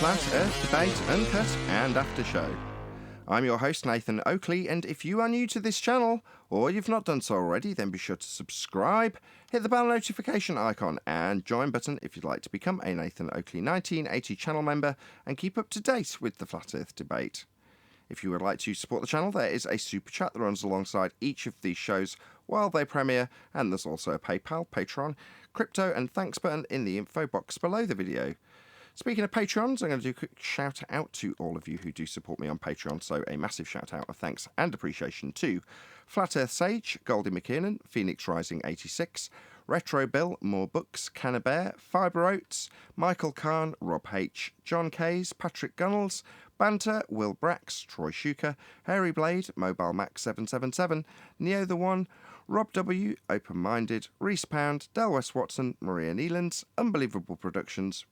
Flat Earth Debate Uncut and After Show. I'm your host Nathan Oakley, and if you are new to this channel, or you've not done so already, then be sure to subscribe, hit the bell notification icon and join button if you'd like to become a Nathan Oakley 1980 channel member and keep up to date with the Flat Earth Debate. If you would like to support the channel, there is a super chat that runs alongside each of these shows while they premiere, and there's also a PayPal, Patreon, crypto and thanks button in the info box below the video. Speaking of Patrons, I'm going to do a quick shout out to all of you who do support me on Patreon, so a massive shout out of thanks and appreciation to Flat Earth Sage, Goldie McKiernan, Phoenix Rising 86, Retro Bill, More Books, Cannabear, Fibre Oats, Michael Kahn, Rob H, John Kays, Patrick Gunnels, Banter, Will Brax, Troy Shuker, Hairy Blade, Mobile Max 777, Neo the One, Rob W, Open Minded, Reese Pound, Del West Watson, Maria Neelands, Unbelievable Productions,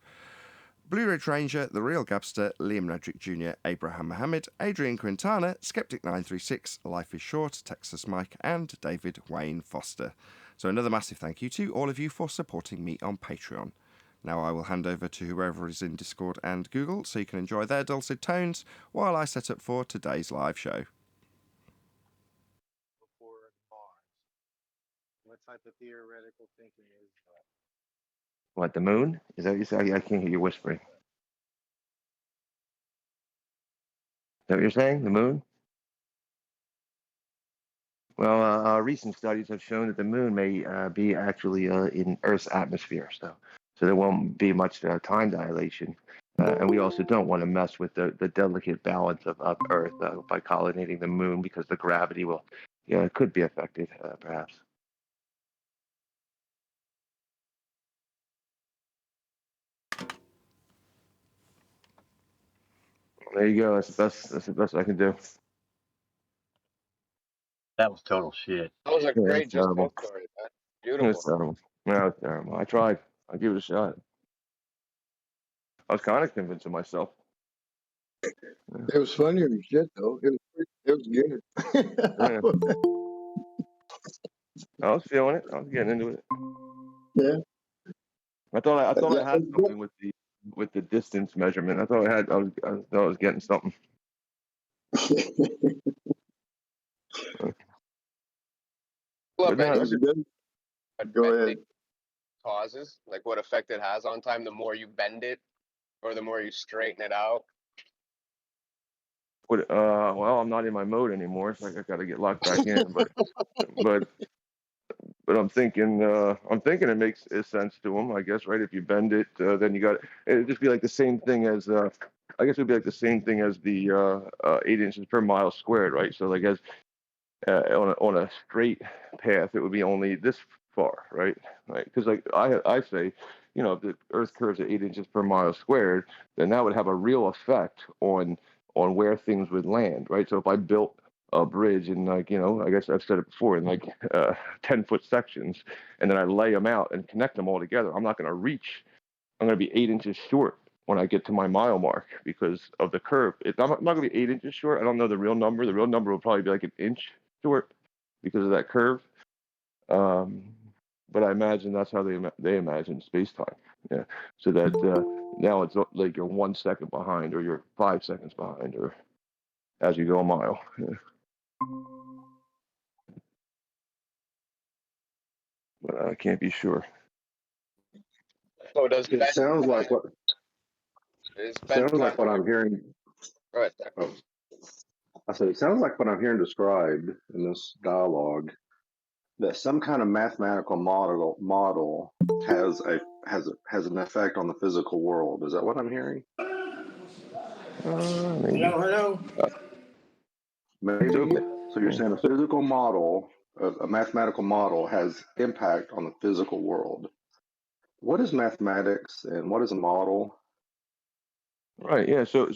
Blue Ridge Ranger, The Real Gabster, Liam Nedrick Jr., Abraham Mohammed, Adrian Quintana, Skeptic936, Life is Short, Texas Mike, and David Wayne Foster. So another massive thank you to all of you for supporting me on Patreon. Now I will hand over to whoever is in Discord and Google so you can enjoy their dulcet tones while I set up for today's live show. Before Mars, what type of theoretical thinking is that? What, the moon? Is that what you say? I can't hear you whispering. Is that what you're saying? The moon? Well, recent studies have shown that the moon may be actually in Earth's atmosphere, so there won't be much time dilation. And we also don't want to mess with the delicate balance of Earth by colonizing the moon because the gravity could be affected, perhaps. There you go. That's the best I can do. That was total shit. That was a great just terrible. story, man. It was Beautiful. terrible. No, it's terrible. I tried. I give it a shot. I was kind of convinced of myself. It was funny as shit, though. It was good. Yeah. I was feeling it. I was getting into it. Yeah. I thought I Yeah, had it's something with the distance measurement. I thought I thought I was getting something. Well, But no, That's good. what Go bending ahead. causes, like what effect it has on time, the more you bend it or the more you straighten it out. well, I'm not in my mode anymore, so I got to get locked back in. But I'm thinking it makes sense to them, I guess, right? If you bend it, then it'd just be like the same thing as I guess it'd be like the same thing as the 8 inches per mile squared, right? So like as on a straight path, it would be only this far, right? Because like I say, if the Earth curves at 8 inches per mile squared, then that would have a real effect on where things would land, right? So if I built a bridge in I guess I've said it before, in 10-foot sections, and then I lay them out and connect them all together, I'm not going to reach. I'm going to be 8 inches short when I get to my mile mark because of the curve. I'm not going to be 8 inches short. I don't know the real number. The real number will probably be like an inch short because of that curve. But I imagine that's how they imagine space-time. Yeah. So that now it's like you're 1 second behind, or you're 5 seconds behind, or as you go a mile. Yeah. But I can't be sure. So does It sounds like what I'm hearing. Go ahead. Oh, I said it sounds like what I'm hearing described in this dialogue, that some kind of mathematical model has an effect on the physical world. Is that what I'm hearing? Maybe. Hello. Maybe. So So you're saying a physical model, a mathematical model, has impact on the physical world. What is mathematics and what is a model? Right. Yeah. So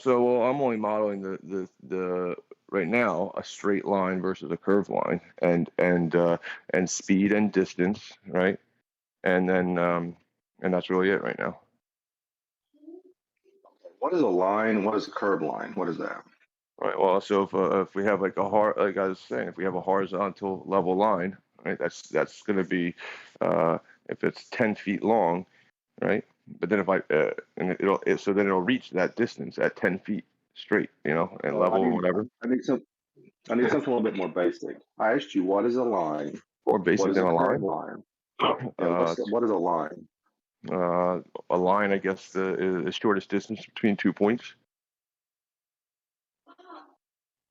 I'm only modeling the right now a straight line versus a curved line, and speed and distance, right? And then and that's really it right now. What is a line? What is a curved line? What is that? Right. Well, so if we have like I was saying, if we have a horizontal level line, right, that's going to be if it's 10 feet long, right, but then if I and so then it'll reach that distance at 10 feet straight, you know, and Well, level or whatever. I need something a little bit more basic. I asked you, what is a line? Or What basic is than a a curved line. line? Yeah, what is a line? A line, I guess, the shortest distance between 2 points.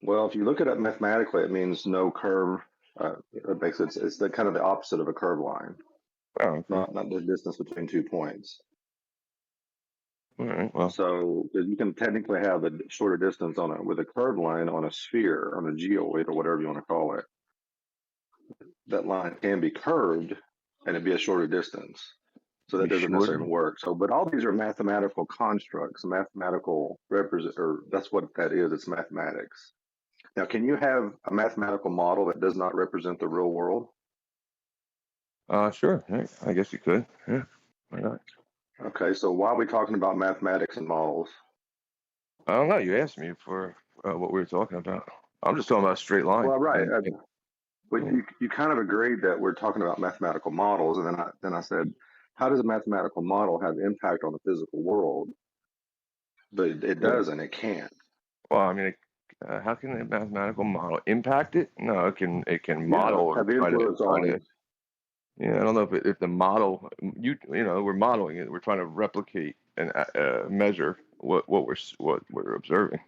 Well, if you look it up mathematically, it means no curve. It's the kind of the opposite of a curved line, Oh, okay. not the distance between 2 points. All right. Well, So you can technically have a shorter distance with a curved line on a sphere, on a geoid, or whatever you want to call it. That line can be curved, and it'd be a shorter distance. So that doesn't necessarily work. So, but all these are mathematical constructs, mathematical or that's what that is. It's mathematics. Now, can you have a mathematical model that does not represent the real world? Sure. I guess you could. Yeah. Why not? Okay, so why are we talking about mathematics and models? I don't know. You asked me for what we were talking about. I'm just talking about a straight line. Well, right. But you kind of agreed that we're talking about mathematical models, and then I said, how does a mathematical model have impact on the physical world? But it does, and it can't. Well, I mean, how can a mathematical model impact it? No, it can model or have influence on. Yeah, I don't know if the model we're modeling it. We're trying to replicate and measure what we're observing.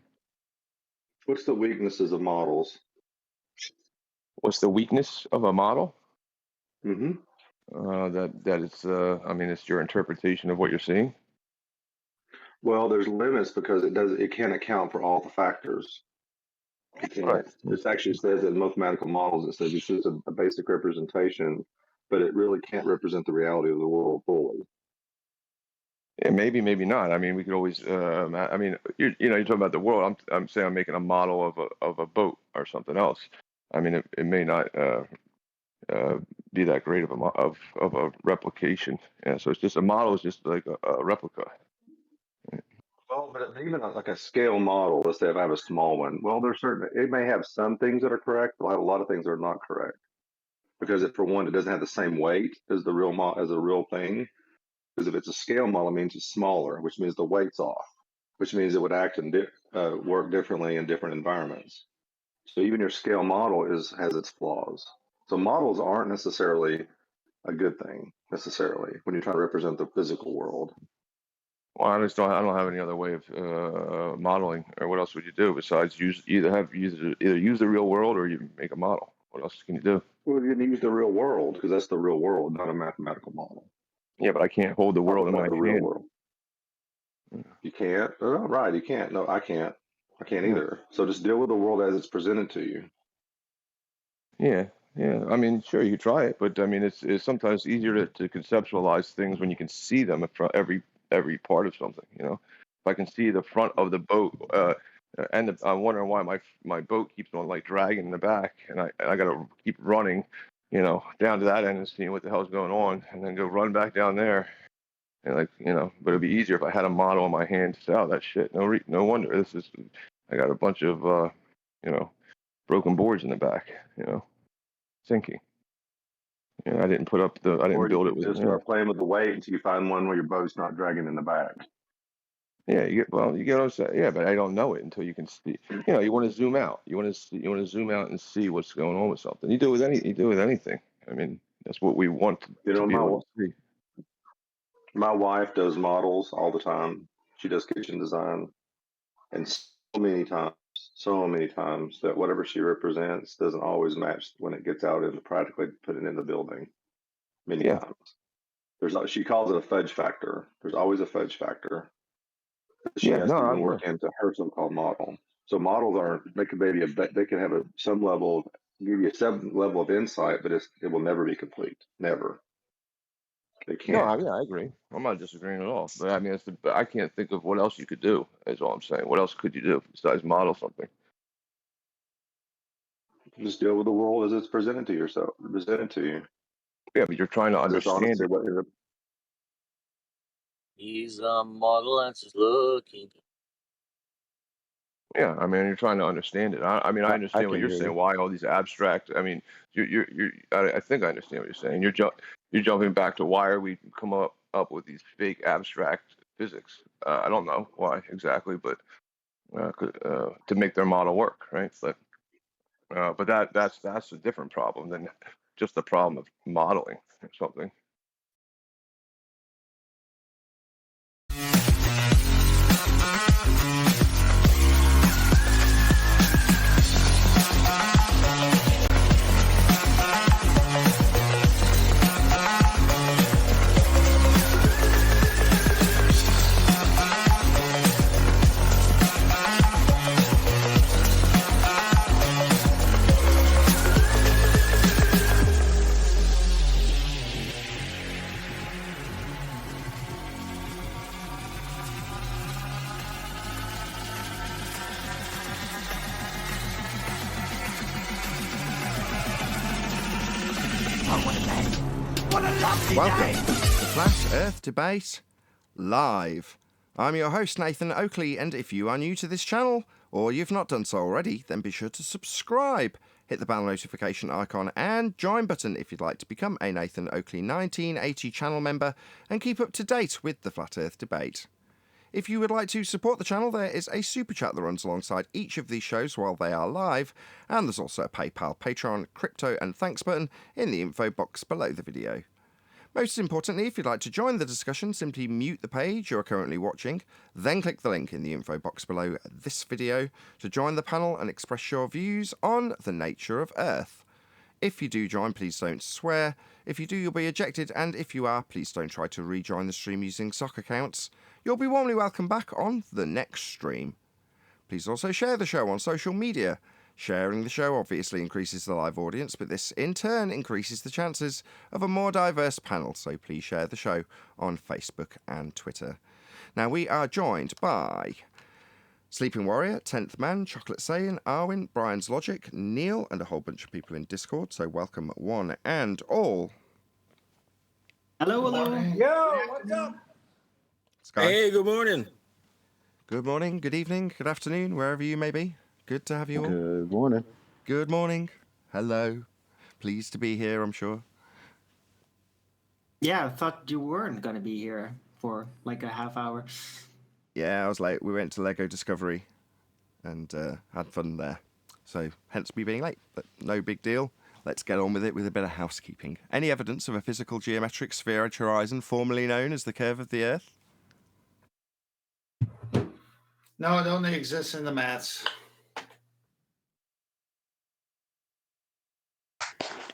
What's the weaknesses of models? What's the weakness of a model? Mm-hmm. That it's I mean, it's your interpretation of what you're seeing. Well, there's limits because it can't account for all the factors. It can't. Right. It actually says in mathematical models, it says you choose a basic representation, but it really can't represent the reality of the world fully. Yeah, maybe not. I mean, we could always. I mean, you're talking about the world. I'm saying I'm making a model of a boat or something else. I mean, it may not be that great of a replication. Yeah, so it's just a model is just like a replica. Well, but even like a scale model, let's say if I have a small one, well, it may have some things that are correct, but I have a lot of things that are not correct because for one, it doesn't have the same weight as the real thing. Because if it's a scale model, it means it's smaller, which means the weight's off, which means it would act and work differently in different environments. So even your scale model has its flaws. So models aren't necessarily a good thing necessarily when you're trying to represent the physical world. Well, I don't have any other way of modeling. Or what else would you do besides either use the real world or you make a model? What else can you do? Well, you can use the real world because that's the real world, not a mathematical model. Yeah, but I can't hold the world in my real hand. world. You can't. Oh, right, you can't. No, I can't. I can't either. So just deal with the world as it's presented to you. Yeah. I mean, sure, you try it, but I mean, it's sometimes easier to conceptualize things when you can see them from every part of something. You know, if I can see the front of the boat, and I'm wondering why my boat keeps on like dragging in the back, and I got to keep running, down to that end and seeing what the hell's going on, and then go run back down there. And but it'd be easier if I had a model in my hand to say, oh, that shit. No wonder I got a bunch of, broken boards in the back, sinking. I didn't build it with. Just start playing with the weight until you find one where your boat's not dragging in the back. Yeah, you get what I'm saying. Yeah, but I don't know it until you can see. You want to zoom out. You want to zoom out and see what's going on with something. You do it with anything. I mean, that's what we want to be able to see. My wife does models all the time. She does kitchen design, and so many times that whatever she represents doesn't always match when it gets out and practically put it in the building. Many times. She calls it a fudge factor. There's always a fudge factor. She has to even work into her so-called model. So models they can have some level, give you some level of insight, but it will never be complete. Never. They can't. No, I mean, I agree. I'm not disagreeing at all. But I mean, I can't think of what else you could do. Is all I'm saying. What else could you do besides model something? Just deal with the world as it's presented to you. Yeah, but you're trying to understand it. He's a model and just looking. Yeah, I mean, you're trying to understand it. I mean, I understand what you're saying. Why all these abstract? I mean, I think I understand what you're saying. You're jumping back to why are we come up up with these fake abstract physics. I don't know why exactly, but to make their model work, right? But that's a different problem than just the problem of modeling or something. Welcome to Flat Earth Debate Live. I'm your host, Nathan Oakley, and if you are new to this channel, or you've not done so already, then be sure to subscribe. Hit the bell notification icon and join button if you'd like to become a Nathan Oakley 1980 channel member and keep up to date with the Flat Earth Debate. If you would like to support the channel, there is a super chat that runs alongside each of these shows while they are live, and there's also a PayPal, Patreon, crypto and thanks button in the info box below the video. Most importantly, if you'd like to join the discussion, simply mute the page you're currently watching, then click the link in the info box below this video to join the panel and express your views on the nature of Earth. If you do join, please don't swear. If you do, you'll be ejected, and if you are, please don't try to rejoin the stream using sock accounts. You'll be warmly welcome back on the next stream. Please also share the show on social media. Sharing the show obviously increases the live audience, but this in turn increases the chances of a more diverse panel, so please share the show on Facebook and Twitter. Now, we are joined by Sleeping Warrior, 10th Man, Chocolate Saiyan, Arwin, Brian's Logic, Neil, and a whole bunch of people in Discord, so welcome one and all. Hello, hello. Yo, what's up? Sky. Hey, good morning. Good morning, good evening, good afternoon, wherever you may be. Good to have you all. Good morning. Good morning. Hello. Pleased to be here, I'm sure. Yeah, I thought you weren't going to be here for like a half hour. Yeah, I was late. We went to Lego Discovery and had fun there. So, hence me being late, but no big deal. Let's get on with it with a bit of housekeeping. Any evidence of a physical geometric sphere edge horizon formerly known as the curve of the Earth? No, it only exists in the maths.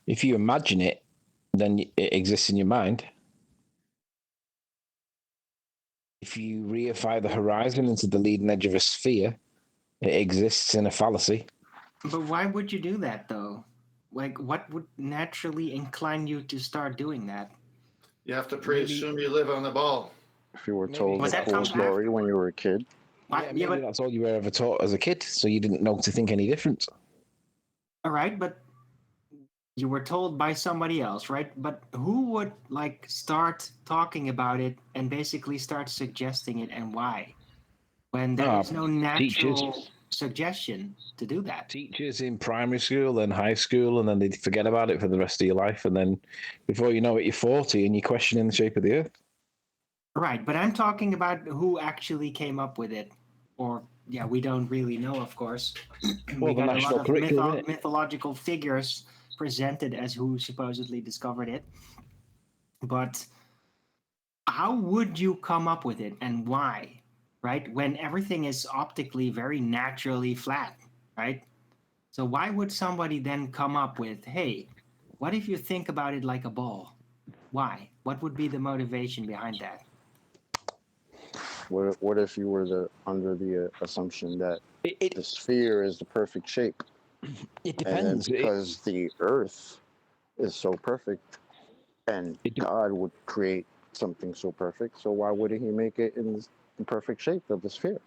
If you imagine it, then it exists in your mind. If you reify the horizon into the leading edge of a sphere, it exists in a fallacy. But why would you do that, though? Like, what would naturally incline you to start doing that? You have to pre-assume you live on the ball. If you were told Would a that cool come story when you were a kid. Yeah, but that's all you were ever taught as a kid, so you didn't know to think any different. all right, but you were told by somebody else, right? But who would like start talking about it and basically start suggesting it, and why? When there is no natural suggestion to do that. Teachers in primary school and high school, and then they forget about it for the rest of your life, and then before you know it, you're 40 and you're questioning the shape of the Earth. Right, but I'm talking about who actually came up with it. Or, yeah, we don't really know, of course. Well, we the got a national lot of curriculum, innit? mythological figures presented as who supposedly discovered it. But how would you come up with it and why, right? When everything is optically very naturally flat, right? So why would somebody then come up with, hey, what if you think about it like a ball? Why? What would be the motivation behind that? What if you were under the assumption that the sphere is the perfect shape? It depends. And because the Earth is so perfect, and God would create something so perfect, so why wouldn't He make it in the perfect shape of the sphere?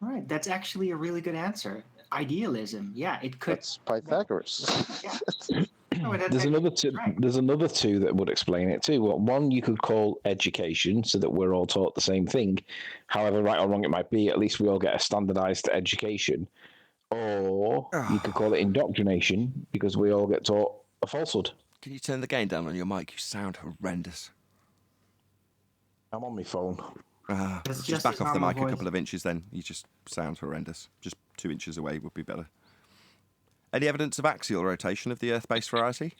Right, that's actually a really good answer. Idealism, yeah, it could. That's Pythagoras. Yeah. No, There's another two. right. There's another two that would explain it too. Well, one you could call education, so that we're all taught the same thing. However right or wrong it might be, at least we all get a standardized education. Or you could call it indoctrination, because we all get taught a falsehood. Can you turn the gain down on your mic? You sound horrendous. I'm on my phone. That's Just back his off the normal mic a voice. couple of inches then. You just sound horrendous. Just 2 inches away would be better. Any evidence of axial rotation of the Earth-based variety?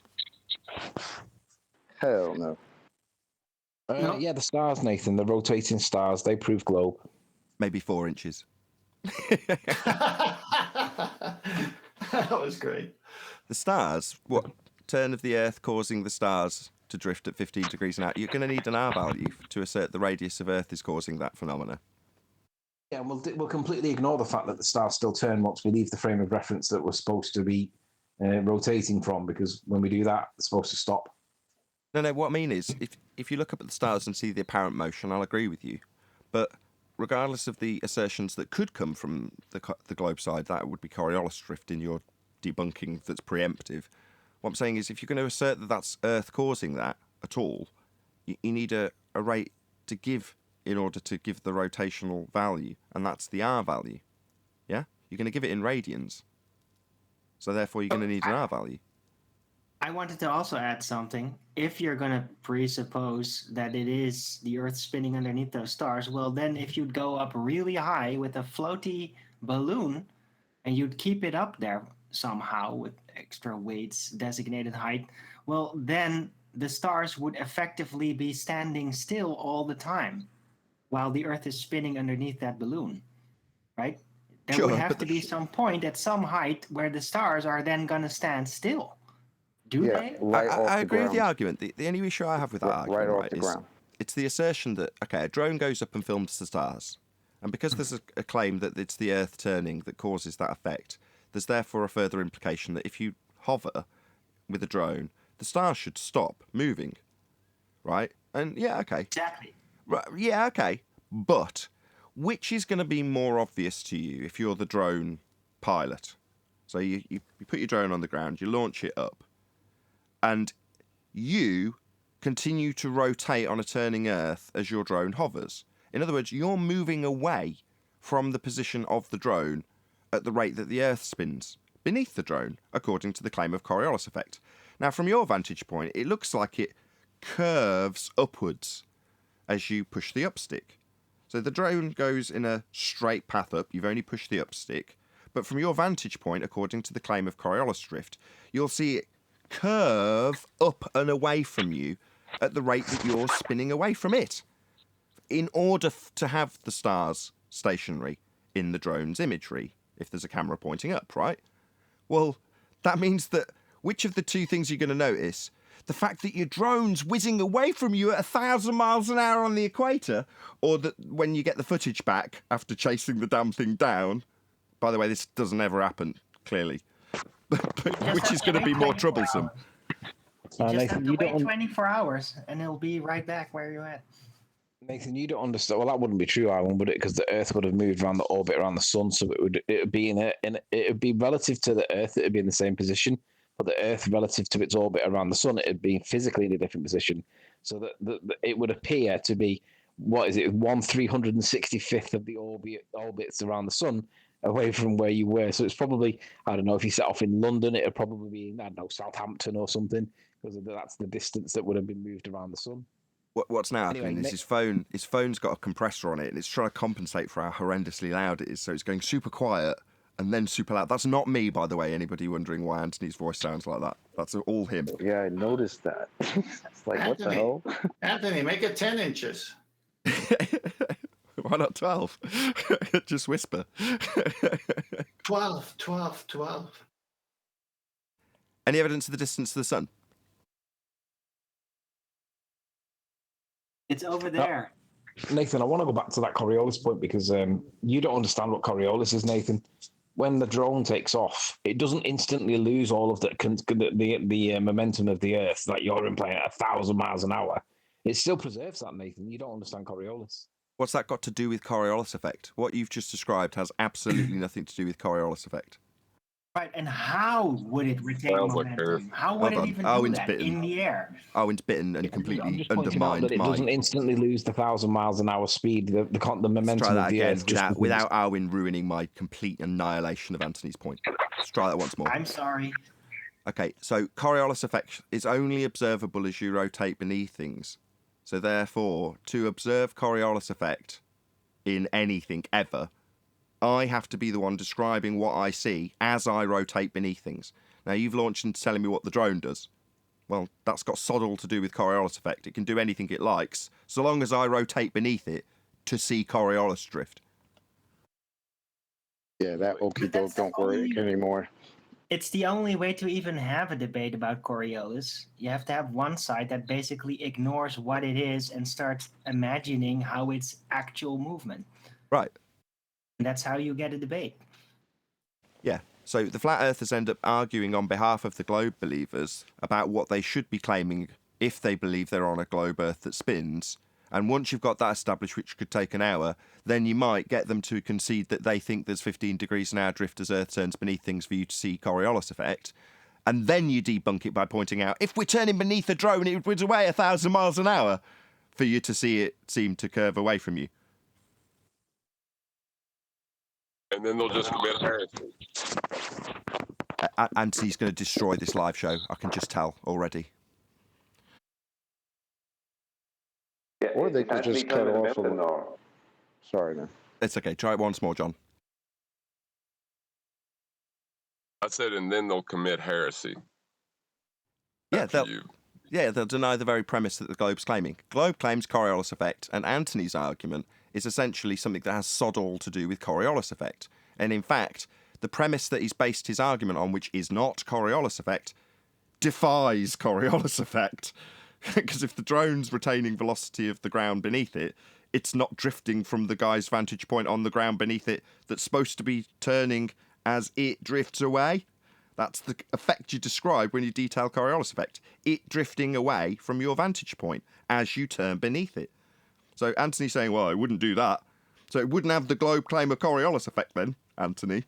Hell no. No. Yeah, the stars, Nathan, the rotating stars, they prove globe. Maybe 4 inches. That was great. The stars, what turn of the Earth causing the stars to drift at 15 degrees an hour? You're going to need an R value to assert the radius of Earth is causing that phenomena. Yeah, we'll completely ignore the fact that the stars still turn once we leave the frame of reference that we're supposed to be rotating from, because when we do that, it's supposed to stop. No, what I mean is, if you look up at the stars and see the apparent motion, I'll agree with you. But regardless of the assertions that could come from the globe side, that would be Coriolis drift in your debunking that's preemptive. What I'm saying is, if you're going to assert that that's Earth causing that at all, you need a rate to give in order to give the rotational value, and that's the R value. Yeah? You're going to give it in radians. So therefore, you're going to need an R value. I wanted to also add something. If you're going to presuppose that it is the Earth spinning underneath those stars, well, then if you'd go up really high with a floaty balloon and you'd keep it up there somehow with extra weights, designated height, well, then the stars would effectively be standing still all the time while the Earth is spinning underneath that balloon, right? There Sure, would have but to be some point at some height where the stars are then going to stand still. Do they? I agree with the argument. The only issue I have with that Right argument off the is ground. it's the assertion that, okay, a drone goes up and films the stars, and because there's a claim that it's the Earth turning that causes that effect, there's therefore a further implication that if you hover with a drone, the stars should stop moving, right? And yeah, okay. Exactly. Right, yeah, okay. But which is going to be more obvious to you if you're the drone pilot? So you put your drone on the ground, you launch it up, and you continue to rotate on a turning Earth as your drone hovers. In other words, you're moving away from the position of the drone at the rate that the Earth spins beneath the drone, according to the claim of Coriolis effect. Now, from your vantage point, it looks like it curves upwards as you push the up stick. So the drone goes in a straight path up, you've only pushed the up stick, but from your vantage point, according to the claim of Coriolis drift, you'll see it curve up and away from you at the rate that you're spinning away from it in order to have the stars stationary in the drone's imagery, if there's a camera pointing up, right? Well, that means that which of the two things you're going to notice? The fact that your drone's whizzing away from you at 1,000 miles an hour on the equator, or that when you get the footage back after chasing the damn thing down, by the way, this doesn't ever happen, clearly, which is going to be more troublesome. You just Nathan, have to you wait don't- 24 hours and it'll be right back where you're at. Nathan, you don't understand. Well, that wouldn't be true, Alan, would it? Because the Earth would have moved around the orbit around the Sun, so it would be it would be relative to the Earth. It would be in the same position, but the Earth relative to its orbit around the Sun, it would be physically in a different position. So that it would appear to be 1/365th of the orbits around the Sun away from where you were. So it's probably, I don't know, if you set off in London, it would probably be in, I don't know, Southampton or something, because that's the distance that would have been moved around the Sun. What's now happening Anyway, is his phone's got a compressor on it, and it's trying to compensate for how horrendously loud it is. So it's going super quiet and then super loud. That's not me, by the way. Anybody wondering why Anthony's voice sounds like that? That's all him. Yeah, I noticed that. It's like, what the Anthony. hell? Anthony, make it 10 inches. Why not 12? Just whisper. 12. Any evidence of the distance to the sun? It's over there. Nathan, I want to go back to that Coriolis point because you don't understand what Coriolis is, Nathan. When the drone takes off, it doesn't instantly lose all of the momentum of the Earth that you're implying at 1,000 miles an hour. It still preserves that, Nathan. You don't understand Coriolis. What's that got to do with Coriolis effect? What you've just described has absolutely nothing to do with Coriolis effect. Right, and how would it retain Sounds like momentum? Earth. How would Hold it on. even Owen's do that bitten. in the air? Owen's bitten and I'm completely just pointing out undermined that it my... doesn't instantly lose the 1,000 miles an hour speed, the Let's momentum try that of the again Earth. just without Owen ruining my complete annihilation of Anthony's point. Let's try that once more. I'm sorry. Okay, so Coriolis effect is only observable as you rotate beneath things. So therefore, to observe Coriolis effect in anything ever, I have to be the one describing what I see as I rotate beneath things. Now, you've launched into telling me what the drone does. Well, that's got sod all to do with Coriolis effect. It can do anything it likes, so long as I rotate beneath it to see Coriolis drift. Yeah, that okie doke don't work anymore. It's the only way to even have a debate about Coriolis. You have to have one side that basically ignores what it is and starts imagining how it's actual movement. Right. And that's how you get a debate. Yeah. So the flat earthers end up arguing on behalf of the globe believers about what they should be claiming if they believe they're on a globe earth that spins. And once you've got that established, which could take an hour, then you might get them to concede that they think there's 15 degrees an hour drift as Earth turns beneath things for you to see Coriolis effect. And then you debunk it by pointing out, if we're turning beneath a drone, it would away 1,000 miles an hour for you to see it seem to curve away from you. And then they'll just commit heresy. Anthony's going to destroy this live show. I can just tell already. Yeah, or they could just cut off a... Sorry, man. It's okay. Try it once more, John. I said, and then they'll commit heresy. Yeah, they'll deny the very premise that the globe's claiming. Globe claims Coriolis effect, and Anthony's argument is essentially something that has sod all to do with Coriolis effect. And in fact, the premise that he's based his argument on, which is not Coriolis effect, defies Coriolis effect. Because if the drone's retaining velocity of the ground beneath it, it's not drifting from the guy's vantage point on the ground beneath it that's supposed to be turning as it drifts away. That's the effect you describe when you detail Coriolis effect. It drifting away from your vantage point as you turn beneath it. So Anthony's saying, well, it wouldn't do that. So it wouldn't have the globe claim a Coriolis effect then, Anthony.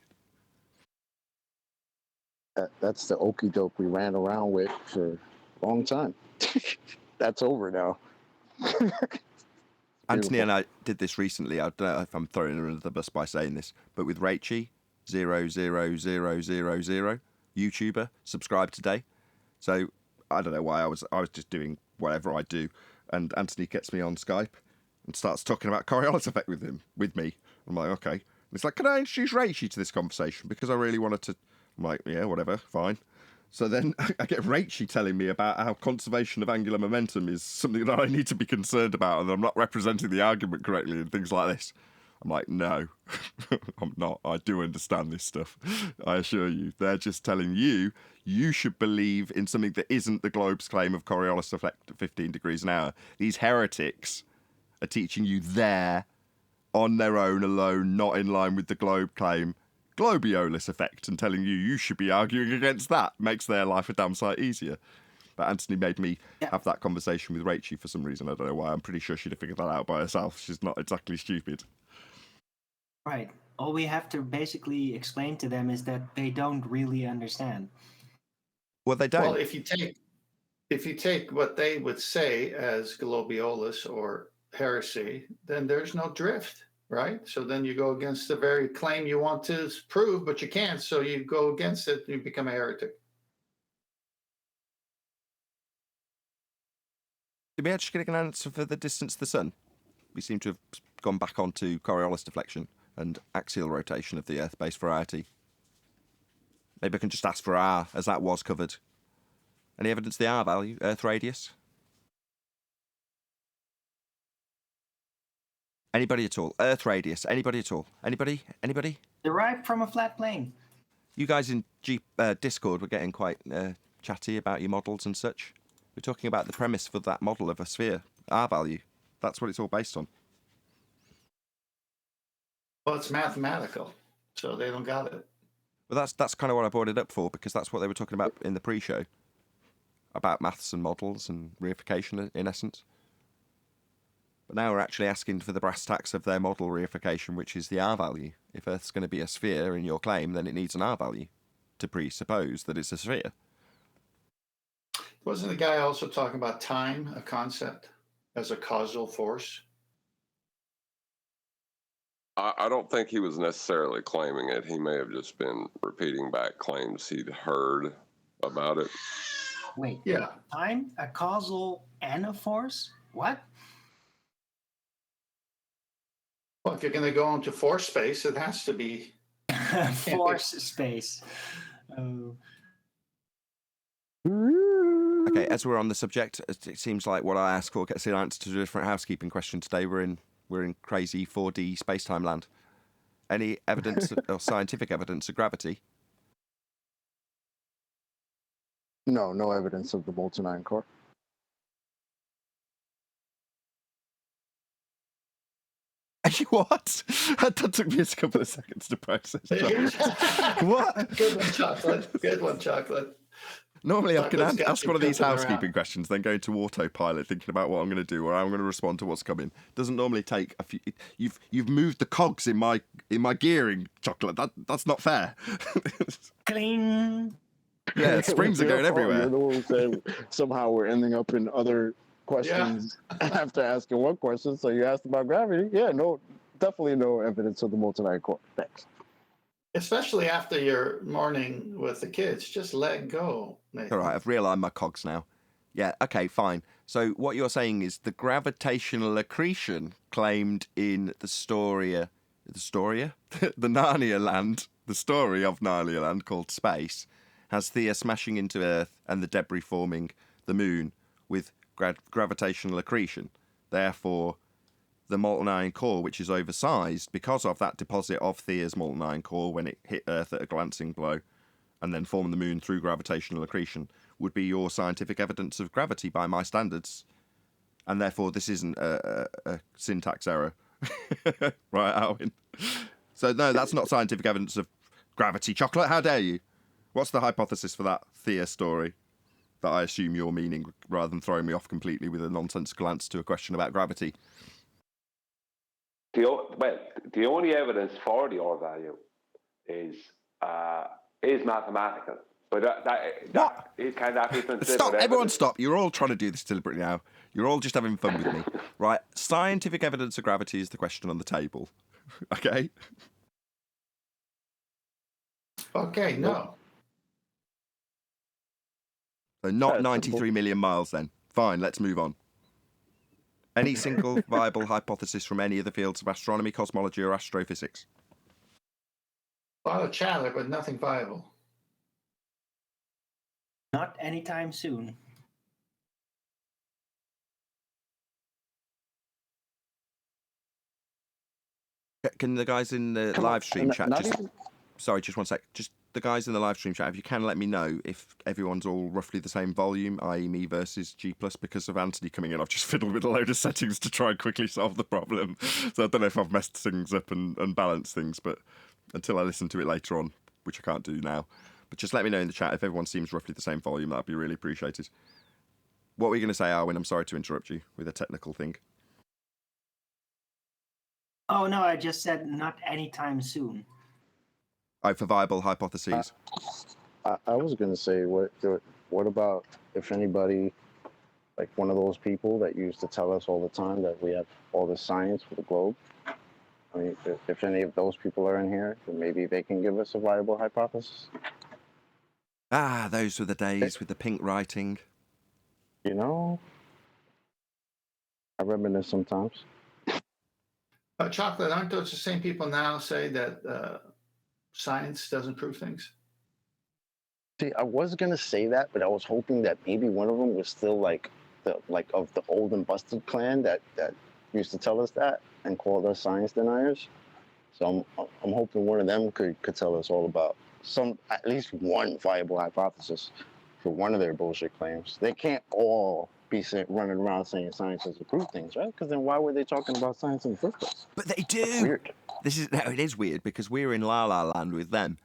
That's the okie doke we ran around with for a long time. That's over now. Anthony and I did this recently. I don't know if I'm throwing her under the bus by saying this, but with Rachie, 00000, YouTuber, subscribe today. So I don't know why I was just doing whatever I do, and Anthony gets me on Skype and starts talking about Coriolis effect with me. I'm like, okay. And it's like, can I introduce Rachie to this conversation? Because I really wanted to. I'm like, yeah, whatever, fine. So then I get Rachie telling me about how conservation of angular momentum is something that I need to be concerned about, and I'm not representing the argument correctly and things like this. I'm like, no, I'm not. I do understand this stuff. I assure you. They're just telling you should believe in something that isn't the globe's claim of Coriolis effect at 15 degrees an hour. These heretics are teaching you there on their own alone, not in line with the globe claim, Globiolis effect, and telling you should be arguing against that. Makes their life a damn sight easier. But Anthony made me have that conversation with Rachie for some reason. I don't know why. I'm pretty sure she'd have figured that out by herself. She's not exactly stupid. Right. All we have to basically explain to them is that they don't really understand. Well, they don't. Well, if you take what they would say as globiolis or heresy, then there's no drift, right? So then you go against the very claim you want to prove, but you can't. So you go against it, and you become a heretic. Did we actually get an answer for the distance to the sun? We seem to have gone back onto Coriolis deflection and axial rotation of the Earth-based variety. Maybe I can just ask for R, as that was covered. Any evidence of the R value, Earth radius? Anybody at all? Earth radius, anybody at all? Anybody? Derived from a flat plane. You guys in Discord were getting quite chatty about your models and such. We're talking about the premise for that model of a sphere, R value. That's what it's all based on. Well, it's mathematical, so they don't got it. Well, that's kind of what I brought it up for, because that's what they were talking about in the pre-show. About maths and models and reification, in essence. But now we're actually asking for the brass tacks of their model reification, which is the R value. If Earth's going to be a sphere in your claim, then it needs an R value to presuppose that it's a sphere. Wasn't the guy also talking about time, a concept, as a causal force? I don't think he was necessarily claiming it. He may have just been repeating back claims he'd heard about it. Wait. Yeah. Time, a causal, and a force? What? Well, if you're going to go into force space, it has to be Force space. Oh. Okay, as we're on the subject, it seems like what I asked for gets the answer to a different housekeeping question today. We're in crazy 4D space-time land. Any evidence or scientific evidence of gravity? No evidence of the molten iron core. What? That took me a couple of seconds to process. What? Good one, Chocolate. Good one, Chocolate. Normally, I can Chocolate's got ask you one of these jumping housekeeping around. questions, then go into autopilot, thinking about what I'm going to do or how I'm going to respond to what's coming. Doesn't normally take a few. You've moved the cogs in my gearing, Chocolate. That's not fair. Cling. Yeah, springs are going everywhere. You're the one who said somehow we're ending up in other questions after asking one question. So you asked about gravity. Yeah, definitely no evidence of the molten iron core. Thanks. Especially after your morning with the kids, just let go, Nathan. All right, I've realigned my cogs now. Yeah, okay, fine. So what you're saying is the gravitational accretion claimed in the Narnia land, the story of Narnia land called Space, has Theia smashing into Earth and the debris forming the moon with gravitational accretion. Therefore, the molten iron core, which is oversized because of that deposit of Theia's molten iron core when it hit Earth at a glancing blow and then formed the moon through gravitational accretion, would be your scientific evidence of gravity by my standards. And therefore, this isn't a syntax error. Right, Alwyn? So, no, that's not scientific evidence of gravity, Chocolate. How dare you? What's the hypothesis for that Theia story that I assume you're meaning, rather than throwing me off completely with a nonsensical answer to a question about gravity? The only evidence for the R value is mathematical. But can that be considered? Stop! Everyone evidence? stop! You're all trying to do this deliberately now. You're all just having fun with me, right? Scientific evidence of gravity is the question on the table. Okay. Okay, no. So not 93 million miles then. Fine, let's move on. Any single viable hypothesis from any of the fields of astronomy, cosmology, or astrophysics? A lot of chatter, but nothing viable. Not anytime soon. Can the guys in the live stream chat Sorry, just one sec. Just the guys in the live stream chat, if you can let me know if everyone's all roughly the same volume, i.e. me versus G+, because of Anthony coming in, I've just fiddled with a load of settings to try and quickly solve the problem. So I don't know if I've messed things up and balanced things, but until I listen to it later on, which I can't do now. But just let me know in the chat if everyone seems roughly the same volume. That'd be really appreciated. What were you going to say, Arwin? I'm sorry to interrupt you with a technical thing. Oh, no, I just said not anytime soon. Oh, for viable hypotheses. I was going to say, what about if anybody, like one of those people that used to tell us all the time that we have all the science for the globe? I mean, if any of those people are in here, then maybe they can give us a viable hypothesis. Ah, those were the days with the pink writing. You know, I reminisce sometimes. Chocolate, aren't those the same people now say that science doesn't prove things? See, I was gonna say that, but I was hoping that maybe one of them was still like of the old and busted clan that used to tell us that and called us science deniers. So I'm hoping one of them could tell us all about at least one viable hypothesis for one of their bullshit claims. They can't all be running around saying science doesn't prove things, right? Because then why were they talking about science in the first place? But they do. That's weird. It is weird because we're in La La Land with them,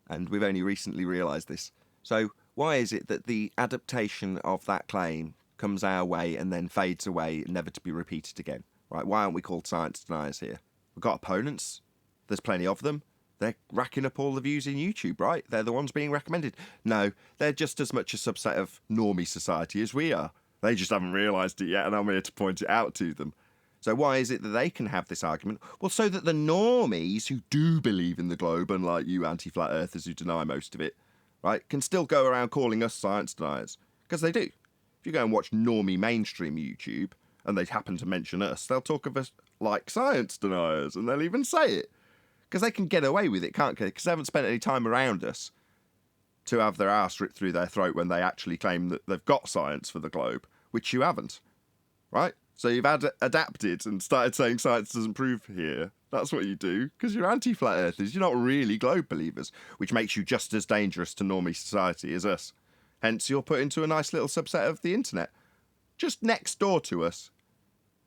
and we've only recently realised this. So why is it that the adaptation of that claim comes our way and then fades away, never to be repeated again? Right? Why aren't we called science deniers here? We've got opponents. There's plenty of them. They're racking up all the views in YouTube, right? They're the ones being recommended. No, they're just as much a subset of normie society as we are. They just haven't realised it yet, and I'm here to point it out to them. So why is it that they can have this argument? Well, so that the normies who do believe in the globe, unlike you anti-flat earthers who deny most of it, right, can still go around calling us science deniers. Because they do. If you go and watch normie mainstream YouTube, and they happen to mention us, they'll talk of us like science deniers, and they'll even say it. Because they can get away with it, can't they? Because they haven't spent any time around us to have their arse ripped through their throat when they actually claim that they've got science for the globe, which you haven't, right? So you've adapted and started saying science doesn't prove here. That's what you do, because you're anti-flat earthers. You're not really globe believers, which makes you just as dangerous to normie society as us. Hence, you're put into a nice little subset of the internet, just next door to us,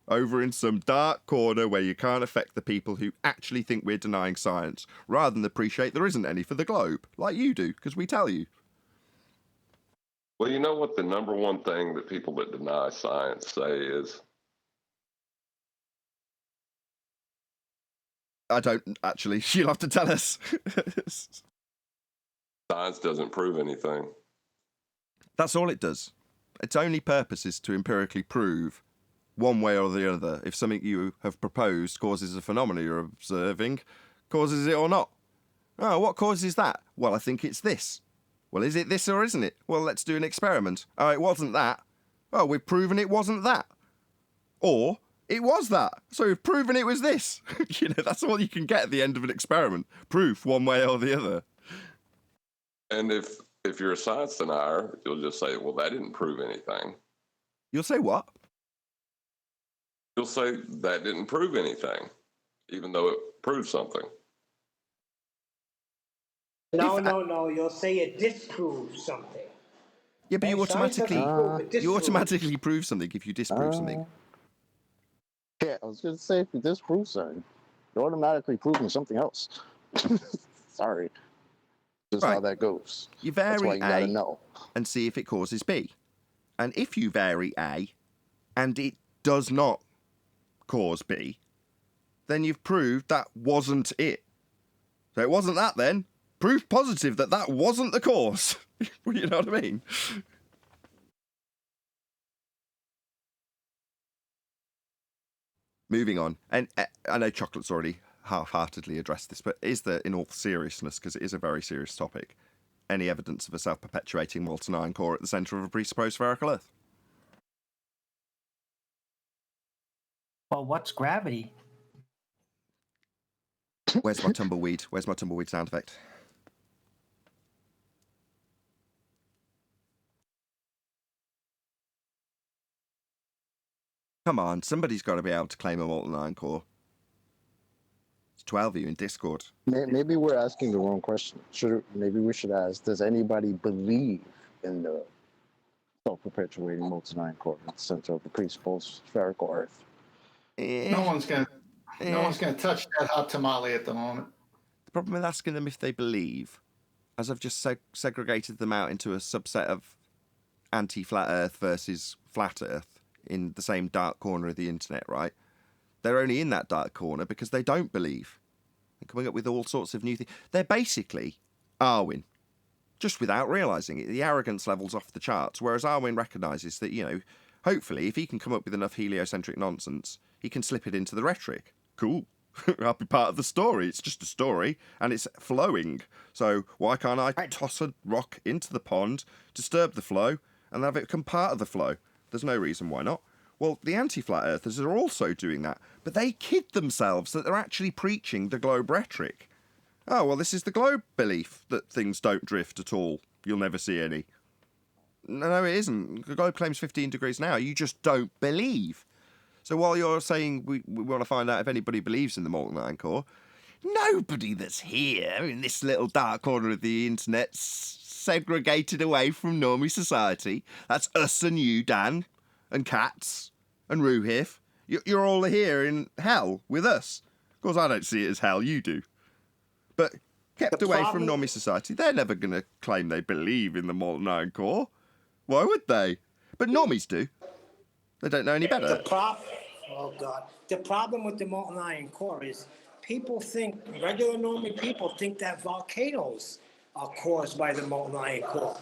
over in some dark corner where you can't affect the people who actually think we're denying science, rather than appreciate there isn't any for the globe, like you do, because we tell you. Well, you know what the number one thing that people that deny science say is? I don't, actually. You'll have to tell us. Science doesn't prove anything. That's all it does. Its only purpose is to empirically prove, one way or the other, if something you have proposed causes a phenomenon you're observing, causes it or not. Oh, what causes that? Well, I think it's this. Well, is it this or isn't it? Well, let's do an experiment. Oh, it wasn't that. Oh, we've proven it wasn't that. Or, it was that. So we've proven it was this. You know, that's all you can get at the end of an experiment. Proof one way or the other. And if you're a science denier, you'll just say, well, that didn't prove anything. You'll say what? You'll say that didn't prove anything, even though it proved something. No. You'll say it disproves something. Yeah, but you Science doesn't prove, it you disproves. automatically prove something if you disprove something. Yeah, I was going to say, if you disprove something, you're automatically proving something else. Sorry. Just how that goes. You That's why vary you gotta A know. and see if it causes B. And if you vary A and it does not cause B, then you've proved that wasn't it. So it wasn't that then. Proof positive that that wasn't the cause. You know what I mean? Moving on. And I know Chocolate's already half-heartedly addressed this, but is there, in all seriousness, because it is a very serious topic, any evidence of a self-perpetuating molten iron core at the centre of a presupposed spherical Earth? Well, what's gravity? Where's my tumbleweed? Where's my tumbleweed sound effect? Come on, somebody's got to be able to claim a molten iron core. It's 12 of you in Discord. Maybe we're asking the wrong question. Maybe we should ask, does anybody believe in the self-perpetuating molten iron core at the center of the presupposed spherical Earth? No one's gonna touch that hot tamale at the moment. The problem with asking them if they believe, as I've just segregated them out into a subset of anti-flat Earth versus flat Earth in the same dark corner of the internet, right? They're only in that dark corner because they don't believe. They're coming up with all sorts of new things. They're basically Arwin, just without realising it. The arrogance level's off the charts, whereas Arwin recognises that, you know, hopefully if he can come up with enough heliocentric nonsense, he can slip it into the rhetoric. Cool. I'll be part of the story. It's just a story, and it's flowing. So why can't I toss a rock into the pond, disturb the flow, and have it become part of the flow? There's no reason why not. Well, the anti-flat earthers are also doing that, but they kid themselves that they're actually preaching the globe rhetoric. Oh, well, this is the globe belief that things don't drift at all. You'll never see any. No, it isn't. The globe claims 15 degrees now. You just don't believe. So while you're saying we want to find out if anybody believes in the molten iron core, nobody that's here in this little dark corner of the internet segregated away from normie society. That's us and you, Dan, and Katz, and Ruhif. You're all here in hell with us. Of course, I don't see it as hell, you do. But kept away from normie society, they're never going to claim they believe in the molten iron core. Why would they? But normies do. They don't know any better. The problem with the molten iron core is regular normie people think that volcanoes are caused by the molten iron core.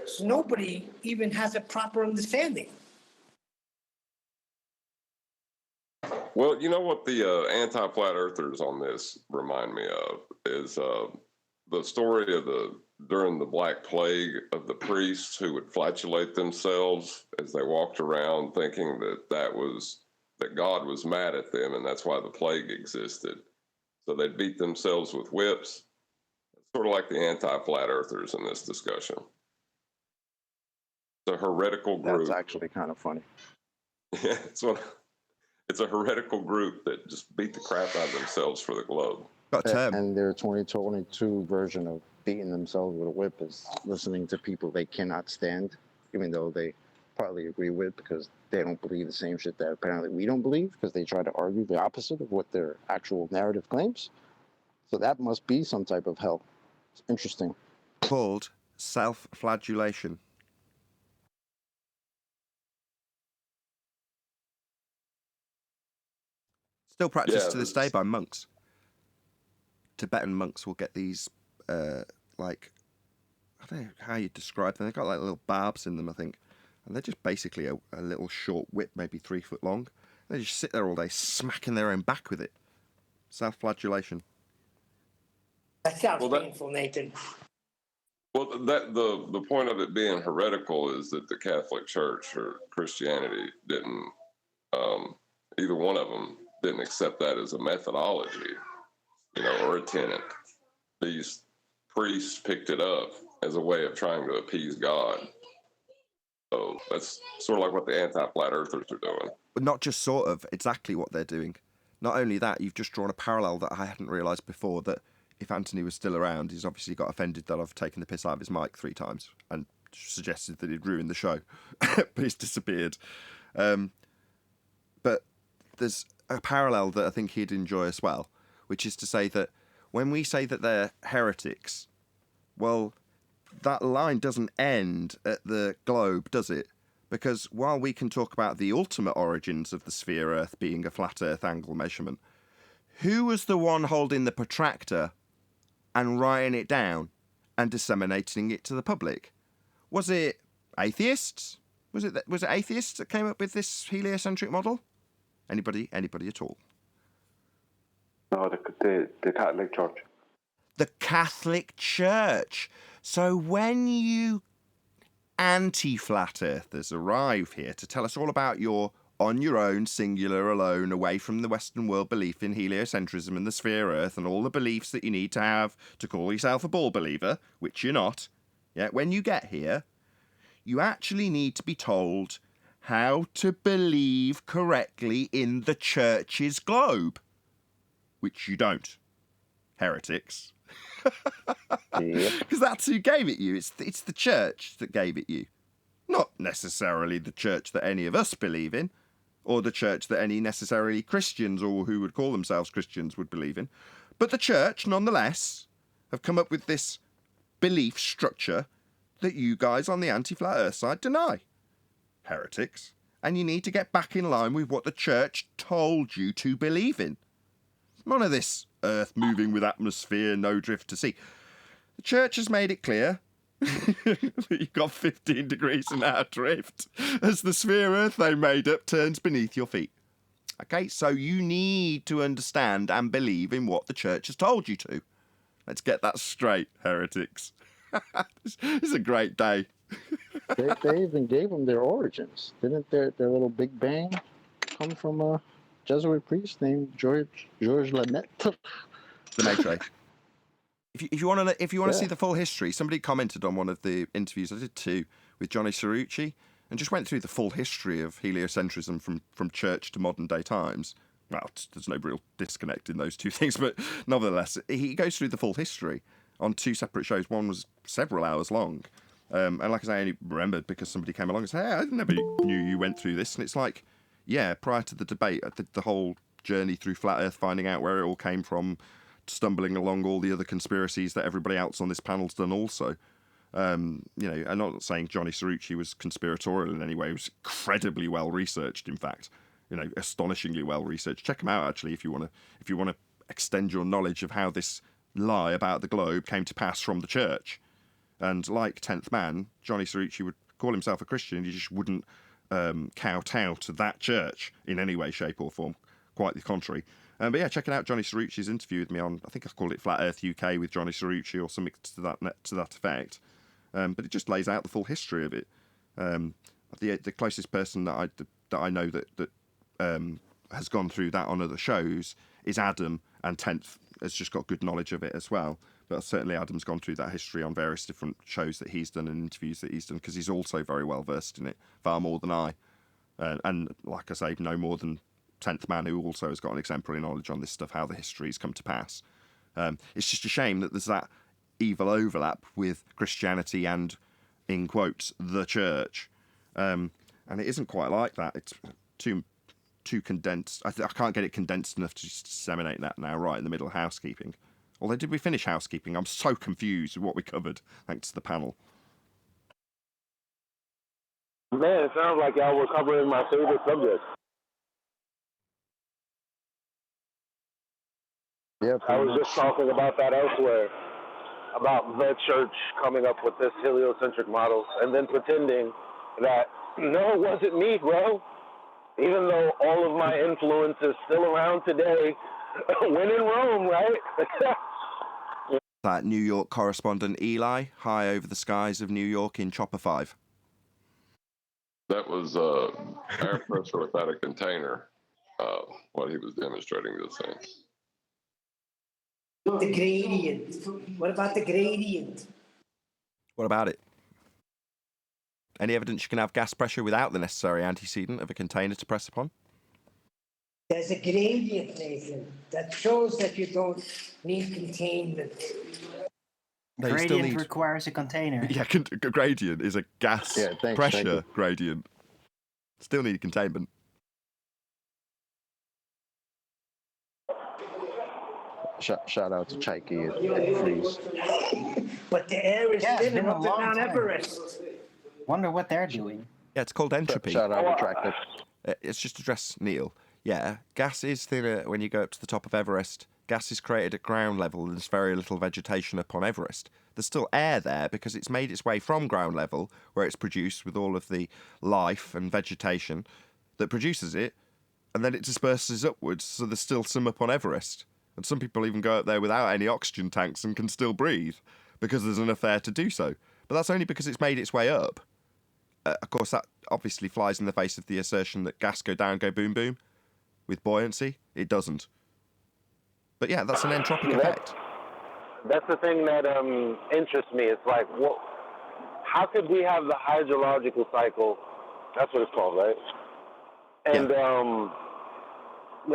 So nobody even has a proper understanding. Well, you know what the anti-flat earthers on this remind me of is the story of the during the Black Plague of the priests who would flatulate themselves as they walked around thinking that God was mad at them and that's why the plague existed. So they'd beat themselves with whips, sort of like the anti-flat earthers in this discussion. It's a heretical group. That's actually kind of funny. Yeah, it's a heretical group that just beat the crap out of themselves for the globe. And their 2022 version of beating themselves with a whip is listening to people they cannot stand, even though they partly agree with because they don't believe the same shit that apparently we don't believe because they try to argue the opposite of what their actual narrative claims. So that must be some type of hell. It's interesting. Called self-flagellation. Still practiced to this day by monks. Tibetan monks will get these, like, I don't know how you describe them. They've got like little barbs in them, I think. And they're just basically a little short whip, maybe 3 foot long. They just sit there all day smacking their own back with it. Self-flagellation. That sounds painful, Nathan. Well, the point of it being heretical is that the Catholic Church or Christianity didn't, either one of them didn't accept that as a methodology, or a tenet. These priests picked it up as a way of trying to appease God. So that's sort of like what the anti-flat earthers are doing. But not just sort of, exactly what they're doing. Not only that, you've just drawn a parallel that I hadn't realised before, that if Anthony was still around, he's obviously got offended that I've taken the piss out of his mic 3 times and suggested that he'd ruin the show. But he's disappeared. But there's a parallel that I think he'd enjoy as well, which is to say that when we say that they're heretics, well, that line doesn't end at the globe, does it? Because while we can talk about the ultimate origins of the sphere Earth being a flat Earth angle measurement, who was the one holding the protractor and writing it down and disseminating it to the public? Was it atheists? Was it atheists that came up with this heliocentric model? Anybody at all? No, the Catholic Church. The Catholic Church. So when you anti-flat earthers arrive here to tell us all about your on your own, singular, alone, away from the Western world belief in heliocentrism and the sphere Earth and all the beliefs that you need to have to call yourself a ball believer, which you're not, yeah, when you get here, you actually need to be told how to believe correctly in the church's globe, which you don't. Heretics. Because that's who gave it you. It's the church that gave it you. Not necessarily the church that any of us believe in, or the church that any necessarily Christians or who would call themselves Christians would believe in. But the church, nonetheless, have come up with this belief structure that you guys on the anti-flat earth side deny. Heretics. And you need to get back in line with what the church told you to believe in. None of this Earth moving with atmosphere, no drift to sea. The church has made it clear that you've got 15 degrees and out of drift as the sphere Earth they made up turns beneath your feet. Okay, so you need to understand and believe in what the church has told you to. Let's get that straight, heretics. It's a great day. They even gave them their origins. Didn't their little Big Bang come from a Jesuit priest named George Lanet? The Maitre. If you want to see the full history, somebody commented on one of the interviews I did too with Johnny Cerrucci and just went through the full history of heliocentrism from church to modern day times. Well, there's no real disconnect in those two things, but nevertheless, he goes through the full history on 2 separate shows. One was several hours long. And like I say, I only remembered because somebody came along and said, hey, I never knew you went through this. And it's like, yeah, prior to the debate, I did the whole journey through Flat Earth, finding out where it all came from, stumbling along all the other conspiracies that everybody else on this panel's done also. I'm not saying Johnny Cerrucci was conspiratorial in any way. It was incredibly well researched, in fact. Astonishingly well researched. Check him out, actually, if you want to extend your knowledge of how this lie about the globe came to pass from the church. And like 10th Man, Johnny Cerrucci would call himself a Christian. He just wouldn't kowtow to that church in any way, shape or form. Quite the contrary. But yeah, checking out Johnny Cerrucci's interview with me on, I think I called it Flat Earth UK with Johnny Cerrucci or something to that effect. But it just lays out the full history of it. The closest person that I know that has gone through that on other shows is Adam, and 10th has just got good knowledge of it as well. But certainly Adam's gone through that history on various different shows that he's done and interviews that he's done, because he's also very well versed in it, far more than I. And like I say, no more than 10th man, who also has got an exemplary knowledge on this stuff, how the history's come to pass. It's just a shame that there's that evil overlap with Christianity and, in quotes, the church. And it isn't quite like that. It's too condensed. I can't get it condensed enough to just disseminate that now right in the middle of housekeeping. Although, did we finish housekeeping? I'm so confused with what we covered, thanks to the panel. Man, it sounds like y'all were covering my favorite subject. Yeah, I was just talking about that elsewhere, about the church coming up with this heliocentric model and then pretending that, no, it wasn't me, bro. Even though all of my influence is still around today, when in Rome, right? That New York correspondent Eli, high over the skies of New York in Chopper 5. That was air pressure without a container, what he was demonstrating this thing. The gradient. What about the gradient? What about it? Any evidence you can have gas pressure without the necessary antecedent of a container to press upon? There's a gradient, Nathan, that shows that you don't need containment. No, you still Gradient need... requires a container. Yeah, gradient is a gas pressure gradient. Still need containment. Shout out to Chaiki at Freeze. But the air is Yeah, it's been thinner a up at long Mount time. Everest. Wonder what they're doing. Yeah, it's called entropy. Shout out Retracted. It's just address Neil. Yeah, gas is thinner when you go up to the top of Everest. Gas is created at ground level and there's very little vegetation up on Everest. There's still air there because it's made its way from ground level, where it's produced with all of the life and vegetation that produces it, and then it disperses upwards, so there's still some up on Everest. And some people even go up there without any oxygen tanks and can still breathe because there's enough air to do so. But that's only because it's made its way up. Of course, that obviously flies in the face of the assertion that gas go down, go boom, boom. With buoyancy, it doesn't. But yeah, that's an entropic effect. That's the thing that interests me. It's like, how could we have the hydrological cycle? That's what it's called, right? And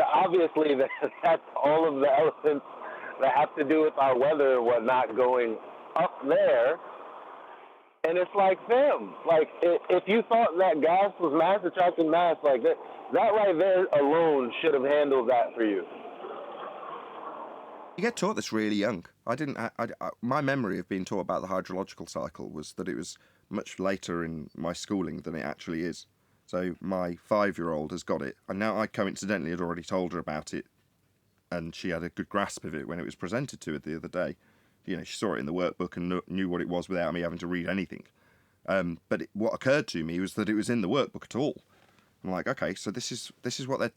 obviously, that's all of the elements that have to do with our weather and whatnot going up there. And it's like, fam, like, if you thought that gas was mass attracting mass, like that right there alone should have handled that for you. You get taught this really young. My memory of being taught about the hydrological cycle was that it was much later in my schooling than it actually is. So my 5-year-old has got it, and now I coincidentally had already told her about it, and she had a good grasp of it when it was presented to her the other day. You know, she saw it in the workbook and knew what it was without me having to read anything. But what occurred to me was that it was in the workbook at all. I'm like, okay, so this is what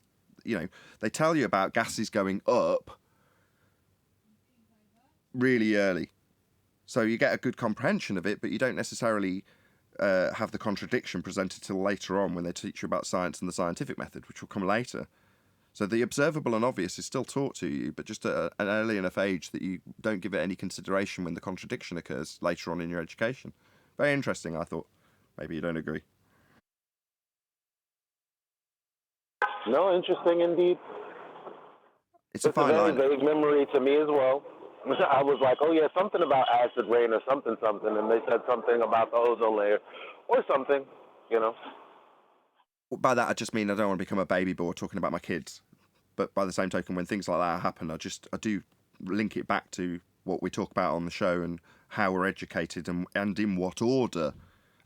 they tell you about gases going up really early. So you get a good comprehension of it, but you don't necessarily have the contradiction presented till later on when they teach you about science and the scientific method, which will come later. So the observable and obvious is still taught to you, but just at an early enough age that you don't give it any consideration when the contradiction occurs later on in your education. Very interesting, I thought. Maybe you don't agree. No, interesting indeed. It's a fine line. It's a very vague memory to me as well. I was like, oh yeah, something about acid rain or something, and they said something about the ozone layer or something, you know. Well, by that I just mean I don't want to become a baby boy talking about my kids. But by the same token, when things like that happen, I do link it back to what we talk about on the show and how we're educated and in what order,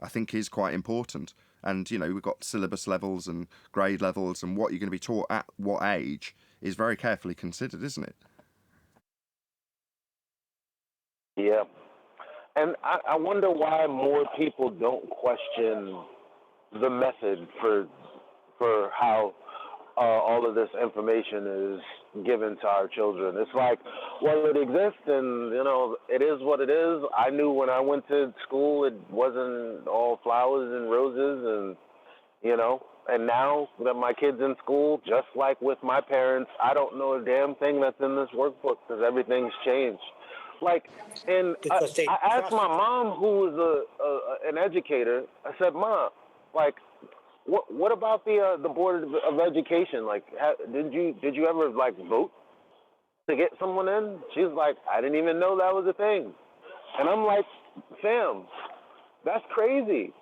I think is quite important. And, you know, we've got syllabus levels and grade levels, and what you're going to be taught at what age is very carefully considered, isn't it? Yeah. And I wonder why more people don't question the method for how all of this information is given to our children. It's like, well, it exists, and it is what it is. I knew when I went to school, it wasn't all flowers and roses, and and now that my kid's in school, just like with my parents, I don't know a damn thing that's in this workbook because everything's changed. Like, and I asked my mom, who was an educator. I said, "Mom, like, what about the board of education? Like, did you ever like vote to get someone in?" She's like, "I didn't even know that was a thing." And I'm like, "Fam, that's crazy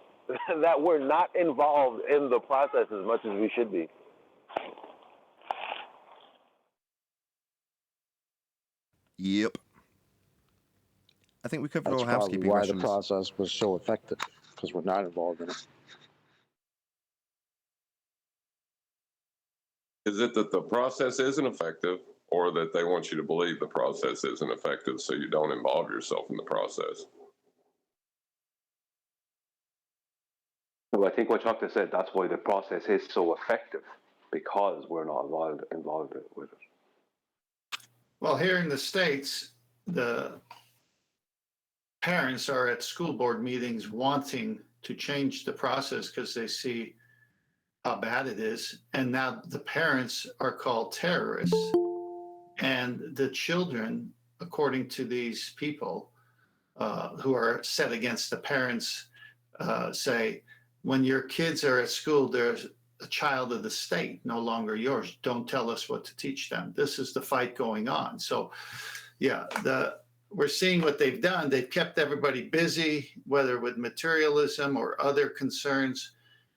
that we're not involved in the process as much as we should be." Yep. I think we covered That's all probably housekeeping why questions. the process was so effective, because we're not involved in it. Is it that the process isn't effective, or that they want you to believe the process isn't effective so you don't involve yourself in the process? Well, I think what Chuck said, that's why the process is so effective, because we're not involved with it. Well, here in the States, the parents are at school board meetings wanting to change the process because they see how bad it is. And now the parents are called terrorists. And the children, according to these people who are set against the parents, say, when your kids are at school, there's a child of the state, no longer yours. Don't tell us what to teach them. This is the fight going on. So, yeah, we're seeing what they've done. They've kept everybody busy, whether with materialism or other concerns,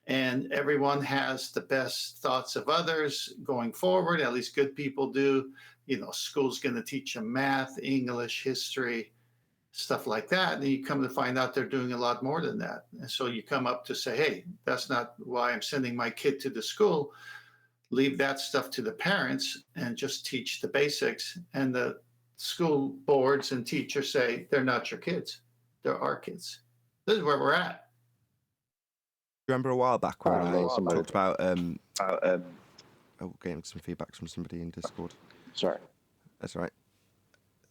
and everyone has the best thoughts of others going forward. At least good people do. School's going to teach them math, English, history, stuff like that. And you come to find out they're doing a lot more than that. And so you come up to say, hey, that's not why I'm sending my kid to the school. Leave that stuff to the parents and just teach the basics. And the school boards and teachers say, they're not your kids. They're our kids. This is where we're at. Remember a while back when I somebody- talked about getting some feedback from somebody in Discord. Sorry. That's all right.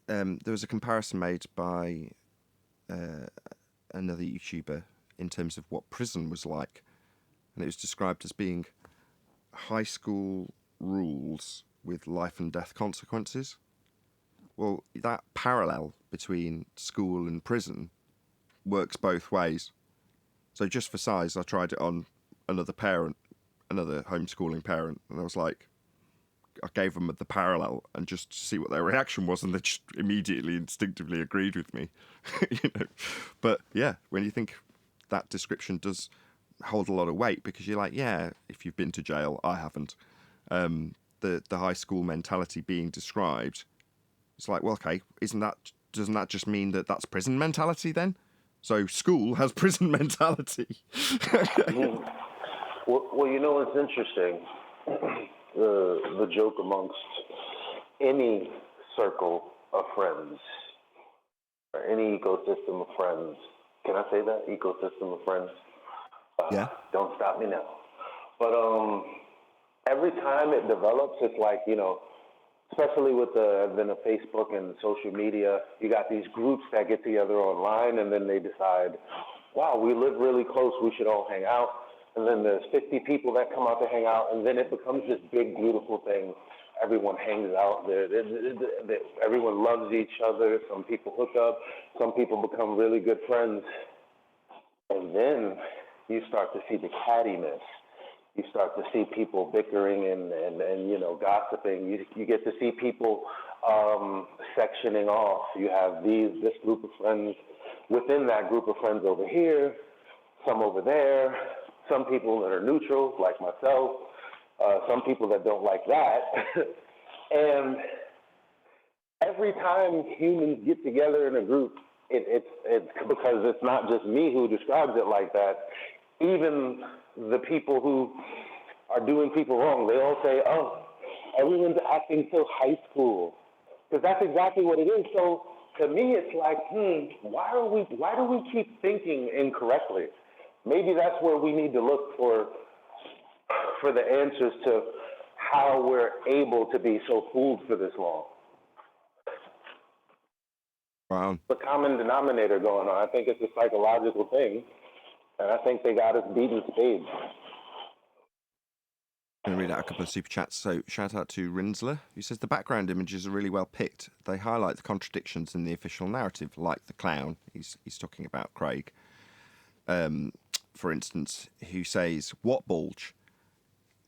There was a comparison made by another YouTuber in terms of what prison was like, and it was described as being high school rules with life and death consequences. Well, that parallel between school and prison works both ways. So just for size, I tried it on another homeschooling parent, and I was like, I gave them the parallel and just to see what their reaction was, and they just immediately instinctively agreed with me. But yeah, when you think that description does hold a lot of weight, because you're like, yeah, if you've been to jail, I haven't. The high school mentality being described, it's like, well, okay, doesn't that just mean that that's prison mentality then? So school has prison mentality. Well, it's interesting. The joke amongst any circle of friends, or any ecosystem of friends. Can I say that? Ecosystem of friends? Yeah. Don't stop me now. But every time it develops, it's like, especially with the advent of Facebook and social media, you got these groups that get together online, and then they decide, wow, we live really close, we should all hang out. And then there's 50 people that come out to hang out, and then it becomes this big, beautiful thing. Everyone hangs out. Everyone loves each other. Some people hook up. Some people become really good friends. And then you start to see the cattiness. You start to see people bickering and gossiping. You get to see people sectioning off. You have this group of friends within that group of friends over here, some over there, some people that are neutral, like myself, some people that don't like that. And every time humans get together in a group, it's because it's not just me who describes it like that. Even the people who are doing people wrong, they all say, oh, everyone's acting so high school. Because that's exactly what it is. So to me, it's like, why do we keep thinking incorrectly? Maybe that's where we need to look for the answers to how we're able to be so fooled for this long. Wow. The common denominator going on. I think it's a psychological thing, and I think they got us beat in spades. I'm going to read out a couple of super chats. So, shout out to Rinsler, who says the background images are really well picked. They highlight the contradictions in the official narrative, like the clown. He's talking about Craig, for instance, who says, "What bulge?"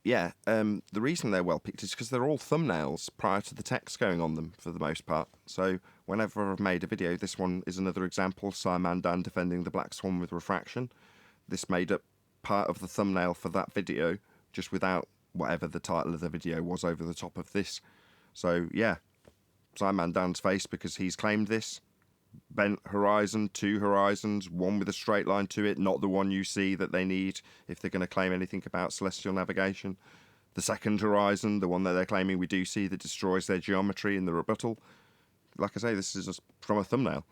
Yeah, the reason they're well picked is because they're all thumbnails prior to the text going on them for the most part. So whenever I've made a video, this one is another example. Simon Dan defending the black swan with refraction. This made up part of the thumbnail for that video, just without whatever the title of the video was over the top of this. So yeah, Simon Dan's face because he's claimed this. Bent horizon, 2 horizons, one with a straight line to it, not the one you see that they need if they're going to claim anything about celestial navigation. The second horizon, the one that they're claiming we do see that destroys their geometry in the rebuttal. Like I say, this is just from a thumbnail.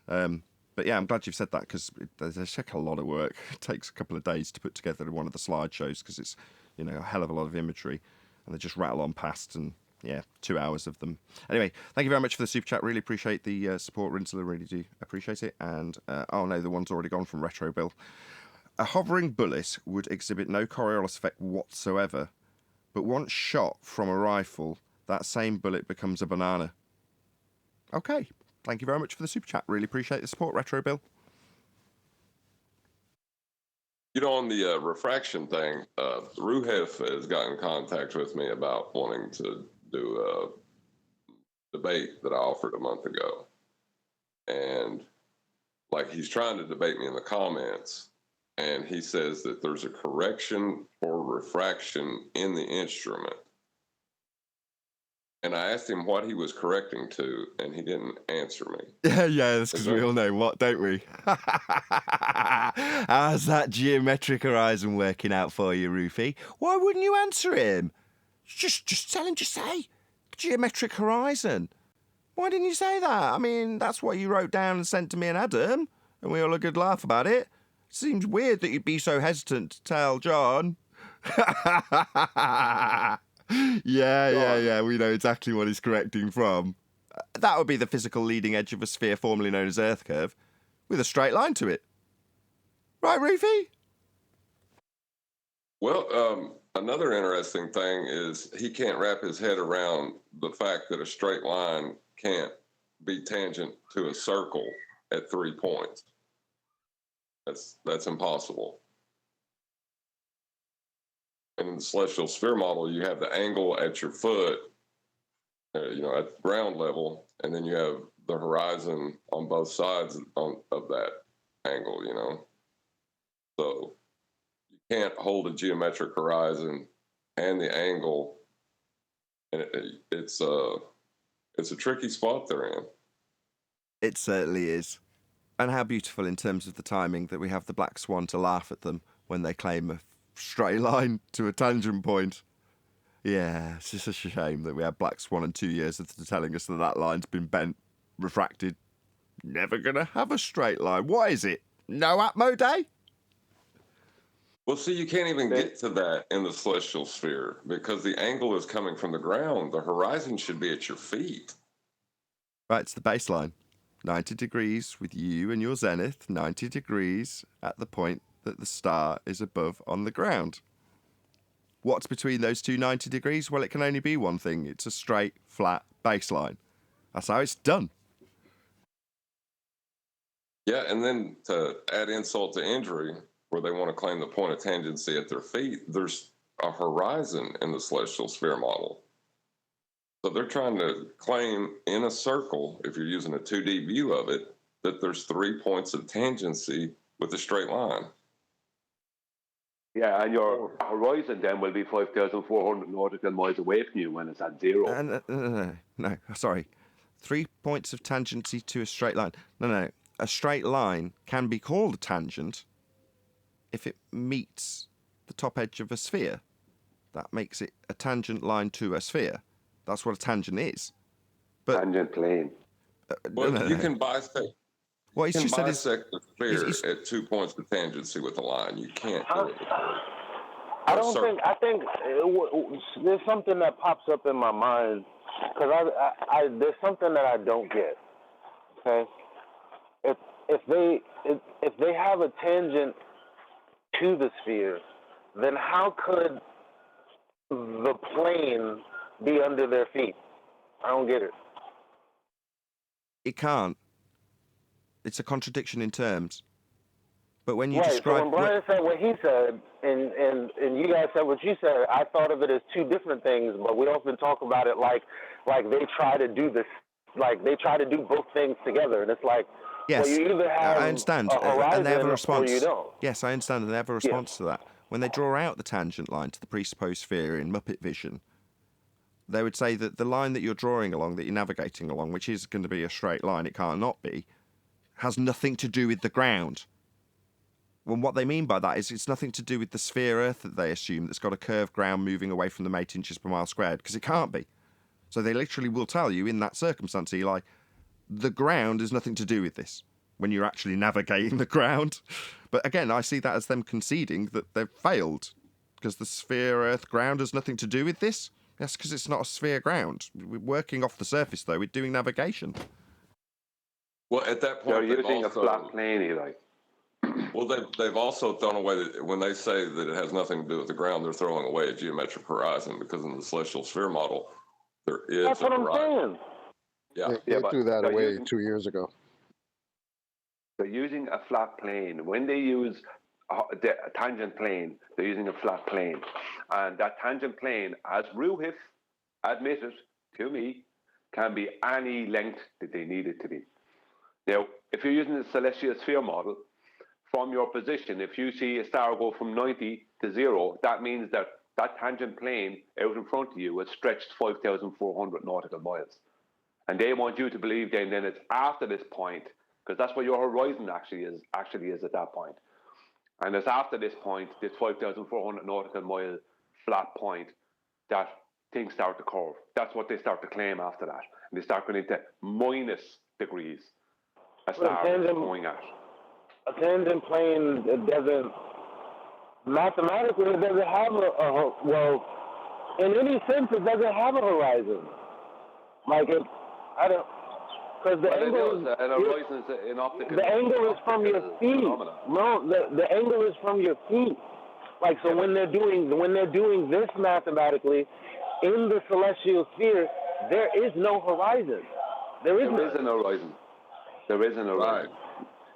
But yeah, I'm glad you've said that because there's like a lot of work. It takes a couple of days to put together one of the slideshows because it's, you know, a hell of a lot of imagery and they just rattle on past and yeah, 2 hours of them. Anyway, thank you very much for the super chat. Really appreciate the support, Rinsler. Really do appreciate it. And, oh no, the one's already gone from Retro Bill. A hovering bullet would exhibit no Coriolis effect whatsoever, but once shot from a rifle, that same bullet becomes a banana. Okay, thank you very much for the super chat. Really appreciate the support, Retro Bill. You know, on the refraction thing, Ruhef has got in contact with me about wanting to do a debate that I offered a month ago. And like he's trying to debate me in the comments, and he says that there's a correction for refraction in the instrument. And I asked him what he was correcting to, and he didn't answer me. Yeah, that's because we all know what, don't we? How's that geometric horizon working out for you, Rufy? Why wouldn't you answer him? Just tell him, just say geometric horizon. Why didn't you say that? I mean, that's what you wrote down and sent to me and Adam, and we all had a good laugh about it. Seems weird that you'd be so hesitant to tell John. Yeah, we know exactly what he's correcting from. That would be the physical leading edge of a sphere formerly known as Earth curve, with a straight line to it. Right, Rufy? Well, another interesting thing is he can't wrap his head around the fact that a straight line can't be tangent to a circle at 3 points. That's impossible. And in the celestial sphere model, you have the angle at your foot, at ground level, and then you have the horizon on both sides of that angle, So you can't hold a geometric horizon and the angle, and it's a tricky spot they're in. It certainly is. And how beautiful in terms of the timing that we have the black swan to laugh at them when they claim a straight line to a tangent point. Yeah, it's just a shame that we had black swan in 2 years after telling us that line's been bent, refracted. Never gonna have a straight line. What is it? No Atmo Day? Well, see, you can't even get to that in the celestial sphere because the angle is coming from the ground. The horizon should be at your feet. Right, it's the baseline. 90 degrees with you and your zenith, 90 degrees at the point that the star is above on the ground. What's between those two 90 degrees? Well, it can only be one thing. It's a straight, flat baseline. That's how it's done. Yeah, and then to add insult to injury, where they want to claim the point of tangency at their feet, there's a horizon in the celestial sphere model. So they're trying to claim in a circle, if you're using a 2D view of it, that there's 3 points of tangency with a straight line. Yeah, and your horizon then will be 5,400 nautical miles away from you when it's at zero. No, sorry. 3 points of tangency to a straight line. No. A straight line can be called a tangent if it meets the top edge of a sphere. That makes it a tangent line to a sphere. That's what a tangent is. But, tangent plane. You can bisect. What he's just said is bisect the sphere at 2 points of tangency with a line. You can't do it. I don't think. I think there's something that pops up in my mind because there's something that I don't get. Okay, if they have a tangent to the sphere, then how could the plane be under their feet? I don't get it. It can't. It's a contradiction in terms. But when you right, describe... so when Brian said what he said, and you guys said what you said, I thought of it as two different things, but we often talk about it like they try to do this, like they try to do both things together, and it's like, yes, well, you either have I understand, a horizon and they have a response. or you don't. Yes, I understand, and they have a response to that. When they draw out the tangent line to the presupposed sphere in Muppet Vision, they would say that the line that you're drawing along, that you're navigating along, which is going to be a straight line, it can't not be, has nothing to do with the ground. Well, what they mean by that is it's nothing to do with the sphere Earth that they assume that's got a curved ground moving away from them 8 inches per mile squared, because it can't be. So they literally will tell you in that circumstance, Eli, the ground has nothing to do with this when you're actually navigating the ground. But again, I see that as them conceding that they've failed because the sphere Earth ground has nothing to do with this. Yes, because it's not a sphere ground. We're working off the surface, though. We're doing navigation. Well, at that point, they're using a flat plane, Eli. Well, they've also thrown away that when they say that it has nothing to do with the ground, they're throwing away a geometric horizon because in the celestial sphere model, there is That's what I'm saying. Yeah, They threw that away 2 years ago. They're using a flat plane. When they use the tangent plane, they're using a flat plane. And that tangent plane, as Ruhif admitted to me, can be any length that they need it to be. Now, if you're using the celestial sphere model, from your position, if you see a star go from 90 to 0, that means that that tangent plane out in front of you is stretched 5,400 nautical miles. And they want you to believe then it's after this point, because that's where your horizon actually is at that point. And it's after this point, this 5,400 nautical mile flat point, that things start to curve. That's what they start to claim after that. And they start going into minus degrees. A star is going at. A tangent plane doesn't, mathematically, it doesn't have well, in any sense, it doesn't have a horizon. Like it, I don't, because the angle is, the angle is from your feet. No, the angle is from your feet. Like, so when they're doing this mathematically, in the celestial sphere, there is no horizon. There is no horizon. There is no horizon.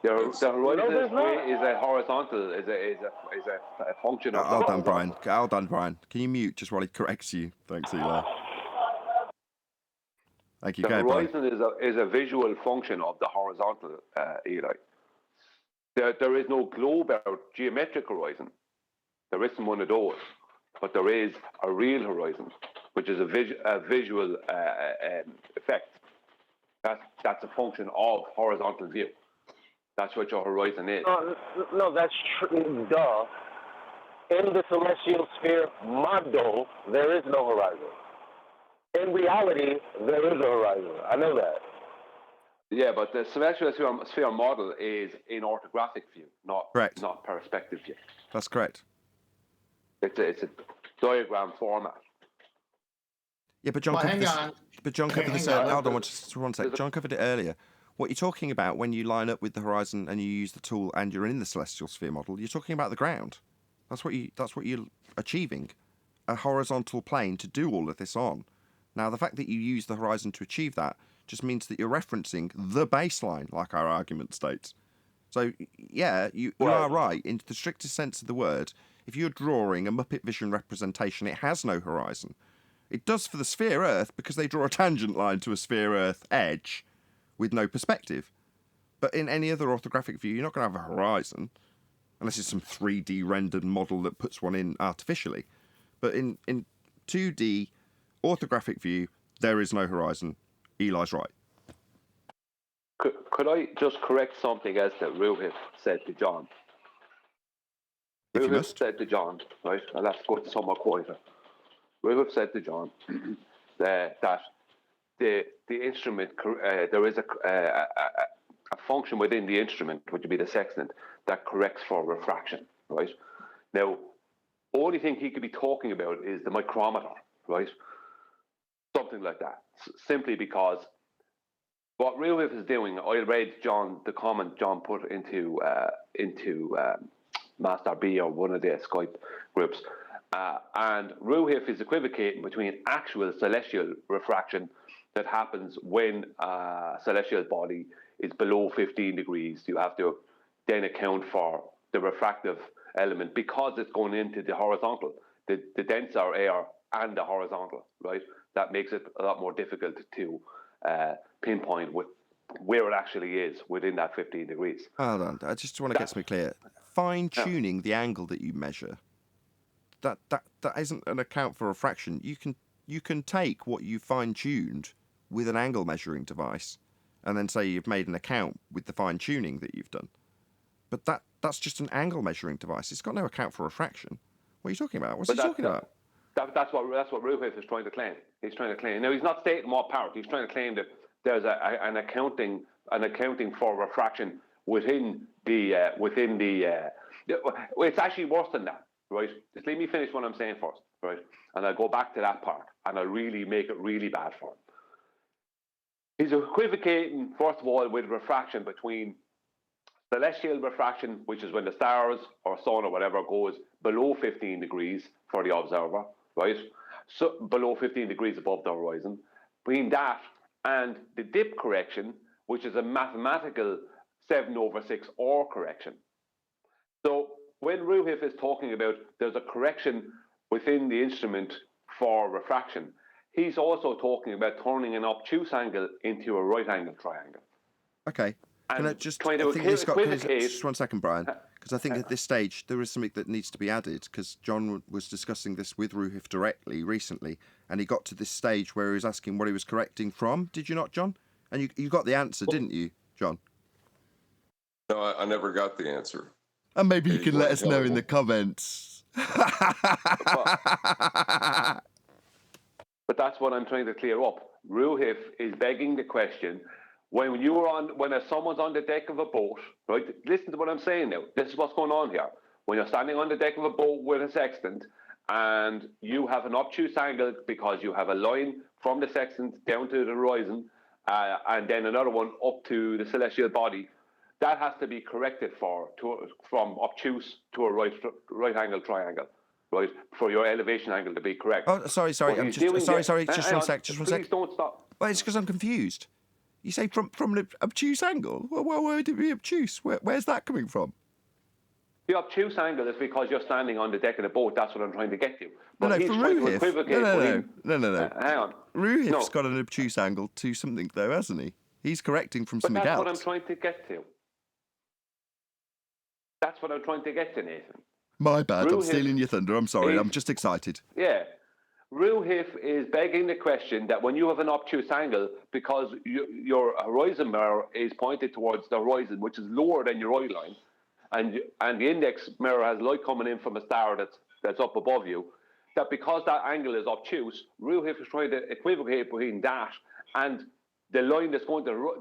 The horizon is a horizontal, is a function of... Hold on, Brian. Hold on, Brian. Can you mute just while he corrects you? Thanks, Eli. Thank you. The horizon is a visual function of the horizontal, Eli. There is no globe or geometric horizon. There isn't one of those. But there is a real horizon, which is a visual effect. That's a function of horizontal view. That's what your horizon is. No, that's true. Duh. In the celestial sphere model, there is no horizon. In reality, there is a horizon. I know that. Yeah, but the celestial sphere model is in orthographic view, not perspective view. That's correct. It's a diagram format. Yeah, but John covered this. But John covered this. Hold on, just one sec. John covered it earlier. What you're talking about when you line up with the horizon and you use the tool and you're in the celestial sphere model, you're talking about the ground. That's what you're achieving, a horizontal plane to do all of this on. Now, the fact that you use the horizon to achieve that just means that you're referencing the baseline, like our argument states. So, yeah, you are right. In the strictest sense of the word, if you're drawing a Muppet Vision representation, it has no horizon. It does for the sphere Earth because they draw a tangent line to a sphere Earth edge with no perspective. But in any other orthographic view, you're not going to have a horizon, unless it's some 3D rendered model that puts one in artificially. But in 2D orthographic view, there is no horizon. Eli's right. Could I just correct something else that Ruhif said to John? Ruhif said to John, right, I'll have to go to somewhere quieter. Ruhif said to John that the instrument, there is a function within the instrument, which would be the sextant, that corrects for refraction, right? Now, only thing he could be talking about is the micrometer, right? Something like that. Simply because what Ruhiff is doing, I read the comment John put into Master B or one of the Skype groups, and Ruhiff is equivocating between actual celestial refraction that happens when a celestial body is below 15 degrees. You have to then account for the refractive element because it's going into the horizontal, the denser air and the horizontal, right? That makes it a lot more difficult to pinpoint where it actually is within that 15 degrees. Hold on, I just want to get something clear. Fine-tuning the angle that you measure, that isn't an account for refraction. You can take what you fine-tuned with an angle measuring device and then say you've made an account with the fine-tuning that you've done. But that's just an angle measuring device. It's got no account for refraction. What are you talking about? What's he talking about? That's what Ruhiff is trying to claim. He's trying to claim. Now, he's not stating what part. He's trying to claim that there's an accounting for refraction within the. It's actually worse than that, right? Just let me finish what I'm saying first, right? And I'll go back to that part, and I'll really make it really bad for him. He's equivocating, first of all, with refraction between celestial refraction, which is when the stars or sun or whatever goes below 15 degrees for the observer, right? So below 15 degrees above the horizon. Between that and the dip correction, which is a mathematical 7/6 or correction. So when Ruhiff is talking about there's a correction within the instrument for refraction, he's also talking about turning an obtuse angle into a right angle triangle. Okay. Can I just, just one second, Brian, because I think at this stage there is something that needs to be added, because John was discussing this with Ruhiff directly recently, and he got to this stage where he was asking what he was correcting from. Did you not, John? And you got the answer, didn't you, John? No, I never got the answer. And maybe you can let us know in the comments. But that's what I'm trying to clear up. Ruhiff is begging the question, when someone's on the deck of a boat, right? Listen to what I'm saying now. This is what's going on here. When you're standing on the deck of a boat with a sextant and you have an obtuse angle because you have a line from the sextant down to the horizon and then another one up to the celestial body, that has to be corrected from obtuse to a right angle triangle, right? For your elevation angle to be correct. Oh, sorry. Just one sec. Please don't stop. Well, it's because I'm confused. You say from an obtuse angle? Well, why would it be obtuse? Where's that coming from? The obtuse angle is because you're standing on the deck of the boat. That's what I'm trying to get to. But No, he's for trying to Ruhiff. equivocate. No. Hang on. Ruhiff's got an obtuse angle to something, though, hasn't he? He's correcting from something else. But that's what I'm trying to get to. That's what I'm trying to get to, Nathan. My bad. I'm stealing your thunder. I'm sorry. I'm just excited. Yeah. Ruhiff is begging the question that when you have an obtuse angle, because your horizon mirror is pointed towards the horizon, which is lower than your eye line, and the index mirror has light coming in from a star that's up above you, that because that angle is obtuse, Ruhiff is trying to equivocate between that and the line that's going to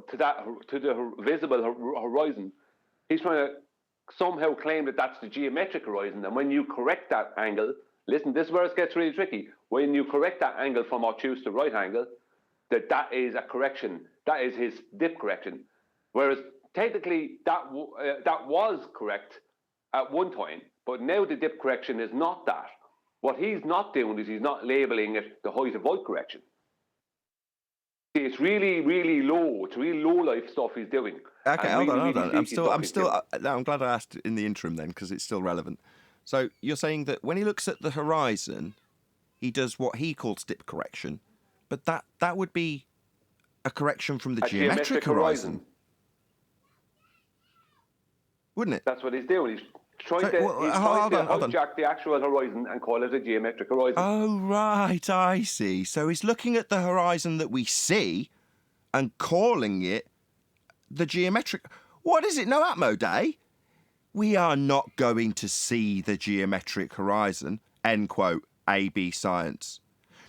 the visible horizon. He's trying to somehow claim that that's the geometric horizon, and when you correct that angle, listen, this is where it gets really tricky. When you correct that angle from obtuse to right angle, that is a correction. That is his dip correction. Whereas technically that was correct at one time, but now the dip correction is not that. What he's not doing is he's not labeling it the height of light correction. It's really, really low. It's really low life stuff he's doing. Okay, hold on. I'm glad I asked in the interim then, because it's still relevant. So you're saying that when he looks at the horizon, he does what he calls dip correction, but that would be a correction from the geometric horizon, wouldn't it? That's what he's doing. He's trying to hijack the actual horizon and call it a geometric horizon. Oh, right, I see. So he's looking at the horizon that we see and calling it the geometric... What is it, no Atmo Day? We are not going to see the geometric horizon, end quote, AB Science.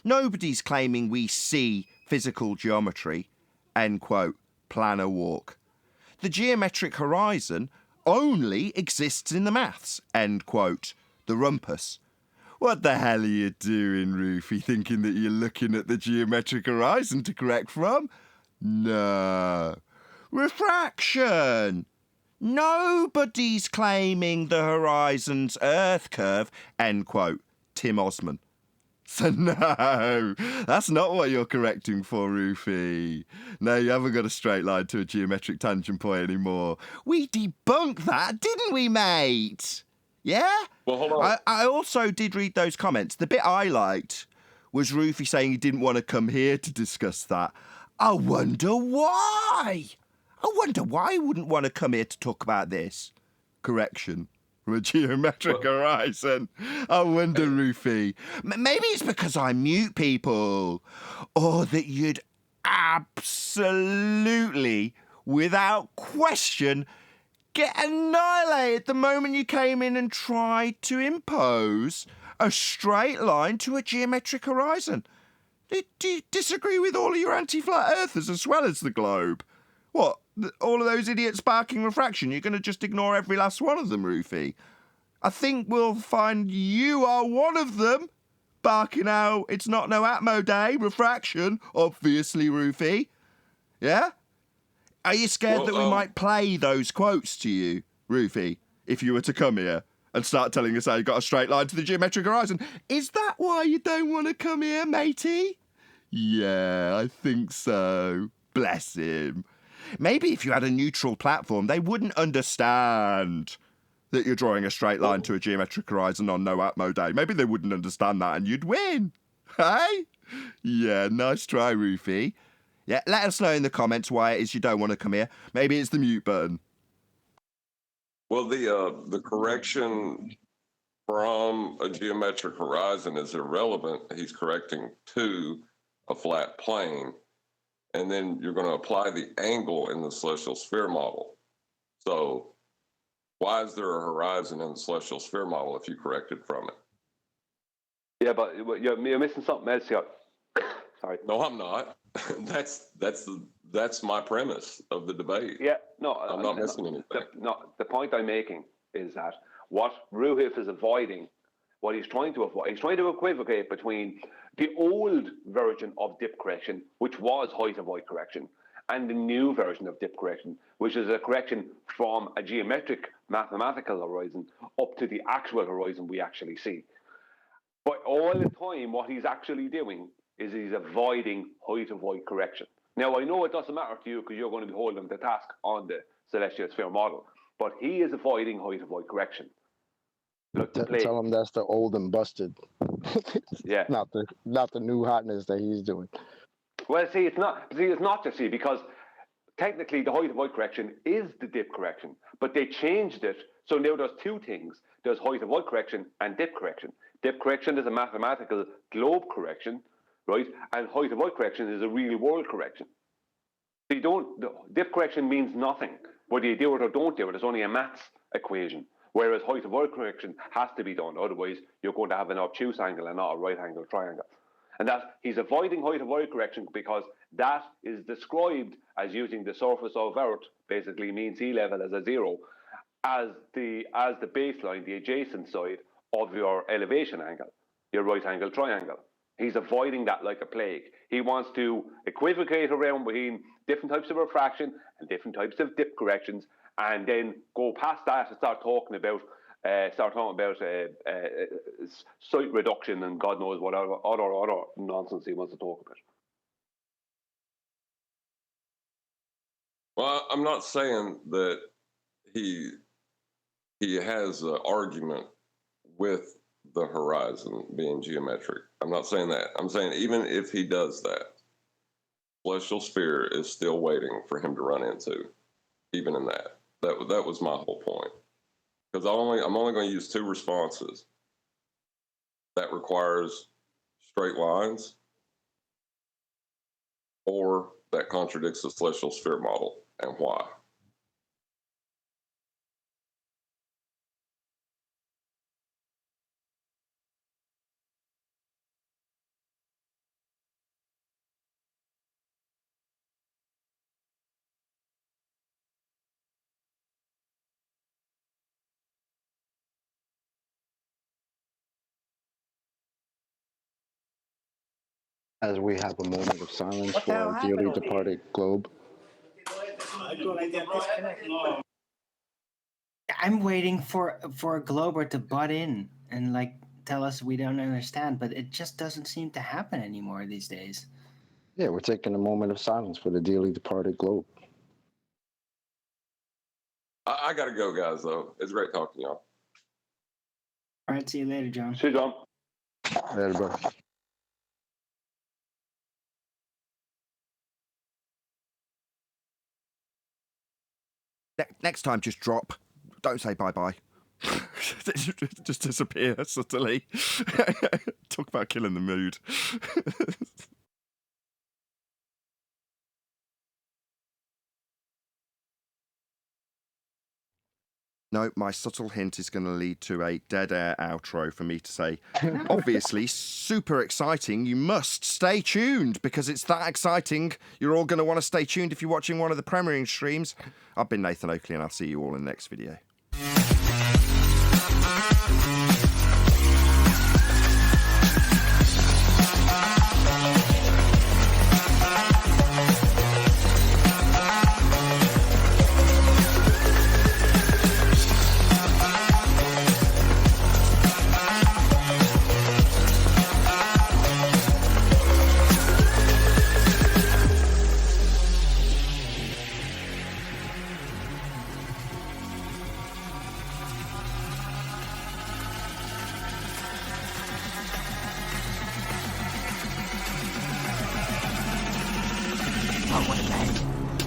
Nobody's claiming we see physical geometry, end quote, Planner Walk. The geometric horizon only exists in the maths, end quote, the rumpus. What the hell are you doing, Rufy, thinking that you're looking at the geometric horizon to correct from? No. Refraction! Nobody's claiming the horizon's Earth curve, end quote. Tim Osman. So no, that's not what you're correcting for, Rufy. No, you haven't got a straight line to a geometric tangent point anymore. We debunked that, didn't we, mate? Yeah? Well, hold on. I also did read those comments. The bit I liked was Rufy saying he didn't want to come here to discuss that. I wonder why. I wonder why he wouldn't want to come here to talk about this. Correction. From a geometric horizon. I wonder, Rufy. Maybe it's because I mute people. Or that you'd absolutely, without question, get annihilated the moment you came in and tried to impose a straight line to a geometric horizon. Do you disagree with all of your anti-flat earthers as well as the globe? What, all of those idiots sparking refraction? You're going to just ignore every last one of them, Rufy? I think we'll find you are one of them, barking out, it's not no Atmo day, refraction, obviously, Rufy. Yeah? Are you scared that we might play those quotes to you, Rufy, if you were to come here and start telling us how you got a straight line to the geometric horizon? Is that why you don't want to come here, matey? Yeah, I think so. Bless him. Maybe if you had a neutral platform, they wouldn't understand that you're drawing a straight line to a geometric horizon on no Atmo day. Maybe they wouldn't understand that and you'd win. Hey? Yeah, nice try, Rufy. Yeah, let us know in the comments why it is you don't want to come here. Maybe it's the mute button. Well, the correction from a geometric horizon is irrelevant. He's correcting to a flat plane. And then you're going to apply the angle in the celestial sphere model. So why is there a horizon in the celestial sphere model if you corrected from it? Yeah, but you're missing something else here. Sorry. No, I'm not. That's my premise of the debate. Yeah, no, I'm not missing anything. The point I'm making is that what Ruhif is avoiding, what he's trying to avoid, he's trying to equivocate between the old version of dip correction, which was height of void correction, and the new version of dip correction, which is a correction from a geometric mathematical horizon up to the actual horizon we actually see. But all the time, what he's actually doing is he's avoiding height of void correction. Now, I know it doesn't matter to you because you're going to be holding the task on the celestial sphere model, but he is avoiding height of void correction. Tell him that's the old and busted. Yeah. Not the new hotness that he's doing. Well, see, it's not to see, because technically the height of void correction is the dip correction, but they changed it. So now there's two things. There's height of void correction and dip correction. Dip correction is a mathematical globe correction, right? And height of void correction is a real world correction. So dip correction means nothing. Whether you do it or don't do it, it's only a maths equation. Whereas height of void correction has to be done. Otherwise, you're going to have an obtuse angle and not a right angle triangle. And that he's avoiding height of void correction because that is described as using the surface of Earth, basically mean sea level as a zero, as the baseline, the adjacent side of your elevation angle, your right angle triangle. He's avoiding that like a plague. He wants to equivocate around between different types of refraction and different types of dip corrections, and then go past that and start talking about site reduction and God knows what other nonsense he wants to talk about. Well, I'm not saying that he has an argument with the horizon being geometric. I'm not saying that. I'm saying even if he does that, celestial sphere is still waiting for him to run into, even in that. That was my whole point. Because I'm only going to use two responses. That requires straight lines, or that contradicts the celestial sphere model, and why. As we have a moment of silence What for the hell our dearly happened? departed globe. I thought I got disconnected. I'm waiting for a Glober to butt in and like tell us we don't understand, but it just doesn't seem to happen anymore these days. Yeah, we're taking a moment of silence for the dearly departed globe. I got to go, guys, though. It's great talking to y'all. All right, see you later, John. See you, John. Later, bro. Next time, just drop. Don't say bye-bye. Just disappear subtly. Talk about killing the mood. No, my subtle hint is going to lead to a dead air outro for me to say, obviously, super exciting. You must stay tuned because it's that exciting. You're all going to want to stay tuned if you're watching one of the premiering streams. I've been Nathan Oakley, and I'll see you all in the next video.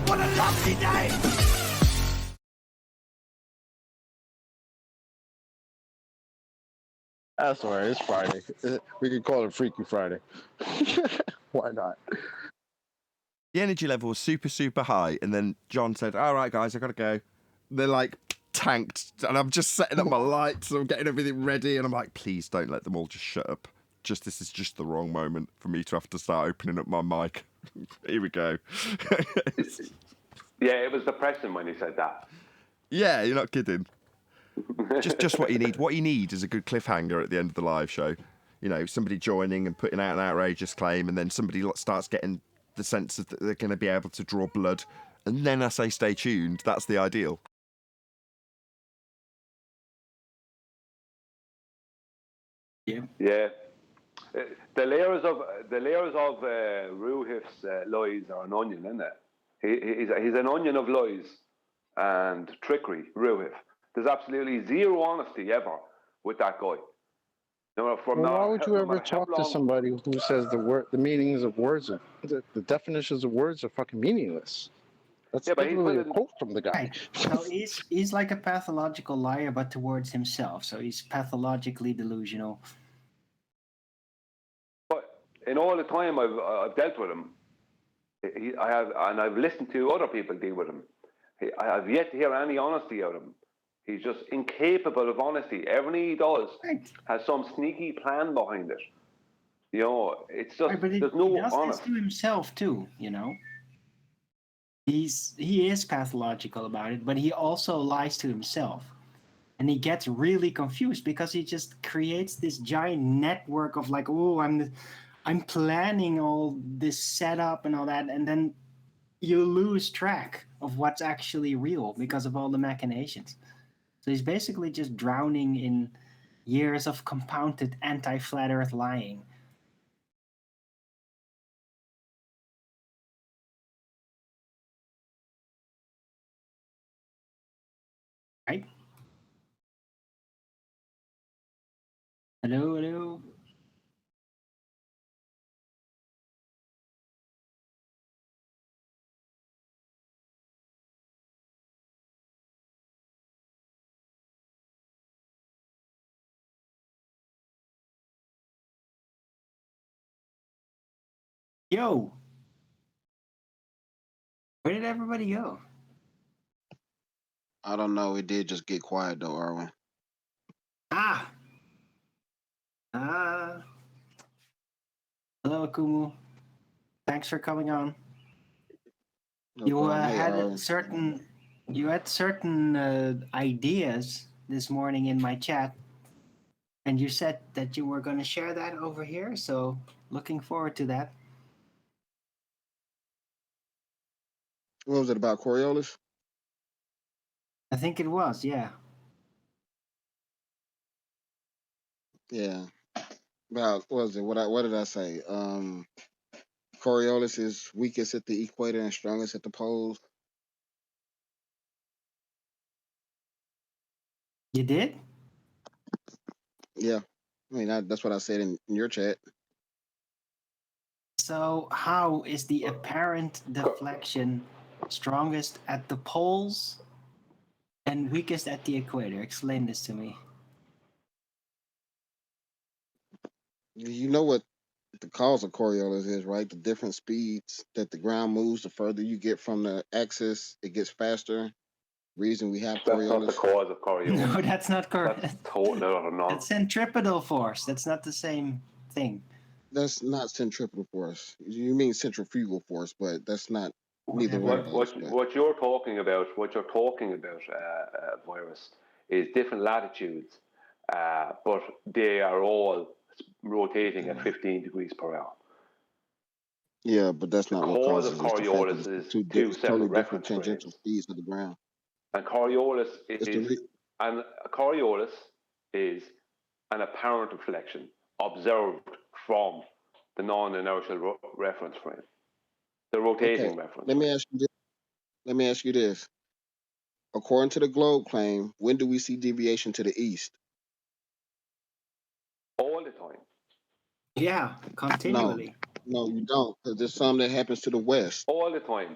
What a lovely day! That's all right. It's Friday. We could call it Freaky Friday. Why not? The energy level was super, super high, and then John said, all right, guys, I got to go. They're like tanked, and I'm just setting up my lights, and I'm getting everything ready, and I'm like, please don't let them all just shut up. This is just the wrong moment for me to have to start opening up my mic. Here we go. Yeah, it was depressing when he said that. Yeah, you're not kidding. just what you need. What you need is a good cliffhanger at the end of the live show. You know, somebody joining and putting out an outrageous claim, and then somebody starts getting the sense that they're going to be able to draw blood, and then I say stay tuned. That's the ideal. Yeah. Yeah. The layers of Ruhif's lies are an onion, isn't it? He's an onion of lies and trickery. Ruhif. There's absolutely zero honesty ever with that guy. Why would you ever talk to somebody who says the meanings of words, the definitions of words are fucking meaningless? That's literally a quote from the guy. Right. So he's like a pathological liar, but towards himself. So he's pathologically delusional. But in all the time I've dealt with him, I've listened to other people deal with him. I have yet to hear any honesty out of him. He's just incapable of honesty. Everything he does has some sneaky plan behind it. You know, it's just there's no he does honesty. this to himself too. You know, he is pathological about it, but he also lies to himself, and he gets really confused because he just creates this giant network of like, oh, I'm planning all this setup and all that, and then you lose track of what's actually real because of all the machinations. So he's basically just drowning in years of compounded anti-flat Earth lying. Right? Hello, hello. Yo, where did everybody go? I don't know. It did just get quiet though, Arwen. Hello, Kumu. Thanks for coming on. No You problem. Hey, had Arwen. certain ideas this morning in my chat, and you said that you were going to share that over here. So looking forward to that. What was it about Coriolis? I think it was, yeah. Yeah. About what was it? What did I say? Coriolis is weakest at the equator and strongest at the poles. You did? Yeah. I mean, that's what I said in your chat. So how is the apparent deflection strongest at the poles and weakest at the equator? Explain this to me. You know what the cause of Coriolis is, right? The different speeds that the ground moves, the further you get from the axis, it gets faster. Reason we have That's not the Coriolis. cause of Coriolis. No, that's not correct. That's totally not a That's centripetal force. That's not the same thing. That's not centripetal force. You mean centrifugal force, but that's not neither one of those. What you're talking about, Virus, is different latitudes, but they are all rotating at 15 degrees per hour. Yeah, but that's not what cause causes of it. It's the fact that Coriolis it's is two two separate totally different reference tangential frames. speeds of the ground. And Coriolis It's the is, re- and Coriolis is an apparent reflection observed from the non-inertial reference frame, the rotating Okay, reference let me frame. ask you this. Let me ask you this. According to the globe claim, when do we see deviation to the east? All the time. Yeah, continually. No, you don't, because there's some that happens to the west. All the time.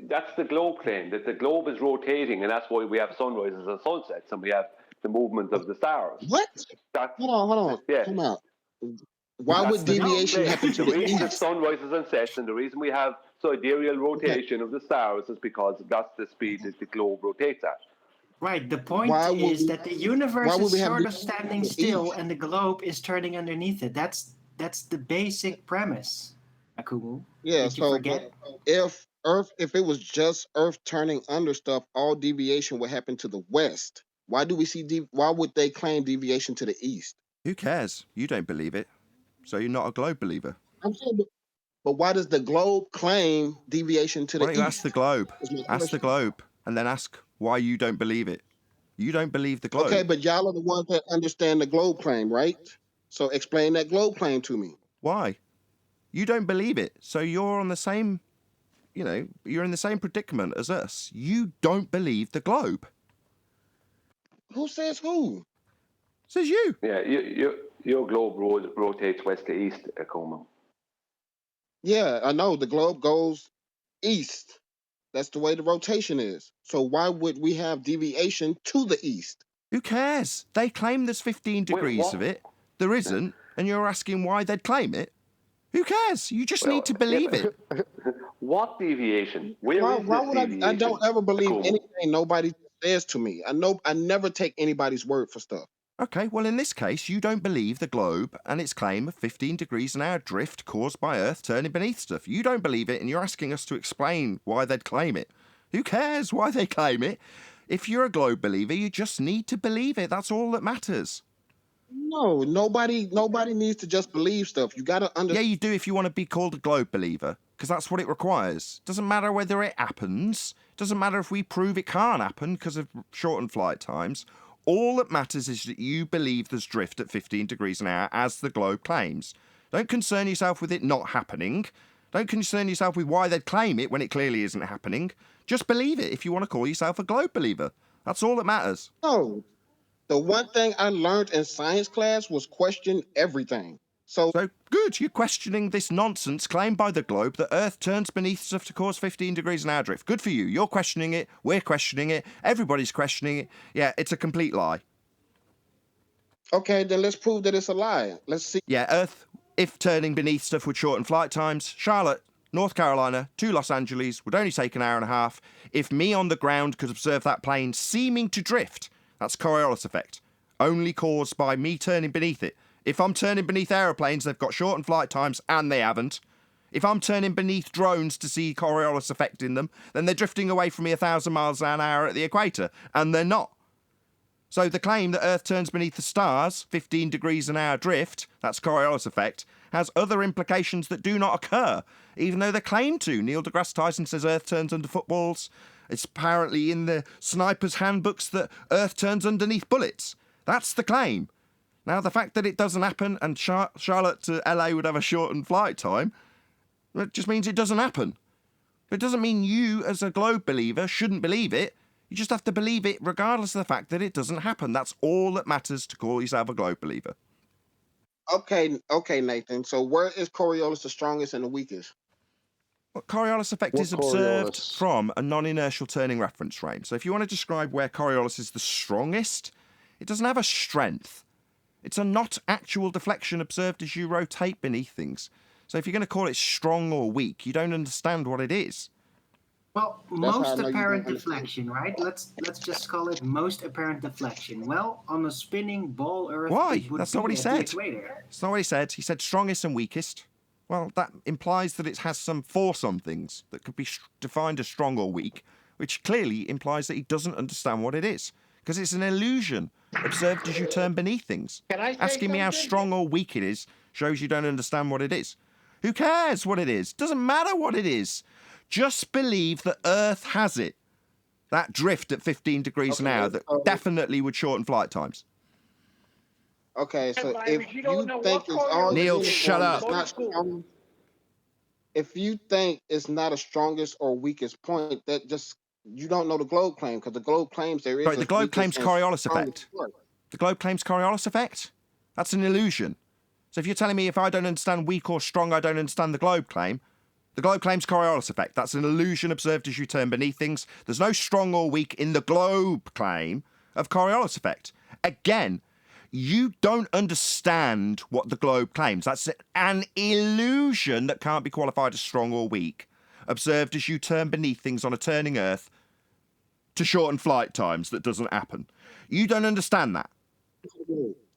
That's the globe claim, that the globe is rotating, and that's why we have sunrises and sunsets, and we have the movement of the stars. What? That's, Hold on. yeah. Come out. Why That's would the globe deviation claim. happen to The the reason east? the sun rises and sets, and the reason we have sidereal rotation of the stars is because that's the speed that the globe rotates at. Right. The point Why would is we- that the universe why would is we have sort of deviation standing to the still east? and the globe is turning underneath it. That's the basic premise, Akumu. Yeah, Did you so forget? if it was just Earth turning under stuff, all deviation would happen to the west. Why do we see why would they claim deviation to the east? Who cares? You don't believe it, so you're not a globe believer. I'm saying, but why does the globe claim deviation to the Why east? don't you ask the globe? Is my Ask the question. globe, and then ask why you don't believe it. You don't believe the globe. Okay, but y'all are the ones that understand the globe claim, right? So explain that globe claim to me. Why? You don't believe it, so you're on the same, you're in the same predicament as us. You don't believe the globe. Who says who? Says you. Yeah, your globe rotates west to east, Como. Yeah, I know the globe goes east. That's the way the rotation is. So why would we have deviation to the east? Who cares? They claim there's 15 degrees of it. There isn't, and you're asking why they'd claim it? Who cares? You just need to believe it. What deviation? Where Why is would this deviation? I don't ever believe Como? anything nobody says to me. I never take anybody's word for stuff. Okay, well, in this case, you don't believe the globe and its claim of 15 degrees an hour drift caused by Earth turning beneath stuff. You don't believe it, and you're asking us to explain why they'd claim it. Who cares why they claim it? If you're a globe believer, you just need to believe it. That's all that matters. No, nobody needs to just believe stuff. You gotta understand. Yeah, you do if you want to be called a globe believer, because that's what it requires. Doesn't matter whether it happens. Doesn't matter if we prove it can't happen because of shortened flight times. All that matters is that you believe there's drift at 15 degrees an hour, as the globe claims. Don't concern yourself with it not happening. Don't concern yourself with why they'd claim it when it clearly isn't happening. Just believe it if you want to call yourself a globe believer. That's all that matters. No. The one thing I learned in science class was question everything. So good, you're questioning this nonsense claimed by the globe that Earth turns beneath stuff to cause 15 degrees an hour drift. Good for you. You're questioning it. We're questioning it. Everybody's questioning it. Yeah, it's a complete lie. Okay, then let's prove that it's a lie. Let's see. Yeah, Earth, if turning beneath stuff would shorten flight times, Charlotte, North Carolina to Los Angeles would only take an hour and a half. If me on the ground could observe that plane seeming to drift, that's Coriolis effect, only caused by me turning beneath it. If I'm turning beneath aeroplanes, they've got shortened flight times, and they haven't. If I'm turning beneath drones to see Coriolis effect in them, then they're drifting away from me 1,000 miles an hour at the equator, and they're not. So the claim that Earth turns beneath the stars, 15 degrees an hour drift, that's Coriolis effect, has other implications that do not occur, even though they claim to. Neil deGrasse Tyson says Earth turns under footballs. It's apparently in the sniper's handbooks that Earth turns underneath bullets. That's the claim. Now, the fact that it doesn't happen and Charlotte to LA would have a shortened flight time, it just means it doesn't happen. It doesn't mean you, as a globe believer, shouldn't believe it. You just have to believe it regardless of the fact that it doesn't happen. That's all that matters to call yourself a globe believer. Okay, Nathan. So where is Coriolis the strongest and the weakest? Well, Coriolis effect What is observed Coriolis? from a non-inertial turning reference frame. So if you want to describe where Coriolis is the strongest, it doesn't have a strength. It's a not actual deflection observed as you rotate beneath things. So if you're going to call it strong or weak, you don't understand what it is. Well, That's how I most know you apparent don't understand. deflection, right? Let's just call it most apparent deflection. Well, on a spinning ball Earth, Why? it would That's be not what he at said. the equator. It's not what he said. He said strongest and weakest. Well, that implies that it has some force on things that could be defined as strong or weak, which clearly implies that he doesn't understand what it is, because it's an illusion observed as you turn beneath things. Can I say Asking me how something? strong or weak it is shows you don't understand what it is. Who cares what it is? Doesn't matter what it is. Just believe that Earth has it. That drift at 15 degrees an Okay, hour that so- definitely would shorten flight times. Okay, so Larry, if you you don't know think what it's all Neil, uniform, shut up. it's not strong. If you think it's not a strongest or weakest point, that just you don't know the globe claim, because the globe claims there is. Sorry, a the globe weakest claims and Coriolis strongest effect. part. The globe claims Coriolis effect? That's an illusion. So if you're telling me if I don't understand weak or strong, I don't understand the globe claim, the globe claims Coriolis effect. That's an illusion observed as you turn beneath things. There's no strong or weak in the globe claim of Coriolis effect. Again, you don't understand what the globe claims. That's an illusion that can't be qualified as strong or weak, observed as you turn beneath things on a turning Earth to shorten flight times that doesn't happen. You don't understand that.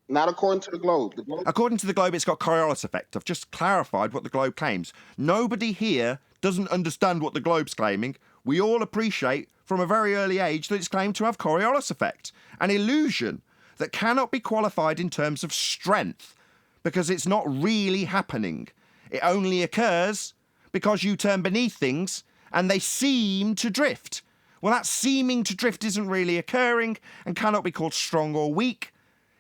Not according to the globe. The globe According to the globe, it's got Coriolis effect. I've just clarified what the globe claims. Nobody here doesn't understand what the globe's claiming. We all appreciate from a very early age that it's claimed to have Coriolis effect, an illusion that cannot be qualified in terms of strength because it's not really happening. It only occurs because you turn beneath things and they seem to drift. Well, that seeming to drift isn't really occurring and cannot be called strong or weak.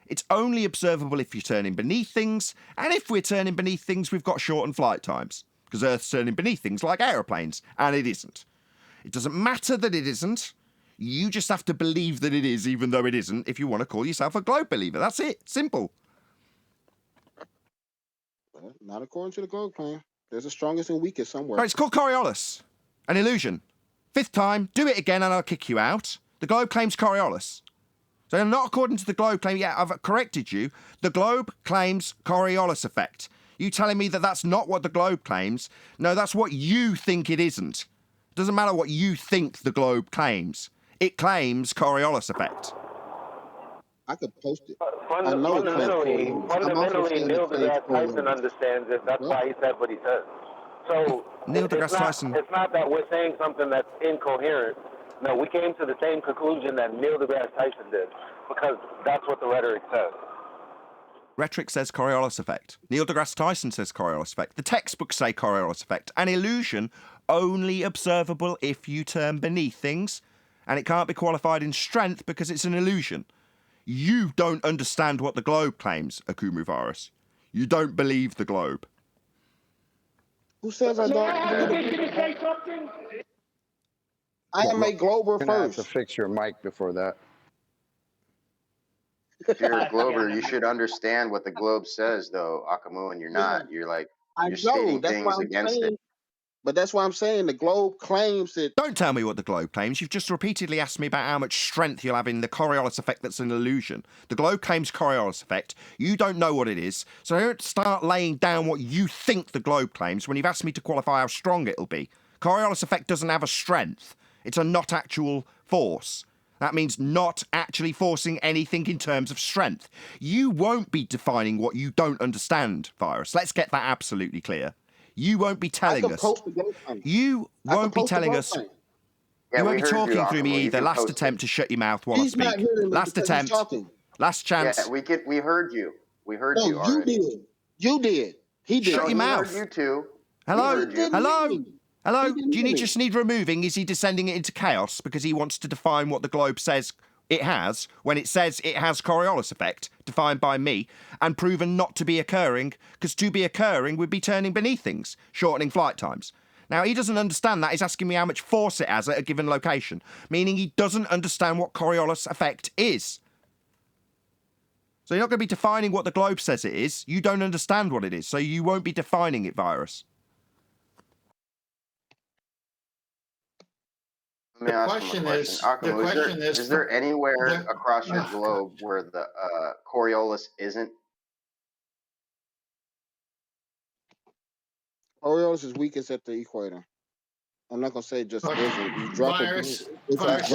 It's only observable if you're turning beneath things, and if we're turning beneath things, we've got shortened flight times, because Earth's turning beneath things like aeroplanes, and it isn't. It doesn't matter that it isn't. You just have to believe that it is, even though it isn't, if you want to call yourself a globe believer. That's it. Simple. not according to the globe claim. There's a strongest and weakest somewhere. Right, it's called Coriolis. An illusion. Fifth time, do it again and I'll kick you out. The globe claims Coriolis. So not according to the globe claim. Yeah, I've corrected you. The globe claims Coriolis effect. You telling me that that's not what the globe claims? No, that's what you think it isn't. It doesn't matter what you think the globe claims. It claims Coriolis effect. I could post it. I know it claims Coriolis. I'm also Fundamentally, saying Neil it claims deGrasse Tyson Coriolis. understands it. That's why he said what he says. So Neil deGrasse it's not, Tyson. It's not that we're saying something that's incoherent. No, we came to the same conclusion that Neil deGrasse Tyson did, because that's what the rhetoric says. Rhetoric says Coriolis effect. Neil deGrasse Tyson says Coriolis effect. The textbooks say Coriolis effect. An illusion only observable if you turn beneath things, and it can't be qualified in strength because it's an illusion. You don't understand what the globe claims, Akumu Virus. You don't believe the globe. Who says I don't? Did you say something? I am a glober You're gonna have to first. fix your mic before that. If you're a glober, you should understand what the globe says, though, Akamu, and you're not. You're like, I you're know. stating That's why things I'm against saying. it. But that's why I'm saying the globe claims that. Don't tell me what the globe claims. You've just repeatedly asked me about how much strength you'll have in the Coriolis effect that's an illusion. The globe claims Coriolis effect. You don't know what it is, so don't start laying down what you think the globe claims when you've asked me to qualify how strong it'll be. Coriolis effect doesn't have a strength. It's a not actual force. That means not actually forcing anything in terms of strength. You won't be defining what you don't understand, Virus. Let's get that absolutely clear. You won't be telling us. You won't be telling us. Yeah, You won't we be heard you, talking through me Akamu. You either. can Last post attempt to shut your mouth while He's I not speak. hearing me Last because he's attempt. talking. Last chance. Yeah, we heard you. We heard No, you you already. did. You did. He did. Shut your He mouth. heard you too. Hello? He heard you. Hello? Hello? He didn't Do you hear me. just need removing? Is he descending it into chaos because he wants to define what the globe says it has when it says it has Coriolis effect, defined by me, and proven not to be occurring, because to be occurring would be turning beneath things, shortening flight times. Now, he doesn't understand that. He's asking me how much force it has at a given location, meaning he doesn't understand what Coriolis effect is. So you're not going to be defining what the globe says it is. You don't understand what it is, so you won't be defining it, Virus. Let me ask him a question. Akamu, is there anywhere across your globe where the Coriolis isn't? Coriolis is weakest at the equator. I'm not gonna say just isn't. You drop Virus. That's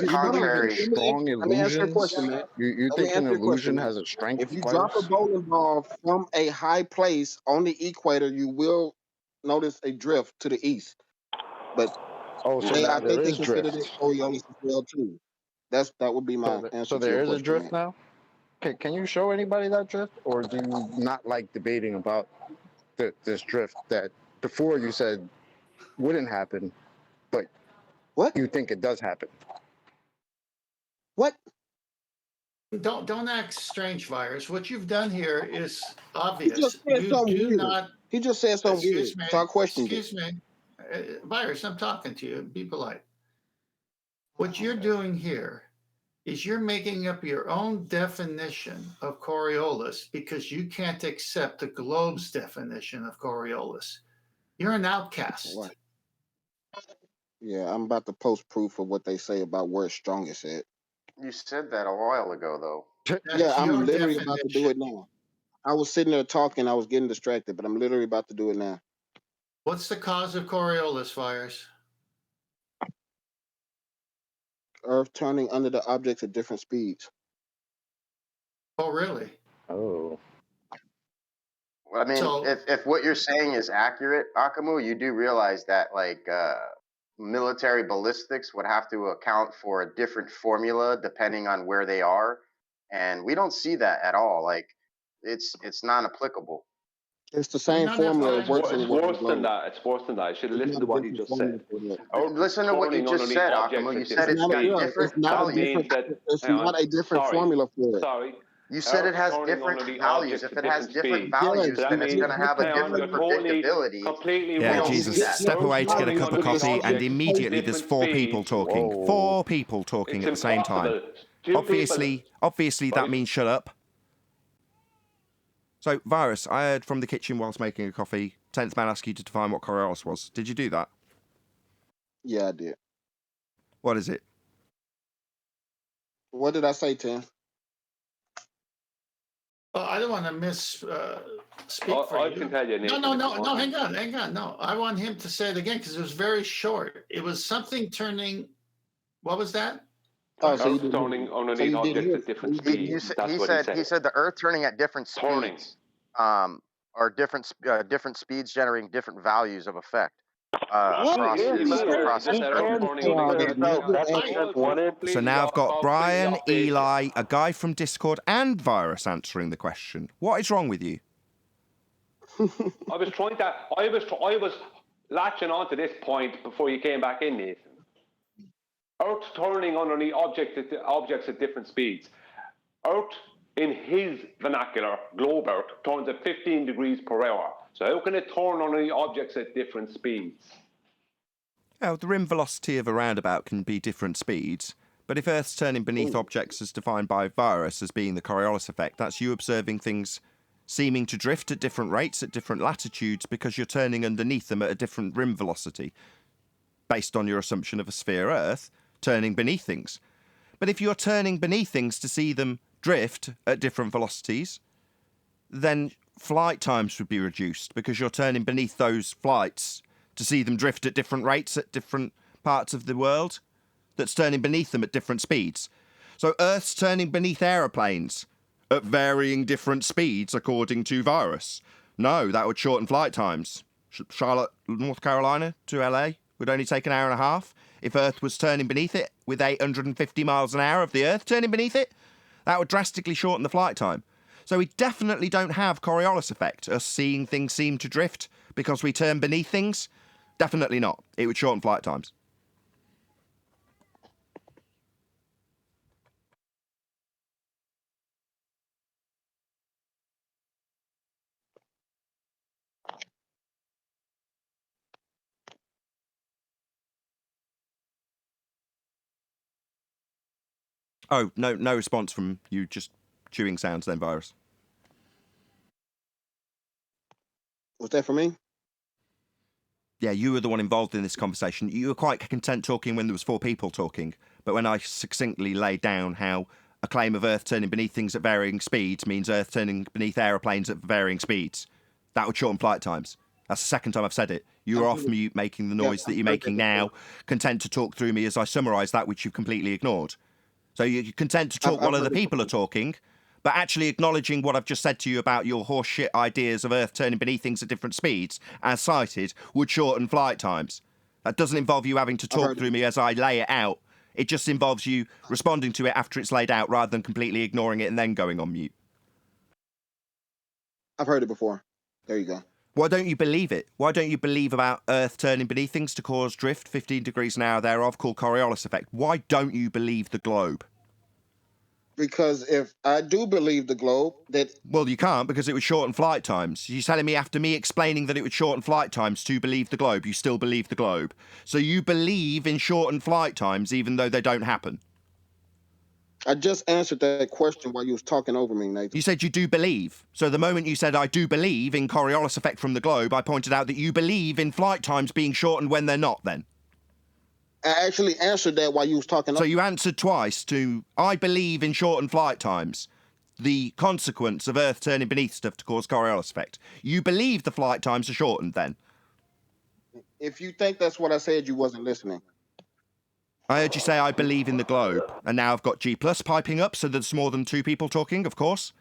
contrary. Strong Let me answer your illusions. question, man. You Let me think an answer your question, illusion man. has a strength? If you drop a bowling ball from a high place on the equator, you will notice a drift to the east. But so I there think they is consider drift. it Coriolis as well too. That would be my answer. So to your there is a question, drift man. now. Can you show anybody that drift, or do you not like debating about this drift that before you said wouldn't happen, but what you think it does happen? What? Don't act strange, Virus. What you've done here is obvious. He just said You something do weird. not. He just said something weird. Excuse me. So I questioned it. Excuse me. Virus, I'm talking to you. Be polite. What you're doing here is you're making up your own definition of Coriolis because you can't accept the globe's definition of Coriolis. You're an outcast. What? Yeah, I'm about to post proof of what they say about where it's strongest at. You said that a while ago, though. Yeah, I'm literally about to do it now. I was sitting there talking, I was getting distracted, but I'm literally about to do it now. What's the cause of Coriolis, Virus? Earth turning under the objects at different speeds. Oh, really? Oh. Well, I mean, if what you're saying is accurate, Akamu, you do realize that military ballistics would have to account for a different formula depending on where they are, and we don't see that at all. Like, it's non-applicable. It's the same formula. It works It's worse than that. It's worse than that. I should have listened to what he just said. Listen to what you just said, Akamu. You said it's got different values. It's not a different formula for it. Sorry. You said it has different values. If it has different values, then it's going to have a different predictability. Yeah, Jesus. Step away to get a cup of coffee, and immediately there's four people talking. Whoa. 4 people talking at the same time. Obviously, that means shut up. So, Virus, I heard from the kitchen whilst making a coffee, 10th man asked you to define what Coriolis was. Did you do that? Yeah, I did. What is it? What did I say, Tim? Well, I don't want to speak for I you. can tell you. No, hang on. No, I want him to say it again because it was very short. It was something turning, what was that? Oh, so you turning underneath objects at different speeds. He said the Earth turning at different speeds, or different speeds generating different values of effect. Across So now I've got Brian, Eli, a guy from Discord, and Virus answering the question. What is wrong with you? I was latching on to this point before you came back in, Nathan. Earth turning underneath objects at different speeds. Earth, in his vernacular, globe Earth, turns at 15 degrees per hour. So how can it turn underneath objects at different speeds? Oh, the rim velocity of a roundabout can be different speeds, but if Earth's turning beneath objects as defined by Virus as being the Coriolis effect, that's you observing things seeming to drift at different rates at different latitudes because you're turning underneath them at a different rim velocity, based on your assumption of a sphere Earth turning beneath things. But if you're turning beneath things to see them drift at different velocities, then flight times would be reduced because you're turning beneath those flights to see them drift at different rates at different parts of the world that's turning beneath them at different speeds. So Earth's turning beneath aeroplanes at varying different speeds according to Virus. No, that would shorten flight times. Charlotte, North Carolina to LA would only take an hour and a half. If Earth was turning beneath it with 850 miles an hour of the Earth turning beneath it, that would drastically shorten the flight time. So we definitely don't have Coriolis effect, us seeing things seem to drift because we turn beneath things. Definitely not. It would shorten flight times. Oh, no response from you, just chewing sounds then, Virus. Was that for me? Yeah, you were the one involved in this conversation. You were quite content talking when there was 4 people talking, but when I succinctly laid down how a claim of Earth turning beneath things at varying speeds means Earth turning beneath aeroplanes at varying speeds, that would shorten flight times. That's the second time I've said it. You were off mute making the noise that you're making now, content to talk through me as I summarise that which you've completely ignored. So you're content to talk while other people are talking, but actually acknowledging what I've just said to you about your horseshit ideas of Earth turning beneath things at different speeds, as cited, would shorten flight times. That doesn't involve you having to talk through me as I lay it out. It just involves you responding to it after it's laid out rather than completely ignoring it and then going on mute. I've heard it before. There you go. Why don't you believe it? Why don't you believe about Earth turning beneath things to cause drift 15 degrees an hour thereof called Coriolis effect? Why don't you believe the globe? Because if I do believe the globe, that... Well, you can't because it would shorten flight times. You're telling me after me explaining that it would shorten flight times to believe the globe, you still believe the globe. So you believe in shortened flight times even though they don't happen. I just answered that question while you was talking over me, Nathan. You said you do believe. So the moment you said I do believe in Coriolis effect from the globe, I pointed out that you believe in flight times being shortened when they're not then. I actually answered that while you was talking. So you answered twice to, I believe in shortened flight times, the consequence of Earth turning beneath stuff to cause Coriolis effect. You believe the flight times are shortened then? If you think that's what I said, you wasn't listening. I heard you say I believe in the globe, and now I've got G+ piping up, so there's more than 2 people talking, of course.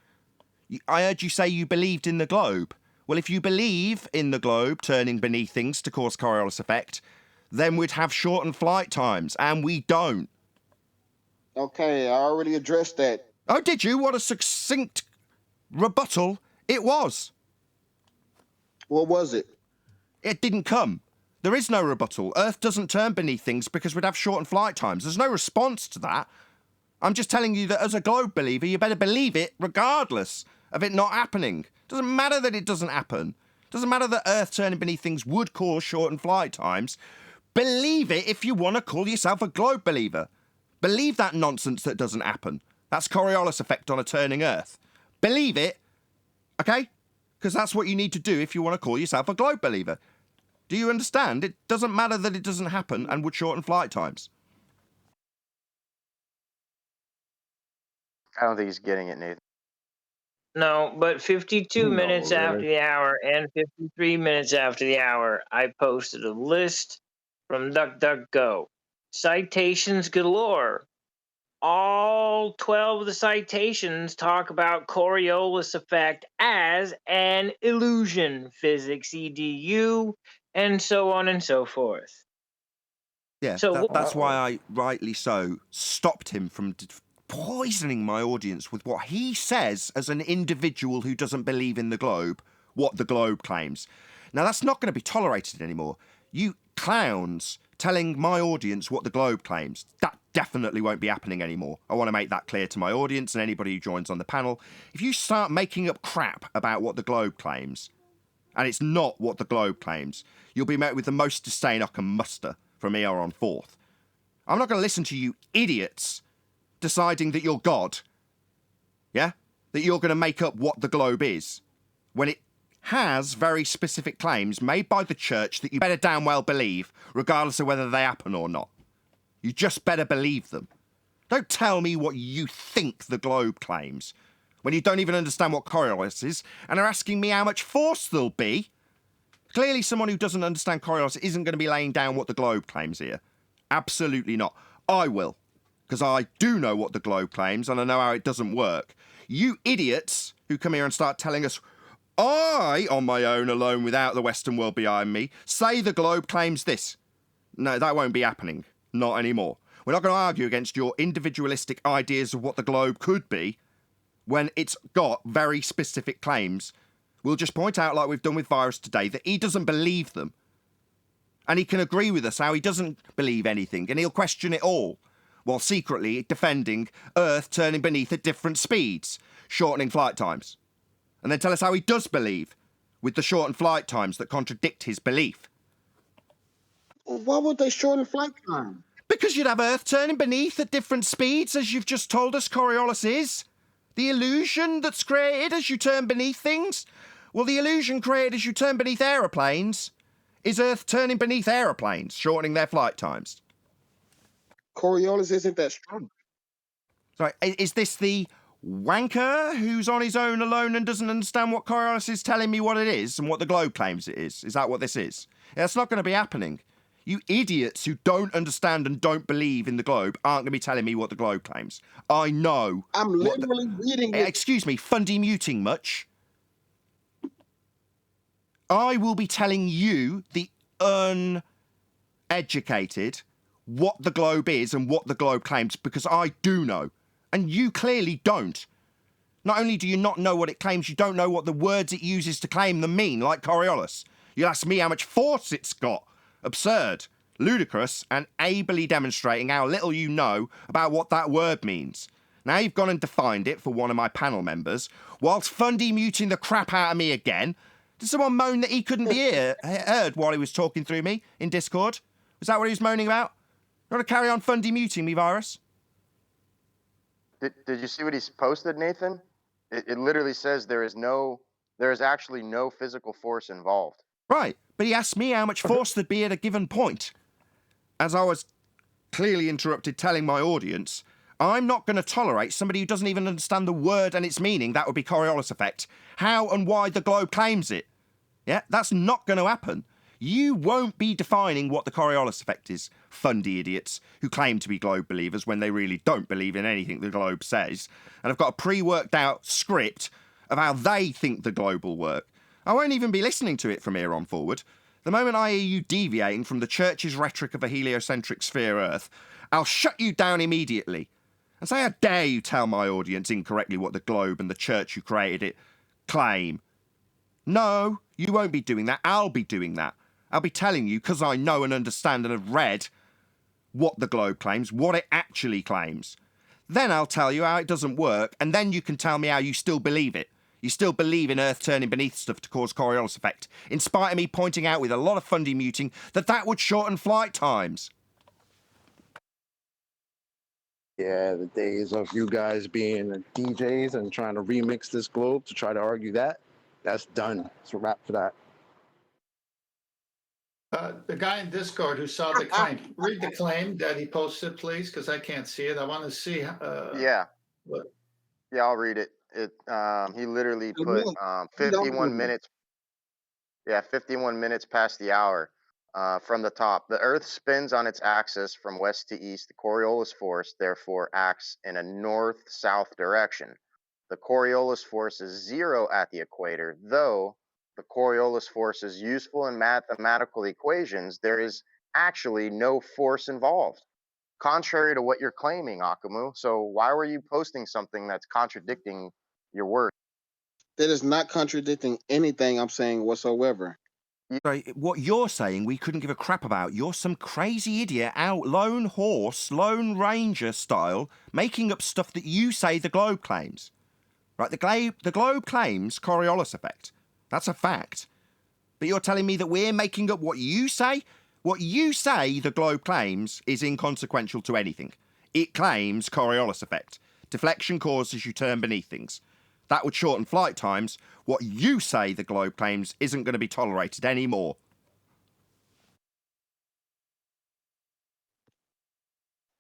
I heard you say you believed in the globe. Well, if you believe in the globe turning beneath things to cause Coriolis effect, then we'd have shortened flight times, and we don't. Okay, I already addressed that. Oh, did you? What a succinct rebuttal it was. What was it? It didn't come. There is no rebuttal. Earth doesn't turn beneath things because we'd have shortened flight times. There's no response to that. I'm just telling you that as a globe believer, you better believe it regardless of it not happening. Doesn't matter that it doesn't happen. Doesn't matter that Earth turning beneath things would cause shortened flight times. Believe it if you want to call yourself a globe believer. Believe that nonsense that doesn't happen. That's Coriolis effect on a turning Earth. Believe it, okay? Because that's what you need to do if you want to call yourself a globe believer. Do you understand? It doesn't matter that it doesn't happen and would shorten flight times. I don't think he's getting it, Nathan. No, but 52 minutes really? after the hour and 53 minutes after the hour, I posted a list from DuckDuckGo. Citations galore. All 12 of the citations talk about Coriolis effect as an illusion, physics EDU, and so on and so forth. Yeah, So that's why I, rightly so, stopped him from poisoning my audience with what he says as an individual who doesn't believe in the globe, what the globe claims. Now, that's not going to be tolerated anymore. You clowns telling my audience what the globe claims, that definitely won't be happening anymore. I want to make that clear to my audience and anybody who joins on the panel. If you start making up crap about what the globe claims, and it's not what the globe claims, you'll be met with the most disdain I can muster from here on forth. I'm not going to listen to you idiots deciding that you're God, yeah? That you're going to make up what the globe is, when it has very specific claims made by the church that you better damn well believe, regardless of whether they happen or not. You just better believe them. Don't tell me what you think the globe claims, when you don't even understand what Coriolis is, and are asking me how much force there'll be. Clearly someone who doesn't understand Coriolis isn't going to be laying down what the globe claims here. Absolutely not. I will, because I do know what the globe claims, and I know how it doesn't work. You idiots who come here and start telling us, I, on my own, alone, without the Western world behind me, say the globe claims this. No, that won't be happening. Not anymore. We're not going to argue against your individualistic ideas of what the globe could be. when it's got very specific claims. We'll just point out, like we've done with Virus today, that he doesn't believe them. And he can agree with us how he doesn't believe anything, and he'll question it all, while secretly defending Earth turning beneath at different speeds, shortening flight times. And then tell us how he does believe, with the shortened flight times that contradict his belief. Why would they shorten flight time? Because you'd have Earth turning beneath at different speeds, as you've just told us Coriolis is. The illusion that's created as you turn beneath things. Well, the illusion created as you turn beneath aeroplanes is Earth turning beneath aeroplanes, shortening their flight times. Coriolis isn't that strong. Sorry, is this the wanker who's on his own alone and doesn't understand what Coriolis is telling me what it is and what the globe claims it is? Is that what this is? That's not going to be happening. You idiots who don't understand and don't believe in the globe aren't going to be telling me what the globe claims. I know. I'm literally reading it. Excuse me, fundy muting much? I will be telling you, the uneducated, what the globe is and what the globe claims, because I do know. And you clearly don't. Not only do you not know what it claims, you don't know what the words it uses to claim them mean, like Coriolis. You ask me how much force it's got. Absurd, ludicrous, and ably demonstrating how little you know about what that word means. Now you've gone and defined it for one of my panel members, whilst fundy muting the crap out of me again. Did someone moan that he couldn't be heard while he was talking through me in Discord? Was that what he was moaning about? You want to carry on fundy muting me, Virus? Did you see what he's posted, Nathan? It literally says there is actually no physical force involved. Right, but he asked me how much force there'd be at a given point. As I was clearly interrupted telling my audience, I'm not going to tolerate somebody who doesn't even understand the word and its meaning. That would be Coriolis effect. How and why the globe claims it. Yeah, that's not going to happen. You won't be defining what the Coriolis effect is, fundy idiots who claim to be globe believers when they really don't believe in anything the globe says, and have got a pre-worked out script of how they think the globe will work. I won't even be listening to it from here on forward. The moment I hear you deviating from the church's rhetoric of a heliocentric sphere Earth, I'll shut you down immediately. And say, how dare you tell my audience incorrectly what the globe and the church who created it claim. No, you won't be doing that. I'll be doing that. I'll be telling you, because I know and understand and have read what the globe claims, what it actually claims. Then I'll tell you how it doesn't work, and then you can tell me how you still believe it. You still believe in Earth turning beneath stuff to cause Coriolis effect, in spite of me pointing out with a lot of fundy muting that would shorten flight times. Yeah, the days of you guys being DJs and trying to remix this globe to try to argue that's done. It's a wrap for that. The guy in Discord who saw the claim, read the claim that he posted, please, because I can't see it. I want to see. Yeah, I'll read it. He literally put 51 minutes. Yeah, 51 minutes past the hour. From the top, the Earth spins on its axis from west to east. The Coriolis force, therefore, acts in a north-south direction. The Coriolis force is zero at the equator, though the Coriolis force is useful in mathematical equations. There is actually no force involved, contrary to what you're claiming, Akamu. So why were you posting something that's contradicting your word? That is not contradicting anything I'm saying whatsoever. Sorry, what you're saying we couldn't give a crap about. You're some crazy idiot out lone horse, lone ranger style, making up stuff that you say the globe claims. Right, the globe claims Coriolis effect. That's a fact. But you're telling me that we're making up what you say? What you say the globe claims is inconsequential to anything. It claims Coriolis effect. Deflection causes you turn beneath things. That would shorten flight times. What you say the globe claims isn't going to be tolerated anymore.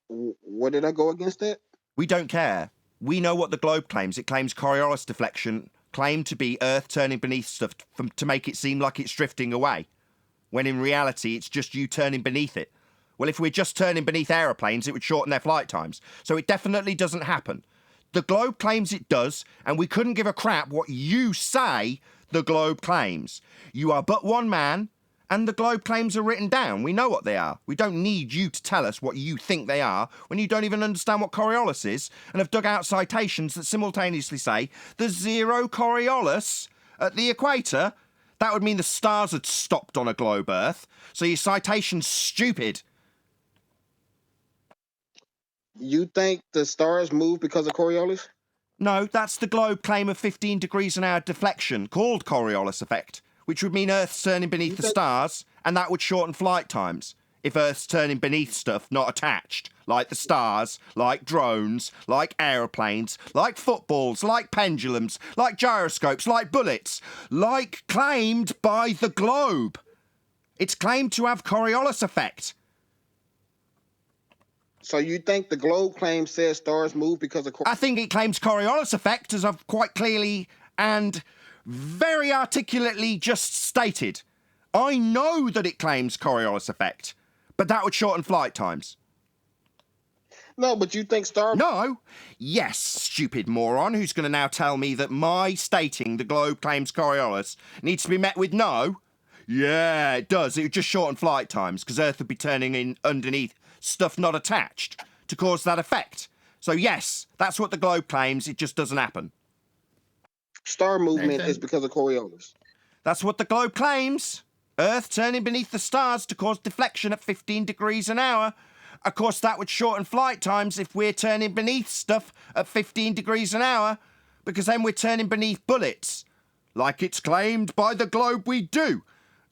What did I go against that? We don't care. We know what the globe claims. It claims Coriolis deflection, claimed to be Earth turning beneath stuff to make it seem like it's drifting away, when in reality it's just you turning beneath it. Well, if we're just turning beneath aeroplanes, it would shorten their flight times. So it definitely doesn't happen. The globe claims it does, and we couldn't give a crap what you say the globe claims. You are but one man, And the globe claims are written down. We know what they are. We don't need you to tell us what you think they are when you don't even understand what Coriolis is and have dug out citations that simultaneously say there's zero Coriolis at the equator. That would mean the stars had stopped on a globe Earth. So your citation's stupid. You think the stars move because of Coriolis? No, that's the globe claim of 15 degrees an hour deflection, called Coriolis effect, which would mean Earth's turning beneath the stars, and that would shorten flight times. If Earth's turning beneath stuff not attached, like the stars, like drones, like aeroplanes, like footballs, like pendulums, like gyroscopes, like bullets, like claimed by the globe. It's claimed to have Coriolis effect. So you think the globe claim says stars move because of... I think it claims Coriolis effect, as I've quite clearly and very articulately just stated. I know that it claims Coriolis effect, but that would shorten flight times. No, but you think star... No. Yes, stupid moron, who's going to now tell me that my stating the globe claims Coriolis needs to be met with no? Yeah, it does. It would just shorten flight times, because Earth would be turning in underneath stuff not attached to cause that effect. So yes, that's what the globe claims. It just doesn't happen. Star movement is because of Coriolis. That's what the globe claims. Earth turning beneath the stars to cause deflection at 15 degrees an hour. Of course, that would shorten flight times if we're turning beneath stuff at 15 degrees an hour, because then we're turning beneath bullets, like it's claimed by the globe we do.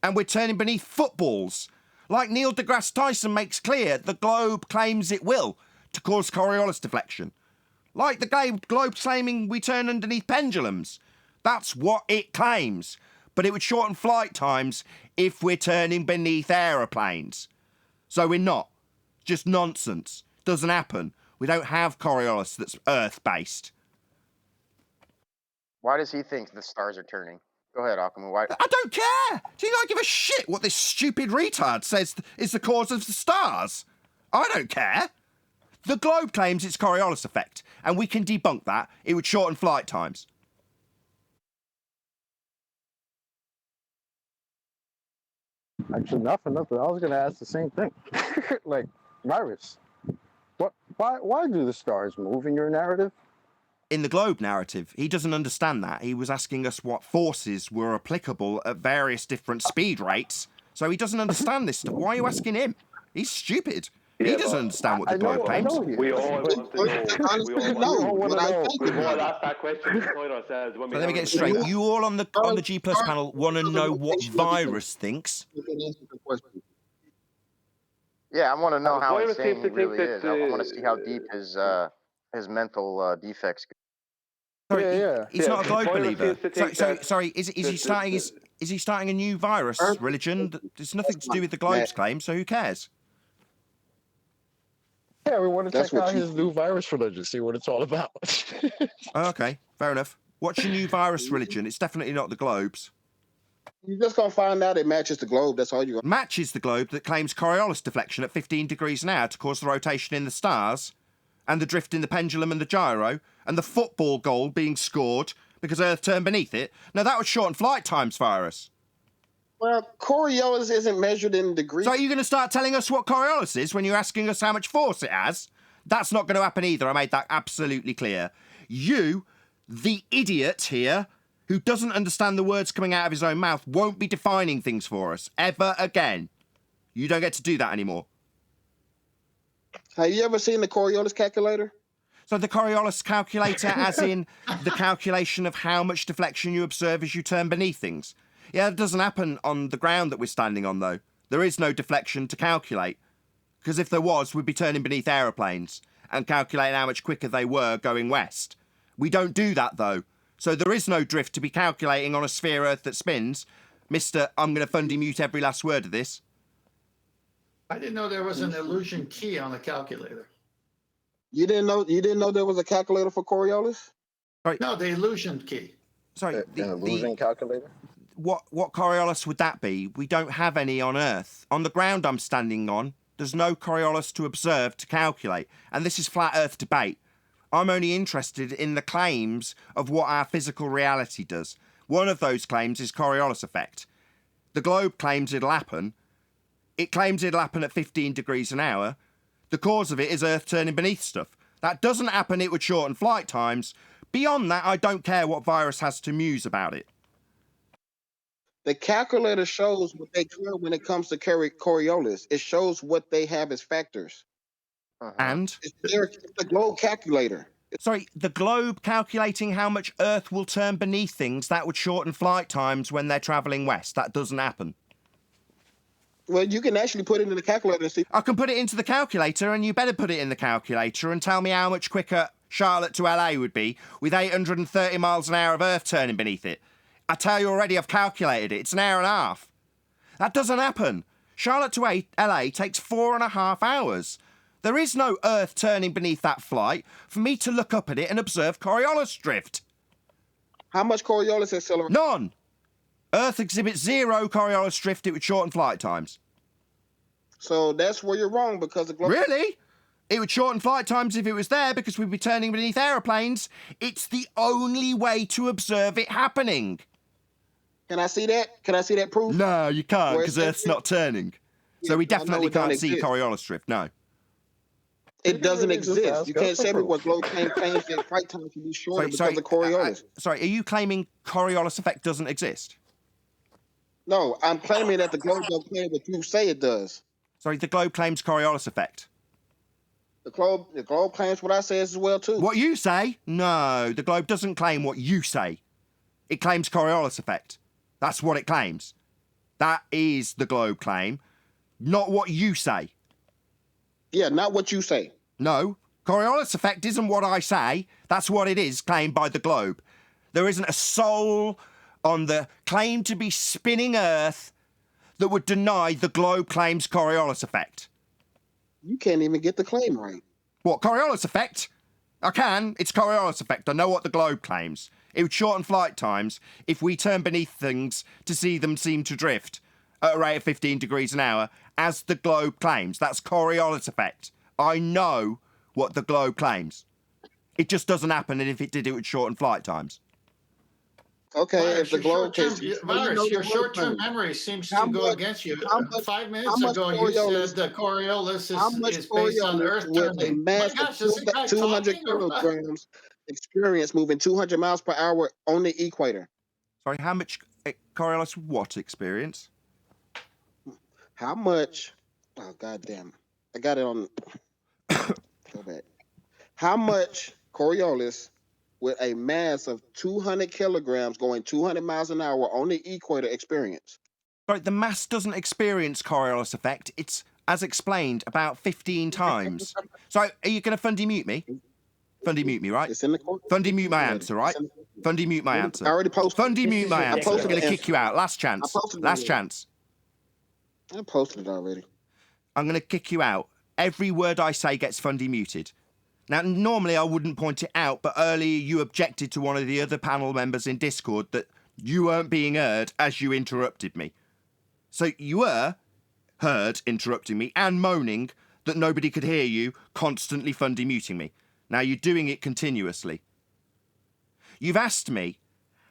And we're turning beneath footballs. Like Neil deGrasse Tyson makes clear, the globe claims it will to cause Coriolis deflection. Like the globe claiming we turn underneath pendulums. That's what it claims. But it would shorten flight times if we're turning beneath aeroplanes. So we're not. Just nonsense. Doesn't happen. We don't have Coriolis that's Earth-based. Why does he think the stars are turning? Go ahead, Akamu. Why? I don't care. Do you not give a shit what this stupid retard says is the cause of the stars? I don't care. The globe claims it's Coriolis effect, and we can debunk that. It would shorten flight times. Actually, not for nothing. I was going to ask the same thing. Like, virus. Why do the stars move in your narrative? In the globe narrative, he doesn't understand that. He was asking us what forces were applicable at various different speed rates, so he doesn't understand this stuff. Why are you asking him? He's stupid. He doesn't understand what the globe claims. We all want to know. We all ask that question inside ourselves. But let me get it straight. You all on the G Plus panel want to know what virus thinks. Yeah, I want to know how insane he really is. I want to see how deep his mental defects go. Sorry, he's not a globe believer. Sorry, is he starting a new virus religion? It's nothing to do with the globe's claim, so who cares? Yeah, we want to check out his new virus religion, see what it's all about. Okay, fair enough. What's your new virus religion? It's definitely not the globe's. You're just going to find out it matches the globe. That's all you got. Matches the globe that claims Coriolis deflection at 15 degrees an hour to cause the rotation in the stars, and the drift in the pendulum and the gyro, and the football goal being scored because Earth turned beneath it. Now, that would shorten flight times for us. Well, Coriolis isn't measured in degrees. So are you going to start telling us what Coriolis is when you're asking us how much force it has? That's not going to happen either. I made that absolutely clear. You, the idiot here, who doesn't understand the words coming out of his own mouth, won't be defining things for us ever again. You don't get to do that anymore. Have you ever seen the Coriolis calculator? So the Coriolis calculator as in the calculation of how much deflection you observe as you turn beneath things? Yeah, it doesn't happen on the ground that we're standing on, though. There is no deflection to calculate. Because if there was, we'd be turning beneath aeroplanes and calculating how much quicker they were going west. We don't do that, though. So there is no drift to be calculating on a sphere Earth that spins. Mister, I'm going to fundy mute every last word of this. I didn't know there was an illusion key on the calculator. You didn't know there was a calculator for Coriolis? Sorry. No, the illusion key. Sorry, an illusion calculator? What Coriolis would that be? We don't have any on Earth. On the ground I'm standing on, there's no Coriolis to observe to calculate. And this is flat Earth debate. I'm only interested in the claims of what our physical reality does. One of those claims is Coriolis effect. The globe claims it'll happen. It claims it'll happen at 15 degrees an hour. The cause of it is Earth turning beneath stuff. That doesn't happen, it would shorten flight times. Beyond that, I don't care what virus has to muse about it. The calculator shows what they care when it comes to Coriolis. It shows what they have as factors. And? It's the globe calculator. Sorry, the globe calculating how much Earth will turn beneath things, that would shorten flight times when they're travelling west. That doesn't happen. Well, you can actually put it in the calculator and see. I can put it into the calculator, and you better put it in the calculator and tell me how much quicker Charlotte to LA would be with 830 miles an hour of Earth turning beneath it. I tell you already, I've calculated it. It's an hour and a half. That doesn't happen. Charlotte to LA takes 4.5 hours. There is no Earth turning beneath that flight for me to look up at it and observe Coriolis drift. How much Coriolis acceleration? None. Earth exhibits 0 Coriolis drift. It would shorten flight times. So that's where you're wrong, because the globe... Really? It would shorten flight times if it was there because we'd be turning beneath aeroplanes. It's the only way to observe it happening. Can I see that? Can I see that proof? No, you can't, Where because it's Earth's not turning. So we I know definitely it don't can't see exist. Coriolis drift, no. It doesn't really just exist. ask You us can't for say proof. what globe claims that flight time can be shorter because of Coriolis. Sorry, are you claiming Coriolis effect doesn't exist? No, I'm claiming that the globe doesn't claim what you say it does. Sorry, the globe claims Coriolis effect. The globe claims what I say as well too. What you say? No, the globe doesn't claim what you say. It claims Coriolis effect. That's what it claims. That is the globe claim, not what you say. Yeah, not what you say. No, Coriolis effect isn't what I say. That's what it is, claimed by the globe. There isn't a soul on the claim to be spinning Earth that would deny the globe claims Coriolis effect. You can't even get the claim right. What, Coriolis effect? I can. It's Coriolis effect. I know what the globe claims. It would shorten flight times if we turn beneath things to see them seem to drift at a rate of 15 degrees an hour, as the globe claims. That's Coriolis effect. I know what the globe claims. It just doesn't happen, and if it did, it would shorten flight times. Okay, if the globe Virus, your short-term memory seems to go against you. 5 minutes ago, you said the Coriolis is based on Earth with a turning. mass My of gosh, is this guy 200 talking or what? kilograms experience moving 200 miles per hour on the equator. Sorry, how much Coriolis what experience? How much? Oh, goddamn. I got it on. Go back. How much Coriolis with a mass of 200 kilograms going 200 miles an hour on the equator experience? Sorry, the mass doesn't experience Coriolis effect. It's, as explained, about 15 times. So, are you going to Fundy mute me? Fundy mute me, right? It's in the Fundy mute my answer, right? Fundy mute my answer. I already posted. Fundy mute my I answer. I'm posted going to the kick you out. Last chance. I posted it Last already. chance. I posted it already. I'm going to kick you out. Every word I say gets Fundy muted. Now, normally I wouldn't point it out, but earlier you objected to one of the other panel members in Discord that you weren't being heard as you interrupted me. So you were heard interrupting me and moaning that nobody could hear you, constantly Fundy muting me. Now you're doing it continuously. You've asked me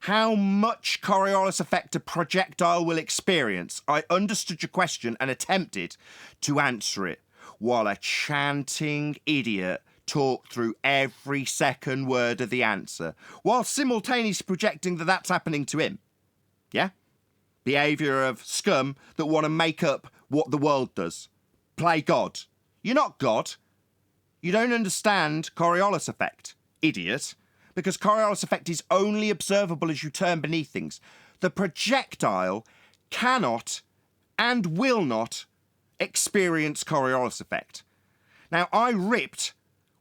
how much Coriolis effect a projectile will experience. I understood your question and attempted to answer it, while a chanting idiot talked through every second word of the answer, while simultaneously projecting that that's happening to him. Yeah? Behaviour of scum that want to make up what the world does. Play God. You're not God. You don't understand Coriolis effect, idiot, because Coriolis effect is only observable as you turn beneath things. The projectile cannot and will not experience Coriolis effect. Now, I ripped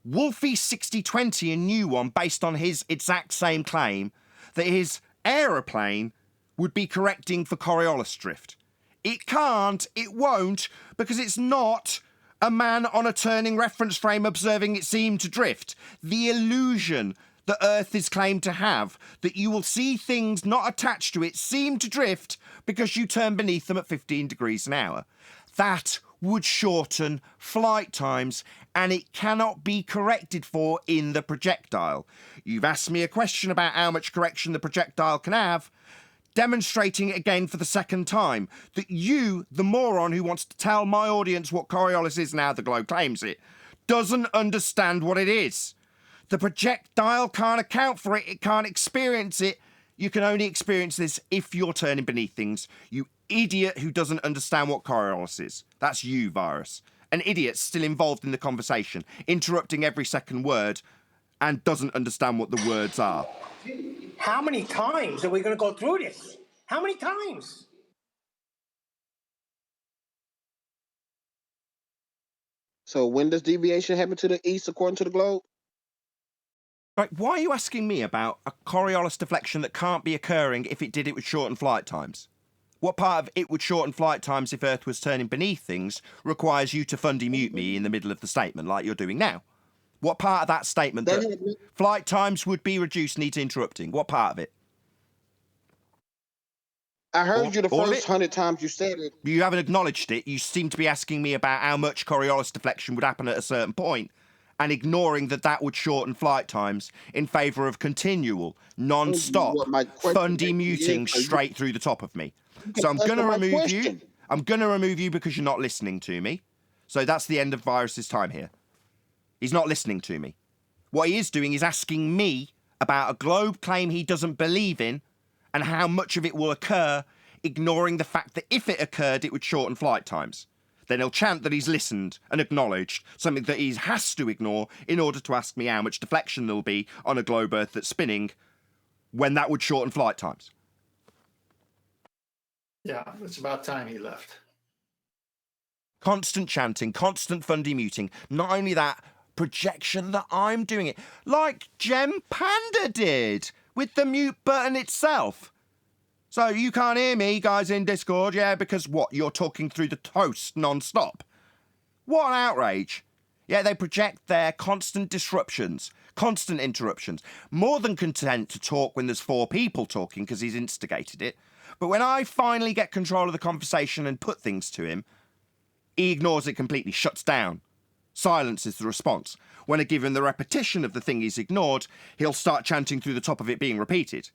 Wolfie 6020 a new one based on his exact same claim that his aeroplane would be correcting for Coriolis drift. It can't, it won't, because it's not a man on a turning reference frame observing it seem to drift. The illusion that Earth is claimed to have, that you will see things not attached to it seem to drift because you turn beneath them at 15 degrees an hour. That would shorten flight times, and it cannot be corrected for in the projectile. You've asked me a question about how much correction the projectile can have. demonstrating it again for the second time, that you, the moron who wants to tell my audience what Coriolis is now the globe claims it, doesn't understand what it is. The projectile can't account for it, it can't experience it. You can only experience this if you're turning beneath things. You idiot who doesn't understand what Coriolis is. That's you, Virus. An idiot still involved in the conversation, interrupting every second word, and doesn't understand what the words are. How many times are we going to go through this? How many times? So when does deviation happen to the east according to the globe? Right, why are you asking me about a Coriolis deflection that can't be occurring if it did it would shorten flight times? What part of it would shorten flight times if Earth was turning beneath things requires you to fundy mute me in the middle of the statement like you're doing now? What part of that statement that flight times would be reduced needs interrupting? What part of it? I heard you the all of first it? 100 times you said it. You haven't acknowledged it. You seem to be asking me about how much Coriolis deflection would happen at a certain point, and ignoring that would shorten flight times in favour of continual, non-stop, fundy muting straight through the top of me. So I'm going to remove you. I'm going to remove you because you're not listening to me. So that's the end of Virus's time here. He's not listening to me. What he is doing is asking me about a globe claim he doesn't believe in and how much of it will occur, ignoring the fact that if it occurred, it would shorten flight times. Then he'll chant that he's listened and acknowledged, something that he has to ignore in order to ask me how much deflection there'll be on a globe Earth that's spinning when that would shorten flight times. Yeah, it's about time he left. Constant chanting, constant fundy muting. Not only that, projection that I'm doing it, like Gem Panda did with the mute button itself. So you can't hear me, guys in Discord, yeah, because what, you're talking through the toast non-stop? What an outrage. Yeah, they project their constant disruptions, constant interruptions. More than content to talk when there's 4 people talking because he's instigated it. But when I finally get control of the conversation and put things to him, he ignores it completely, shuts down. Silence is the response. When I give him the repetition of the thing he's ignored, he'll start chanting through the top of it being repeated.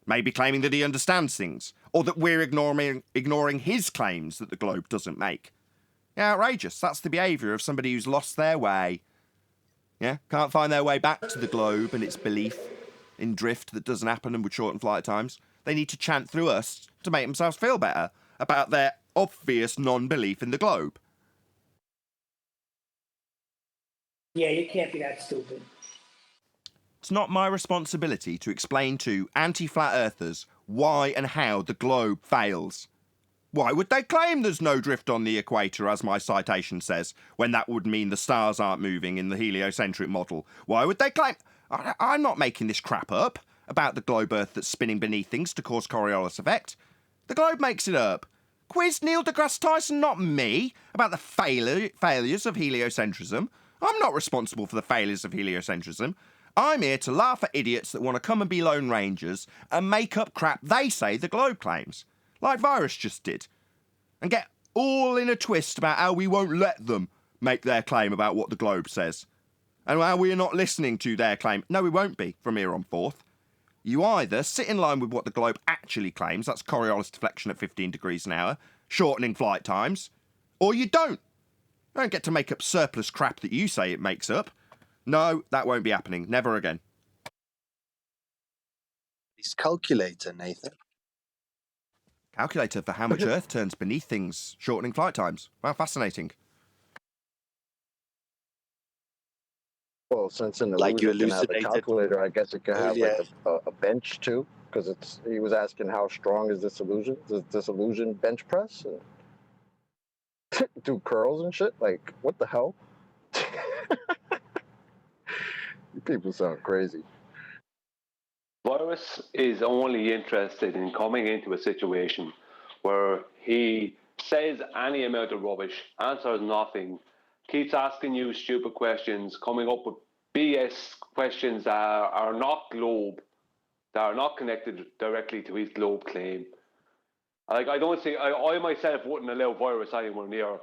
Maybe claiming that he understands things, or that we're ignoring his claims that the globe doesn't make. Yeah, outrageous. That's the behaviour of somebody who's lost their way. Yeah, can't find their way back to the globe and its belief in drift that doesn't happen and would shorten flight times. They need to chant through us to make themselves feel better about their obvious non-belief in the globe. Yeah, you can't be that stupid. It's not my responsibility to explain to anti-flat earthers why and how the globe fails. Why would they claim there's no drift on the equator, as my citation says, when that would mean the stars aren't moving in the heliocentric model? Why would they claim... I'm not making this crap up about the globe Earth that's spinning beneath things to cause Coriolis effect. The globe makes it up. Quiz Neil deGrasse Tyson, not me, about the failures of heliocentrism. I'm not responsible for the failures of heliocentrism. I'm here to laugh at idiots that want to come and be Lone Rangers and make up crap they say the globe claims, like Virus just did, and get all in a twist about how we won't let them make their claim about what the globe says, and how we're not listening to their claim. No, we won't be from here on forth. You either sit in line with what the globe actually claims, that's Coriolis deflection at 15 degrees an hour, shortening flight times, or you don't. You don't get to make up surplus crap that you say it makes up. No, that won't be happening. Never again. His calculator, Nathan. Calculator for how much Earth turns beneath things, shortening flight times. Wow, fascinating. Well, since an Like you illusion can have a elucidated calculator, I guess it could have earlier. like a bench too, because he was asking how strong is this illusion? Does this illusion bench press? And do curls and shit? Like, what the hell? You people sound crazy. Virus is only interested in coming into a situation where he says any amount of rubbish, answers nothing, keeps asking you stupid questions, coming up with BS questions that are not globe, that are not connected directly to his globe claim. Like, I don't think, I myself wouldn't allow Virus anywhere near.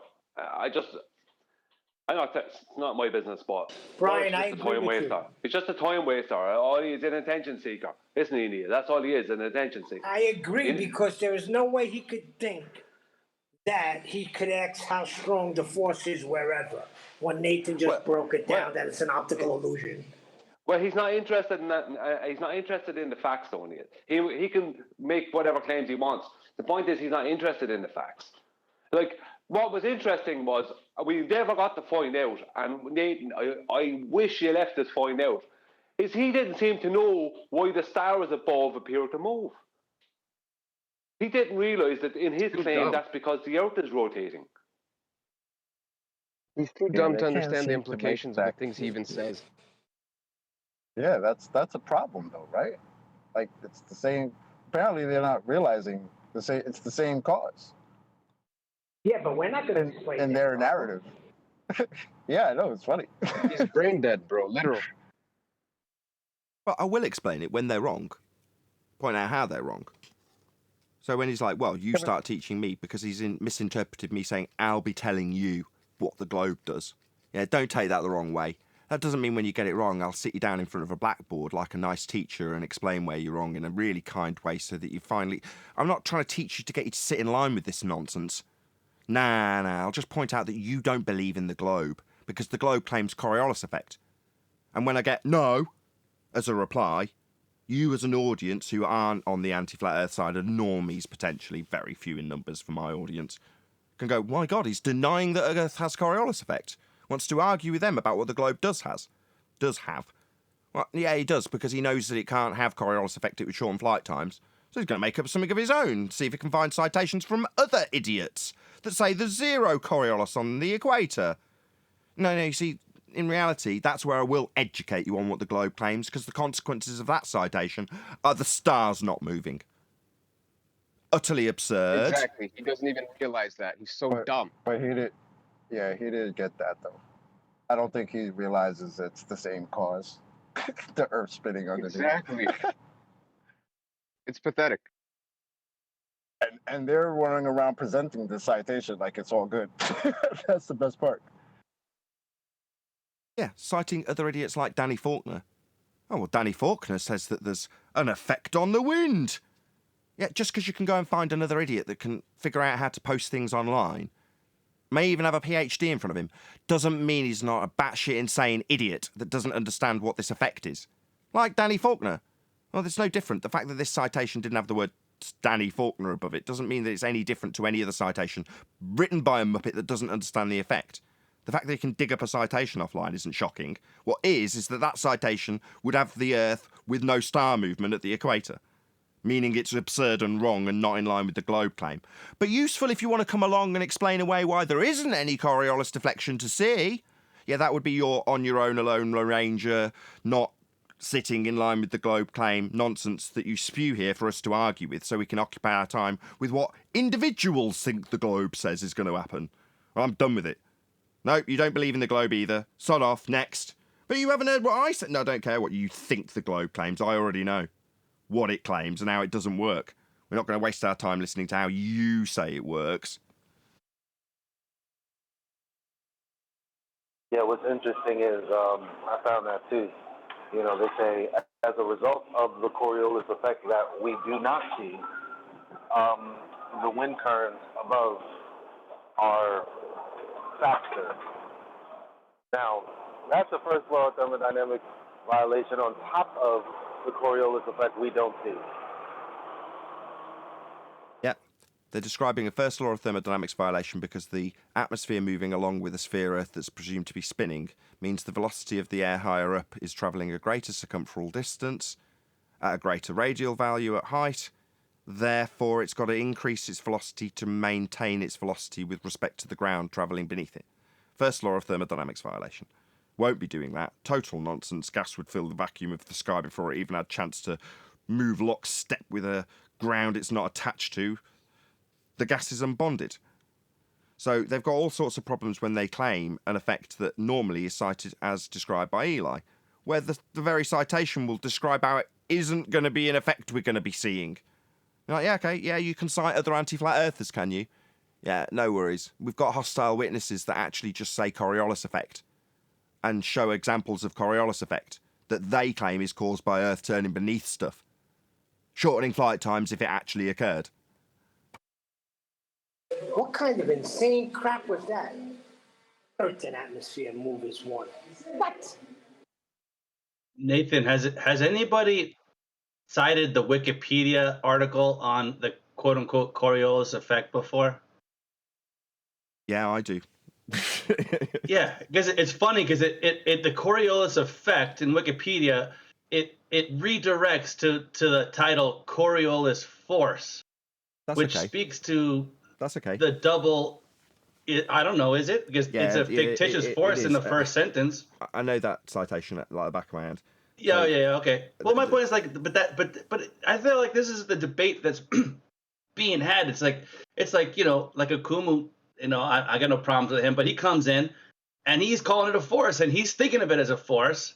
I know it's not my business, but Brian, I it's just a agree time with waster. you. He's just a time waster. All he is an attention seeker. Isn't he, Neil? That's all he is, an attention seeker. I agree, because there is no way he could think that he could X how strong the force is wherever. When Nathan just broke it down, that it's an optical illusion. Well, he's not interested in that. He's not interested in the facts, though, Neil. He can make whatever claims he wants. The point is, he's not interested in the facts. Like, what was interesting was we never got to find out, and Nathan, I wish you left us find out, is he didn't seem to know why the stars above appear to move. He didn't realise that in his claim dumb. that's because the Earth is rotating. He's too dumb to understand the implications of the things he even says. Yeah, that's a problem though, right? Like it's the same. Apparently, they're not realizing it's the same cause. Yeah, but we're not going to explain in their narrative. Yeah, I know, it's funny. He's brain dead, bro, literal. But I will explain it when they're wrong. Point out how they're wrong. So when he's like, well, you start teaching me, because he's misinterpreted me saying, I'll be telling you what the globe does. Yeah, don't take that the wrong way. That doesn't mean when you get it wrong, I'll sit you down in front of a blackboard like a nice teacher and explain where you're wrong in a really kind way so that you finally... I'm not trying to teach you to get you to sit in line with this nonsense. Nah, I'll just point out that you don't believe in the globe because the globe claims Coriolis effect. And when I get no as a reply, you as an audience who aren't on the anti-flat earth side are normies, potentially, very few in numbers for my audience, can go, my God, he's denying that Earth has Coriolis effect. Wants to argue with them about what the globe does have. Well, yeah, he does, because he knows that it can't have Coriolis effect with shortened flight times. So he's going to make up something of his own, see if he can find citations from other idiots that say there's zero Coriolis on the equator. No, you see, in reality, that's where I will educate you on what the globe claims, because the consequences of that citation are the stars not moving. Utterly absurd. Exactly. He doesn't even realize that. He's so dumb. But he did get that though. I don't think he realizes it's the same cause. The Earth spinning underneath. Exactly. It's pathetic. And they're running around presenting the citation like it's all good. That's the best part. Yeah, citing other idiots like Danny Faulkner. Oh, well, Danny Faulkner says that there's an effect on the wind. Yeah, just because you can go and find another idiot that can figure out how to post things online, may even have a PhD in front of him, doesn't mean he's not a batshit insane idiot that doesn't understand what this effect is. Like Danny Faulkner. Well, it's no different. The fact that this citation didn't have the word Danny Faulkner above it doesn't mean that it's any different to any other citation written by a muppet that doesn't understand the effect. The fact that he can dig up a citation offline isn't shocking. What is that citation would have the Earth with no star movement at the equator, meaning it's absurd and wrong and not in line with the globe claim. But useful if you want to come along and explain away why there isn't any Coriolis deflection to see. Yeah, that would be your on your own alone Lone Ranger, not sitting in line with the globe claim nonsense that you spew here for us to argue with so we can occupy our time with what individuals think the globe says is going to happen. Well, I'm done with it. No, you don't believe in the globe either. Sod off, next. But you haven't heard what I said. No, I don't care what you think the globe claims. I already know what it claims and how it doesn't work. We're not going to waste our time listening to how you say it works. Yeah, what's interesting is I found that too. You know, they say as a result of the Coriolis effect that we do not see, the wind currents above are faster. Now, that's the first law of thermodynamics violation on top of the Coriolis effect we don't see. Yeah, they're describing a first law of thermodynamics violation because the atmosphere moving along with a sphere Earth that's presumed to be spinning means the velocity of the air higher up is travelling a greater circumferential distance at a greater radial value at height. Therefore, it's got to increase its velocity to maintain its velocity with respect to the ground travelling beneath it. First law of thermodynamics violation. Won't be doing that. Total nonsense. Gas would fill the vacuum of the sky before it even had a chance to move lockstep with a ground it's not attached to. The gas is unbonded. So they've got all sorts of problems when they claim an effect that normally is cited as described by Eli, where the very citation will describe how it isn't going to be an effect we're going to be seeing. You're like, yeah, okay, yeah, you can cite other anti-flat earthers, can you? Yeah, no worries. We've got hostile witnesses that actually just say Coriolis effect and show examples of Coriolis effect that they claim is caused by Earth turning beneath stuff, shortening flight times if it actually occurred. What kind of insane crap was that? Earth and atmosphere move as one. What? Nathan, has anybody cited the Wikipedia article on the quote unquote Coriolis effect before? Yeah, I do. Yeah, because it's funny because it the Coriolis effect in Wikipedia it redirects to the title Coriolis force, which okay. speaks to That's okay. the double. I don't know, is it? Because it's a fictitious force in the first sentence. I know that citation at like the back of my hand. Yeah, yeah, okay. Well, my point is like, but I feel like this is the debate that's being had. It's like like Akumu. I got no problems with him, but he comes in and he's calling it a force, and he's thinking of it as a force,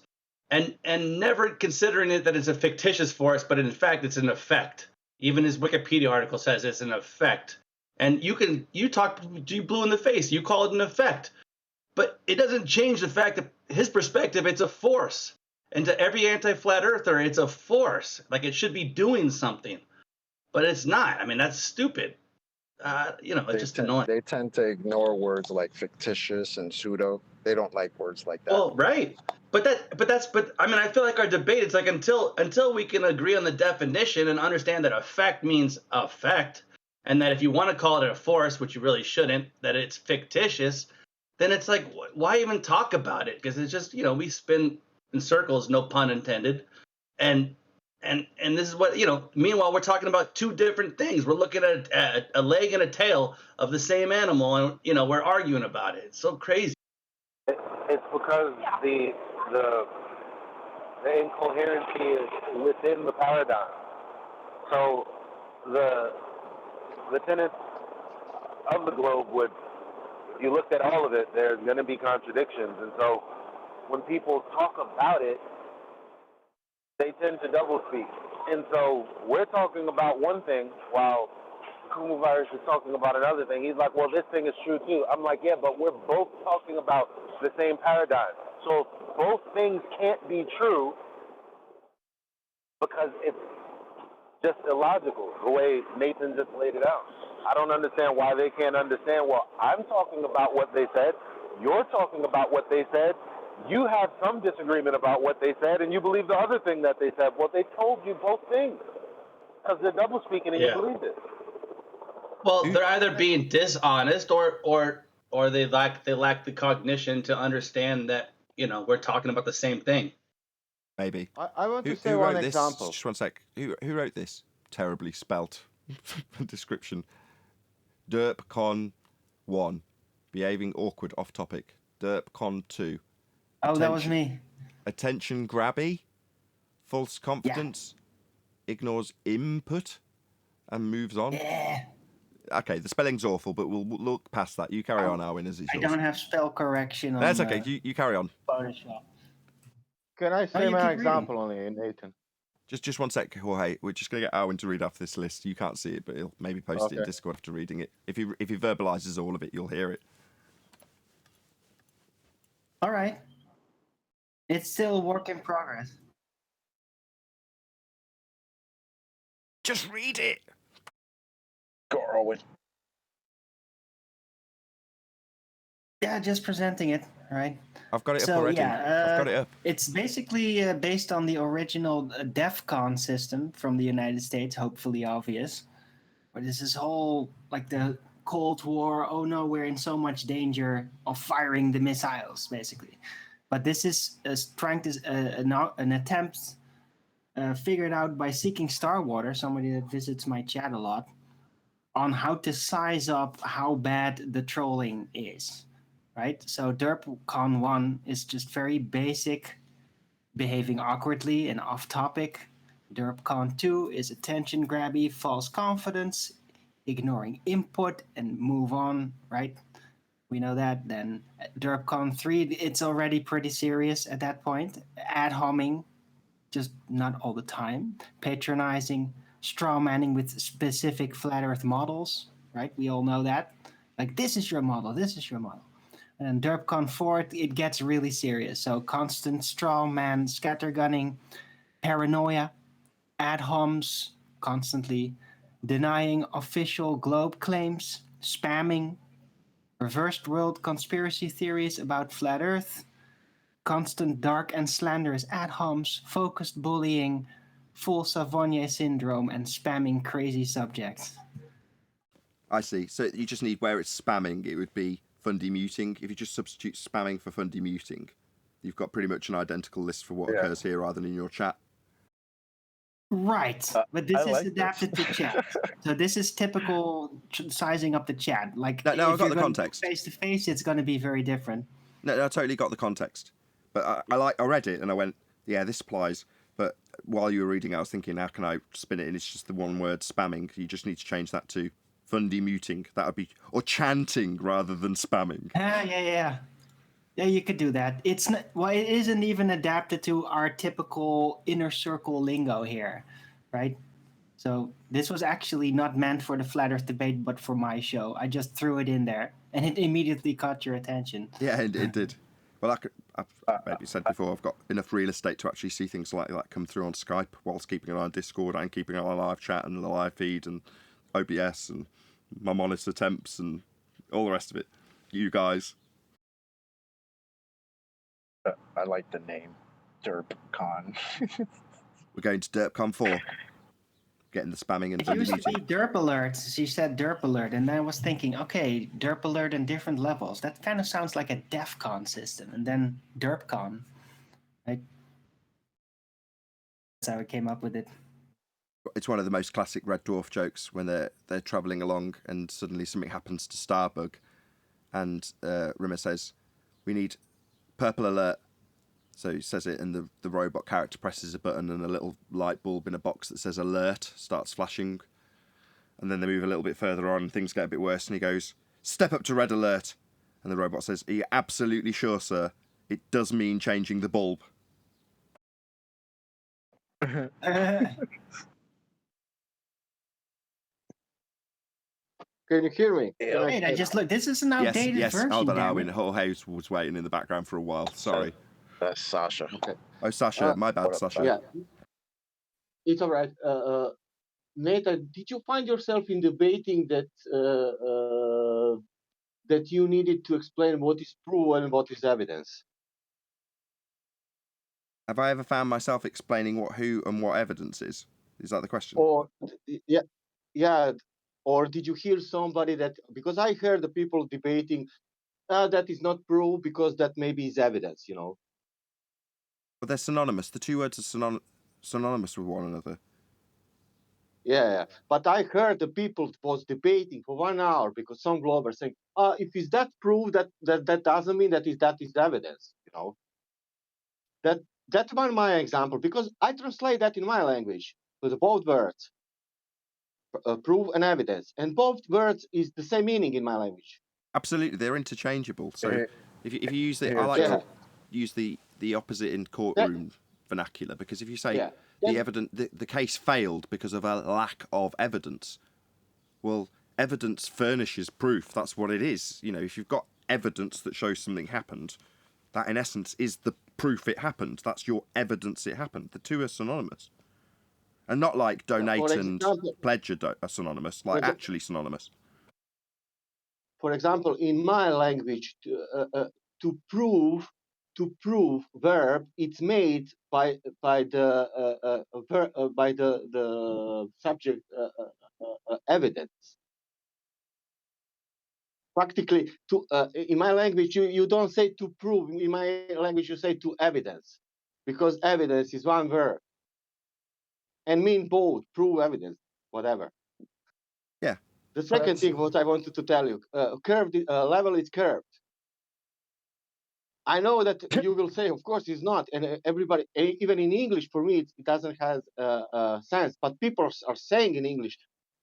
and never considering it that it's a fictitious force, but in fact it's an effect. Even his Wikipedia article says it's an effect. And you blew in the face. You call it an effect, but it doesn't change the fact that his perspective, it's a force. And to every anti-flat earther, it's a force. Like it should be doing something, but it's not. I mean, that's stupid. It's just annoying. They tend to ignore words like fictitious and pseudo. They don't like words like that. Well, right. But I mean, I feel like our debate, it's like until we can agree on the definition and understand that effect means effect, and that if you want to call it a force, which you really shouldn't, that it's fictitious, then it's like, why even talk about it? Because it's just, we spin in circles, no pun intended. And this is what, meanwhile, we're talking about two different things. We're looking at a leg and a tail of the same animal, and, we're arguing about it. It's so crazy. It's because the incoherency is within the paradigm. So the tenets of the globe would, if you looked at all of it, there's going to be contradictions. And so when people talk about it, they tend to doublespeak. And so we're talking about one thing while Kumu virus is talking about another thing. He's like, well, this thing is true too. I'm like, yeah, but we're both talking about the same paradigm. So if both things can't be true because it's just illogical, the way Nathan just laid it out. I don't understand why they can't understand. Well, I'm talking about what they said. You're talking about what they said. You have some disagreement about what they said, and you believe the other thing that they said. Well, they told you both things because they're double speaking, and you believe it. Well, they're either being dishonest or they lack the cognition to understand that we're talking about the same thing. Maybe. I want to Who say one wrote this? example. Just one sec. Who wrote this? Terribly spelt description. DerpCon 1. Behaving awkward off topic. DerpCon 2. Oh, that was me. Attention grabby. False confidence. Ignores input. And moves on. Yeah. Okay, the spelling's awful, but we'll look past that. You carry on, Arwin, as it's I yours. don't have spell correction on That's okay. You carry on. Photoshop. Can I say you my keep example only, Nathan? Just one sec, Jorge. We're just going to get Arwin to read off this list. You can't see it, but he'll maybe post it in Discord after reading it. If he verbalizes all of it, you'll hear it. All right. It's still a work in progress. Just read it. Go, Arwin. Yeah, just presenting it, right? I've got it up already. I've got it up. It's basically based on the original DEFCON system from the United States, hopefully obvious. But this is whole, like the Cold War, oh no, we're in so much danger of firing the missiles, basically. But this is trying to an attempt figured out by Seeking Starwater, somebody that visits my chat a lot, on how to size up how bad the trolling is, right? So DerpCon 1 is just very basic, behaving awkwardly and off topic. DerpCon 2 is attention grabby, false confidence, ignoring input and move on, right? We know that. Then DerpCon 3, it's already pretty serious at that point. Ad homing, just not all the time. Patronizing, straw manning with specific flat earth models, right? We all know that. Like, this is your model, this is your model. And DerpCon 4, it gets really serious. So constant straw man, scattergunning, paranoia, ad homs, constantly denying official globe claims, spamming, reversed world conspiracy theories about flat Earth, constant dark and slanderous ad homs, focused bullying, full Savonier syndrome, and spamming crazy subjects. I see. So you just need where it's spamming, it would be fundy muting. If you just substitute spamming for fundy muting, you've got pretty much an identical list for what occurs here rather than in your chat. Right, but this I is like adapted to chat. So this is typical sizing up the chat. Like, No, if I've got you're the going context. face to face, it's going to be very different. No, I totally got the context. But I read it and I went, yeah, this applies. But while you were reading, I was thinking, how can I spin it? And it's just the one word spamming. You just need to change that to fundy muting. That would be, or chanting rather than spamming. Yeah, you could do that. It's not, well, it isn't even adapted to our typical inner circle lingo here, right? So this was actually not meant for the flat Earth debate, but for my show. I just threw it in there, and it immediately caught your attention. Yeah, it did. Well, I've maybe said before, I've got enough real estate to actually see things like that come through on Skype, whilst keeping an eye on Discord and keeping an eye on live chat and the live feed and OBS and my monitor temps and all the rest of it. You guys. I like the name, DerpCon. We're going to DerpCon 4. Getting the spamming and It used to muting. be Derp Alert. She said Derp Alert, and then I was thinking, okay, Derp Alert in different levels. That kind of sounds like a DEF CON system, and then DerpCon. Right? That's how I came up with it. It's one of the most classic Red Dwarf jokes when they're travelling along and suddenly something happens to Starbug, and Rimmer says, "We need purple alert." So he says it, and the robot character presses a button, and a little light bulb in a box that says "alert" starts flashing. And then they move a little bit further on, and things get a bit worse, and he goes, "Step up to red alert." And the robot says, "Are you absolutely sure, sir? It does mean changing the bulb." Can you hear me? Wait, I just looked. This is an outdated version. Hold on, damn Alwyn. it. Whole house was waiting in the background for a while. Sorry. That's Sasha. Okay. Oh, Sasha. My bad, Sasha. Yeah, it's all right. Nathan, did you find yourself in debating that that you needed to explain what is proof and what is evidence? Have I ever found myself explaining what, who, and what evidence is? Is that the question? Or yeah, or did you hear somebody that, because I heard the people debating that is not proof because that maybe is evidence, you know. But they're synonymous. The two words are synonymous with one another. Yeah, but I heard the people was debating for 1 hour because some Globers saying, if is that proof, that doesn't mean that is evidence, you know. That's my example, because I translate that in my language to the both words, proof and evidence, and both words is the same meaning in my language. Absolutely, they're interchangeable. So if you use the, Yeah. I like to use the opposite in courtroom vernacular, because if you say the case failed because of a lack of evidence, well, evidence furnishes proof. That's what it is. You know, if you've got evidence that shows something happened, that in essence is the proof it happened. That's your evidence it happened. The two are synonymous. And not like donate and pledge are synonymous, like actually synonymous. For example, in my language, to prove verb, it's made by the subject evidence. Practically, in my language, you don't say to prove. In my language, you say to evidence, because evidence is one verb, and mean both, prove, evidence, whatever. Yeah. The second thing, what I wanted to tell you, curved level is curved. I know that you will say, of course, it's not, and everybody, even in English, for me, it doesn't have sense. But people are saying in English,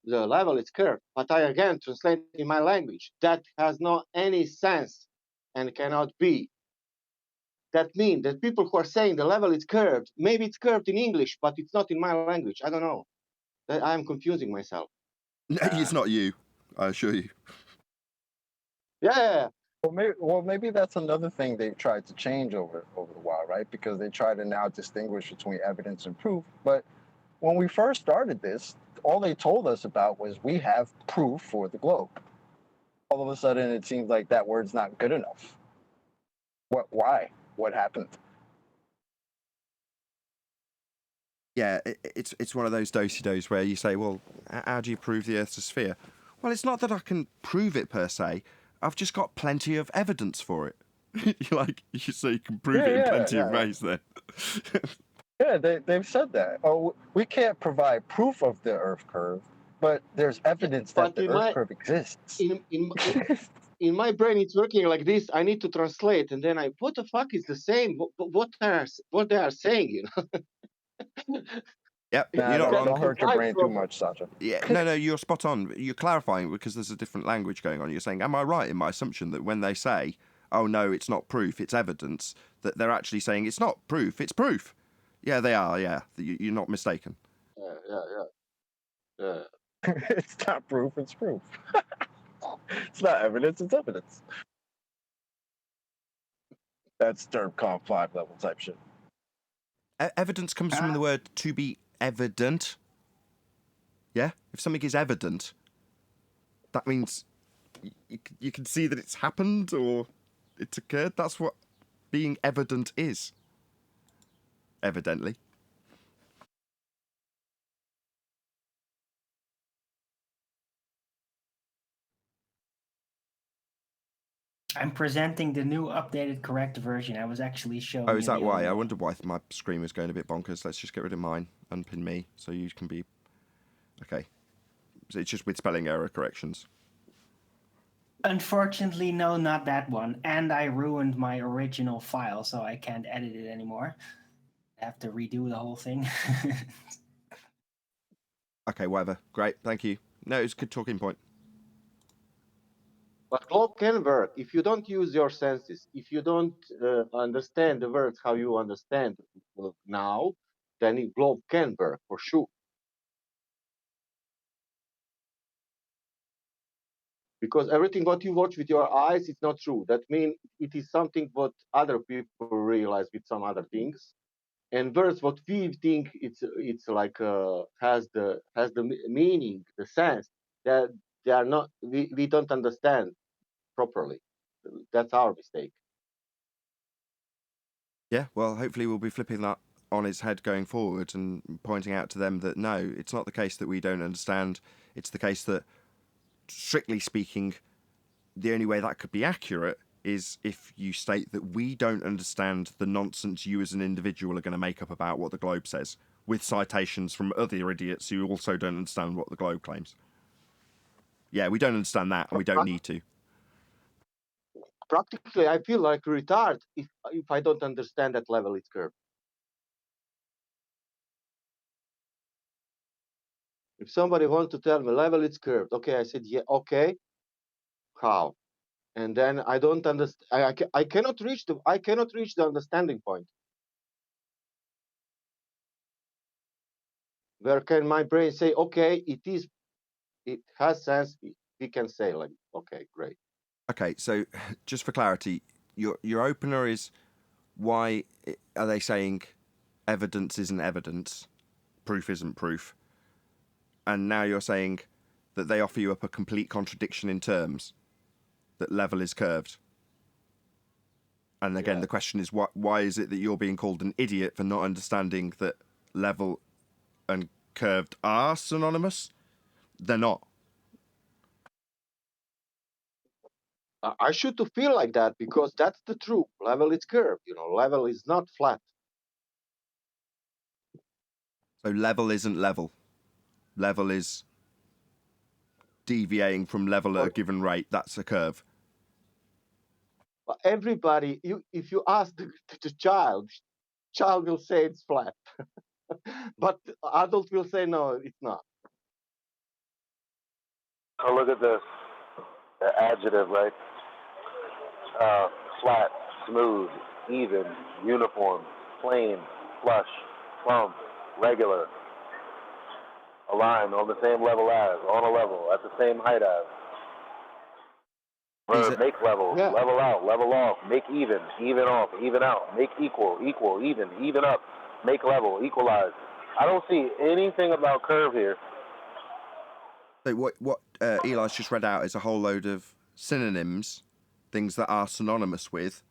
the level is curved. But I again translate in my language. That has not any sense and cannot be. That means that people who are saying the level is curved, maybe it's curved in English, but it's not in my language. I don't know. I am confusing myself. No, it's not you, I assure you. Yeah. Maybe that's another thing they've tried to change over the while, right? Because they try to now distinguish between evidence and proof. But when we first started this, all they told us about was we have proof for the globe. All of a sudden, it seems like that word's not good enough. Why? What happened? Yeah, it's one of those do-si-dos where you say, well, how do you prove the Earth's a sphere? Well, it's not that I can prove it per se. I've just got plenty of evidence for it. So you can prove it in plenty of ways then. Yeah, they've said that. Oh, we can't provide proof of the Earth curve, but there's evidence that the Earth curve exists. In my brain, it's working like this. I need to translate, and then what the fuck is the same? What they are saying, you know? Yep, you're not wrong. Don't hurt your brain too much, Sacha. Yeah, no, you're spot on. You're clarifying because there's a different language going on. You're saying, am I right in my assumption that when they say, oh no, it's not proof, it's evidence, that they're actually saying it's not proof, it's proof? Yeah, they are, yeah. You're not mistaken. Yeah. It's not proof, it's proof. It's not evidence, it's evidence. That's DERPCON 5 level type shit. Evidence comes from the word to be evident. Yeah? If something is evident, that means you can see that it's happened or it's occurred. That's what being evident is. Evidently. I'm presenting the new updated correct version. I was actually showing Oh, is you that the why? old I one. wondered why my screen was going a bit bonkers. Let's just get rid of mine, unpin me, so you can be... Okay. So it's just with spelling error corrections. Unfortunately, no, not that one. And I ruined my original file, so I can't edit it anymore. I have to redo the whole thing. Okay, whatever. Great, thank you. No, it's a good talking point. But globe can work if you don't use your senses. If you don't understand the words how you understand now, then globe can work for sure. Because everything what you watch with your eyes is not true. That means it is something what other people realize with some other things. And words what we think it's like has the meaning, the sense that they are not. We don't understand properly. That's our mistake. Yeah, well, hopefully we'll be flipping that on its head going forward and pointing out to them that no, it's not the case that we don't understand. It's the case that, strictly speaking, the only way that could be accurate is if you state that we don't understand the nonsense you as an individual are going to make up about what the globe says, with citations from other idiots who also don't understand what the globe claims. Yeah, we don't understand that, and we don't need to. Practically, I feel like a retard if I don't understand that level it's curved. If somebody wants to tell me level it's curved, okay, I said yeah, okay. How? And then I don't understand. I cannot reach the understanding point. Where can my brain say, okay, it has sense. We can say like, okay, great. Okay, so just for clarity, your opener is why are they saying evidence isn't evidence, proof isn't proof, and now you're saying that they offer you up a complete contradiction in terms, that level is curved. And again, the question is, why is it that you're being called an idiot for not understanding that level and curved are synonymous? They're not. I should to feel like that because that's the truth. Level is curved. Level is not flat. So level isn't level. Level is deviating from level at a given rate. That's a curve. But everybody, if you ask the child will say it's flat. But adult will say no, it's not. Oh, look at this. The adjective, right? Flat, smooth, even, uniform, plain, flush, plump, regular, aligned, on the same level as, on a level, at the same height as. Verb, make level, level out, level off, make even off, even out, make equal, even up, make level, equalize. I don't see anything about curve here. So what Eli's just read out is a whole load of synonyms, things that are synonymous with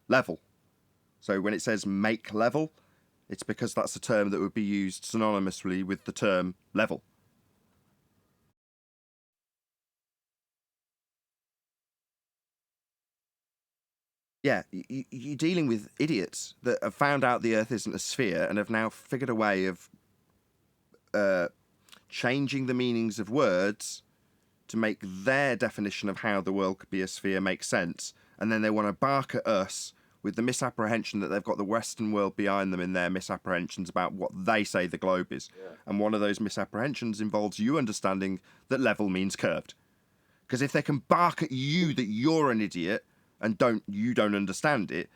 level. So when it says make level, it's because that's a term that would be used synonymously with the term level. Yeah, you're dealing with idiots that have found out the Earth isn't a sphere and have now figured a way of changing the meanings of words to make their definition of how the world could be a sphere make sense. And then they want to bark at us with the misapprehension that they've got the Western world behind them in their misapprehensions about what they say the globe is. Yeah. And one of those misapprehensions involves you understanding that level means curved. Because if they can bark at you that you're an idiot and you don't understand it,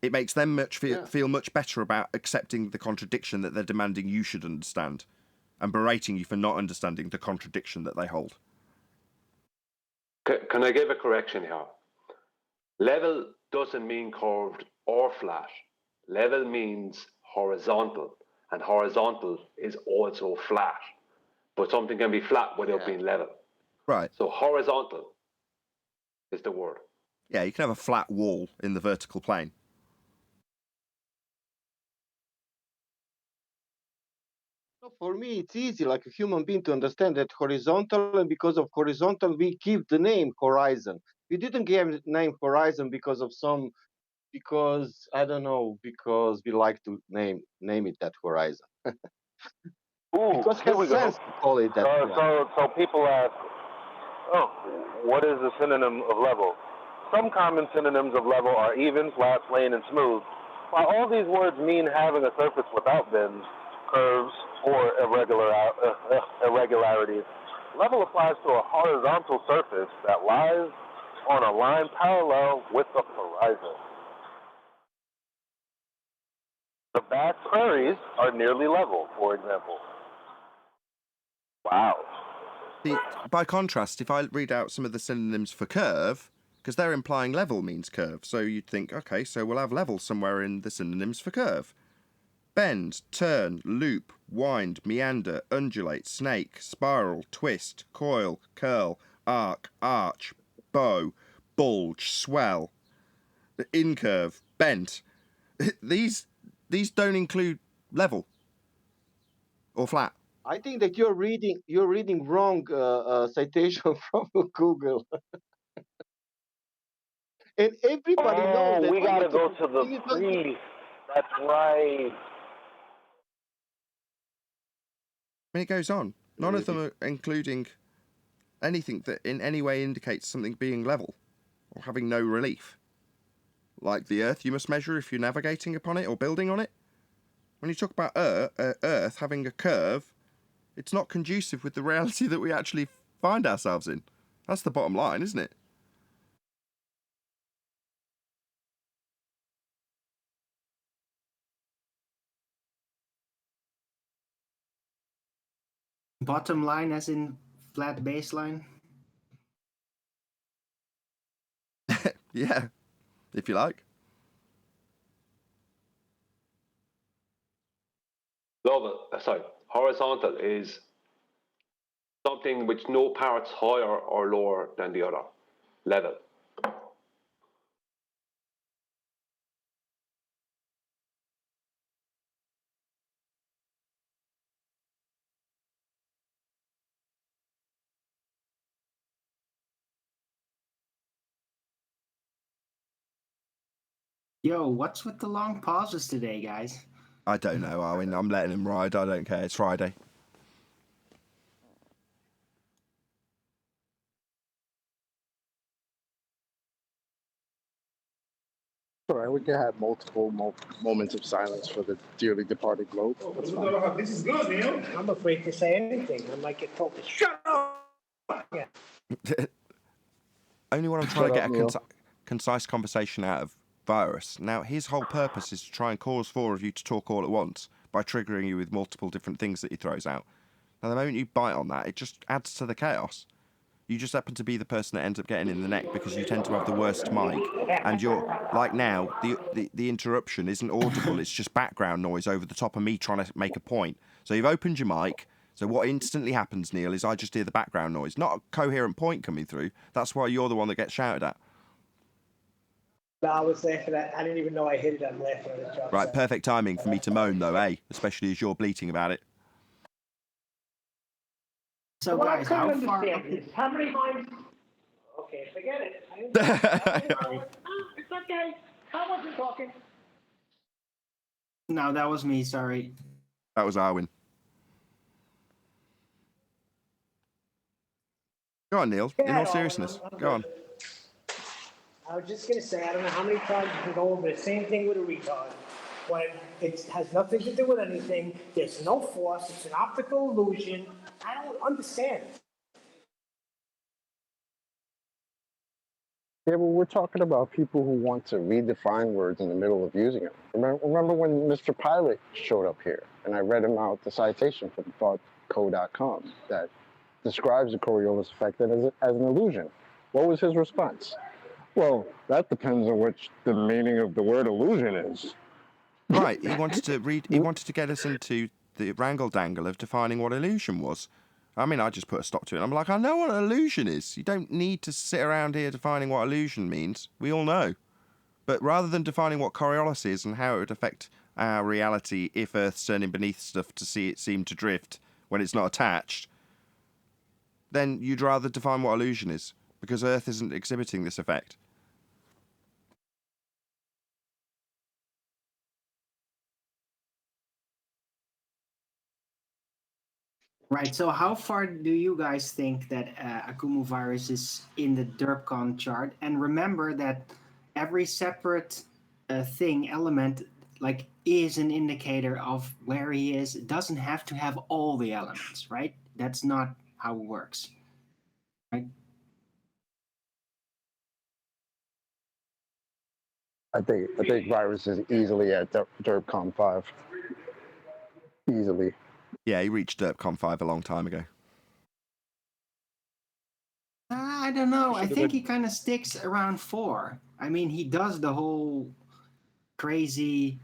it makes them feel much better about accepting the contradiction that they're demanding you should understand and berating you for not understanding the contradiction that they hold. Can I give a correction here? Level doesn't mean curved or flat. Level means horizontal, and horizontal is also flat. But something can be flat without being level. Right. So horizontal is the word. Yeah, you can have a flat wall in the vertical plane. For me, it's easy, like a human being, to understand that horizontal, and because of horizontal, we give the name horizon. We didn't give the name horizon because I don't know, because we like to name it that horizon. Ooh, because it here we has go. sense to call it that. So people ask, what is the synonym of level? Some common synonyms of level are even, flat, plane, and smooth. While all these words mean having a surface without bends, curves, or irregularities, level applies to a horizontal surface that lies on a line parallel with the horizon. The vast prairies are nearly level, for example. Wow. By contrast, if I read out some of the synonyms for curve, because they're implying level means curve, so you'd think, okay, so we'll have level somewhere in the synonyms for curve. Bend, turn, loop, wind, meander, undulate, snake, spiral, twist, coil, curl, arc, arch, bow, bulge, swell, incurve, bent. These don't include level or flat. I think that you're reading wrong citation from Google. And everybody knows that. We gotta go to the priest. That's right. I mean, it goes on. None of them are including anything that in any way indicates something being level or having no relief. Like the Earth you must measure if you're navigating upon it or building on it. When you talk about Earth having a curve, it's not conducive with the reality that we actually find ourselves in. That's the bottom line, isn't it? Bottom line as in flat baseline? Yeah, if you like. Horizontal is something which no part's higher or lower than the other. Level. Yo, what's with the long pauses today, guys? I don't know, Arwen. I'm letting him ride. I don't care. It's Friday. All right, we can have multiple moments of silence for the dearly departed globe. That's fine. This is good, man. I'm afraid to say anything. I might get told to shut up. Yeah. Only when I'm trying to get a concise conversation out of Virus. Now, his whole purpose is to try and cause four of you to talk all at once by triggering you with multiple different things that he throws out. Now, the moment you bite on that, it just adds to the chaos. You just happen to be the person that ends up getting in the neck because you tend to have the worst mic, and you're like now the interruption isn't audible. It's just background noise over the top of me trying to make a point. So you've opened your mic. So what instantly happens, Neil, is I just hear the background noise, not a coherent point coming through. That's why you're the one that gets shouted at. No, I was laughing at. I didn't even know I hit it. I'm laughing at it. Right, perfect timing for me to moan, though, eh? Especially as you're bleating about it. So, what guys, I how couldn't far? understand is how many times. Okay, forget it. It's okay. I wasn't talking. No, that was me. Sorry. That was Arwin. Go on, Neil. In all seriousness, go on. I was just going to say, I don't know how many times you can go over the same thing with a retard. When it has nothing to do with anything, there's no force, it's an optical illusion. I don't understand. Yeah, but we're talking about people who want to redefine words in the middle of using them. Remember when Mr. Pilot showed up here and I read him out the citation from thoughtco.com that describes the Coriolis effect as an illusion. What was his response? Well, that depends on which the meaning of the word illusion is. Right, he wanted to get us into the wrangle-dangle of defining what illusion was. I mean, I just put a stop to it. I'm like, I know what an illusion is. You don't need to sit around here defining what illusion means. We all know. But rather than defining what Coriolis is and how it would affect our reality if Earth's turning beneath stuff to see it seem to drift when it's not attached, then you'd rather define what illusion is, because Earth isn't exhibiting this effect. Right. So, how far do you guys think that Akumu virus is in the DERPCON chart? And remember that every separate element, like, is an indicator of where he is. It doesn't have to have all the elements, right? That's not how it works, right? I think virus is easily at DERPCON 5. Easily. Yeah, he reached DERPCON 5 a long time ago. I don't know. I think he kind of sticks around 4. I mean, he does the whole crazy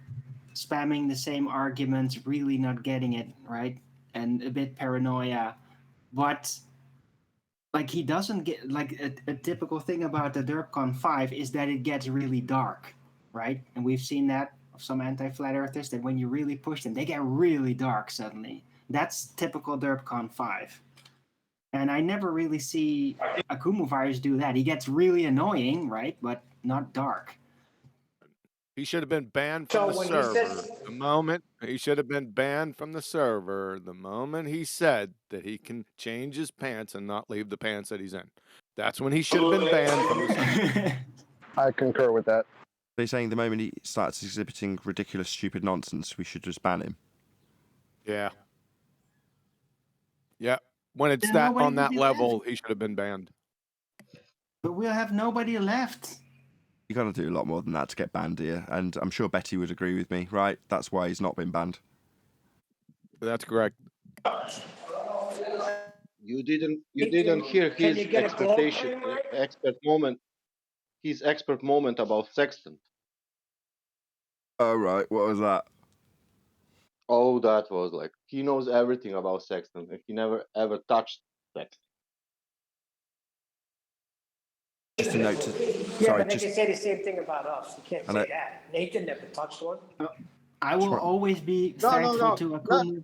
spamming the same arguments, really not getting it, right? And a bit paranoia. But, like, he doesn't get, like, a typical thing about the DERPCON 5 is that it gets really dark, right? And we've seen that of some anti-flat earthers, that when you really push them, they get really dark suddenly. That's typical DERPCON 5. And I never really see Akumu virus do that. He gets really annoying, right? But not dark. He should have been banned from the server. The moment he should have been banned from the server, the moment he said that he can change his pants and not leave the pants that he's in. That's when he should have been banned from the server. I concur with that. They're saying the moment he starts exhibiting ridiculous, stupid nonsense, we should just ban him. Yeah. Yeah. When it's that on that level, he should have been banned. But we'll have nobody left. You got to do a lot more than that to get banned here, and I'm sure Betty would agree with me, right? That's why he's not been banned. That's correct. You didn't hear his expert moment about Sextant. Oh right, what was that? Oh, that was like he knows everything about Sextant, and he never ever touched Sextant. Just a note to But they can say the same thing about us. You can't say that. Nathan never touched one. I will always be thankful to Akumu.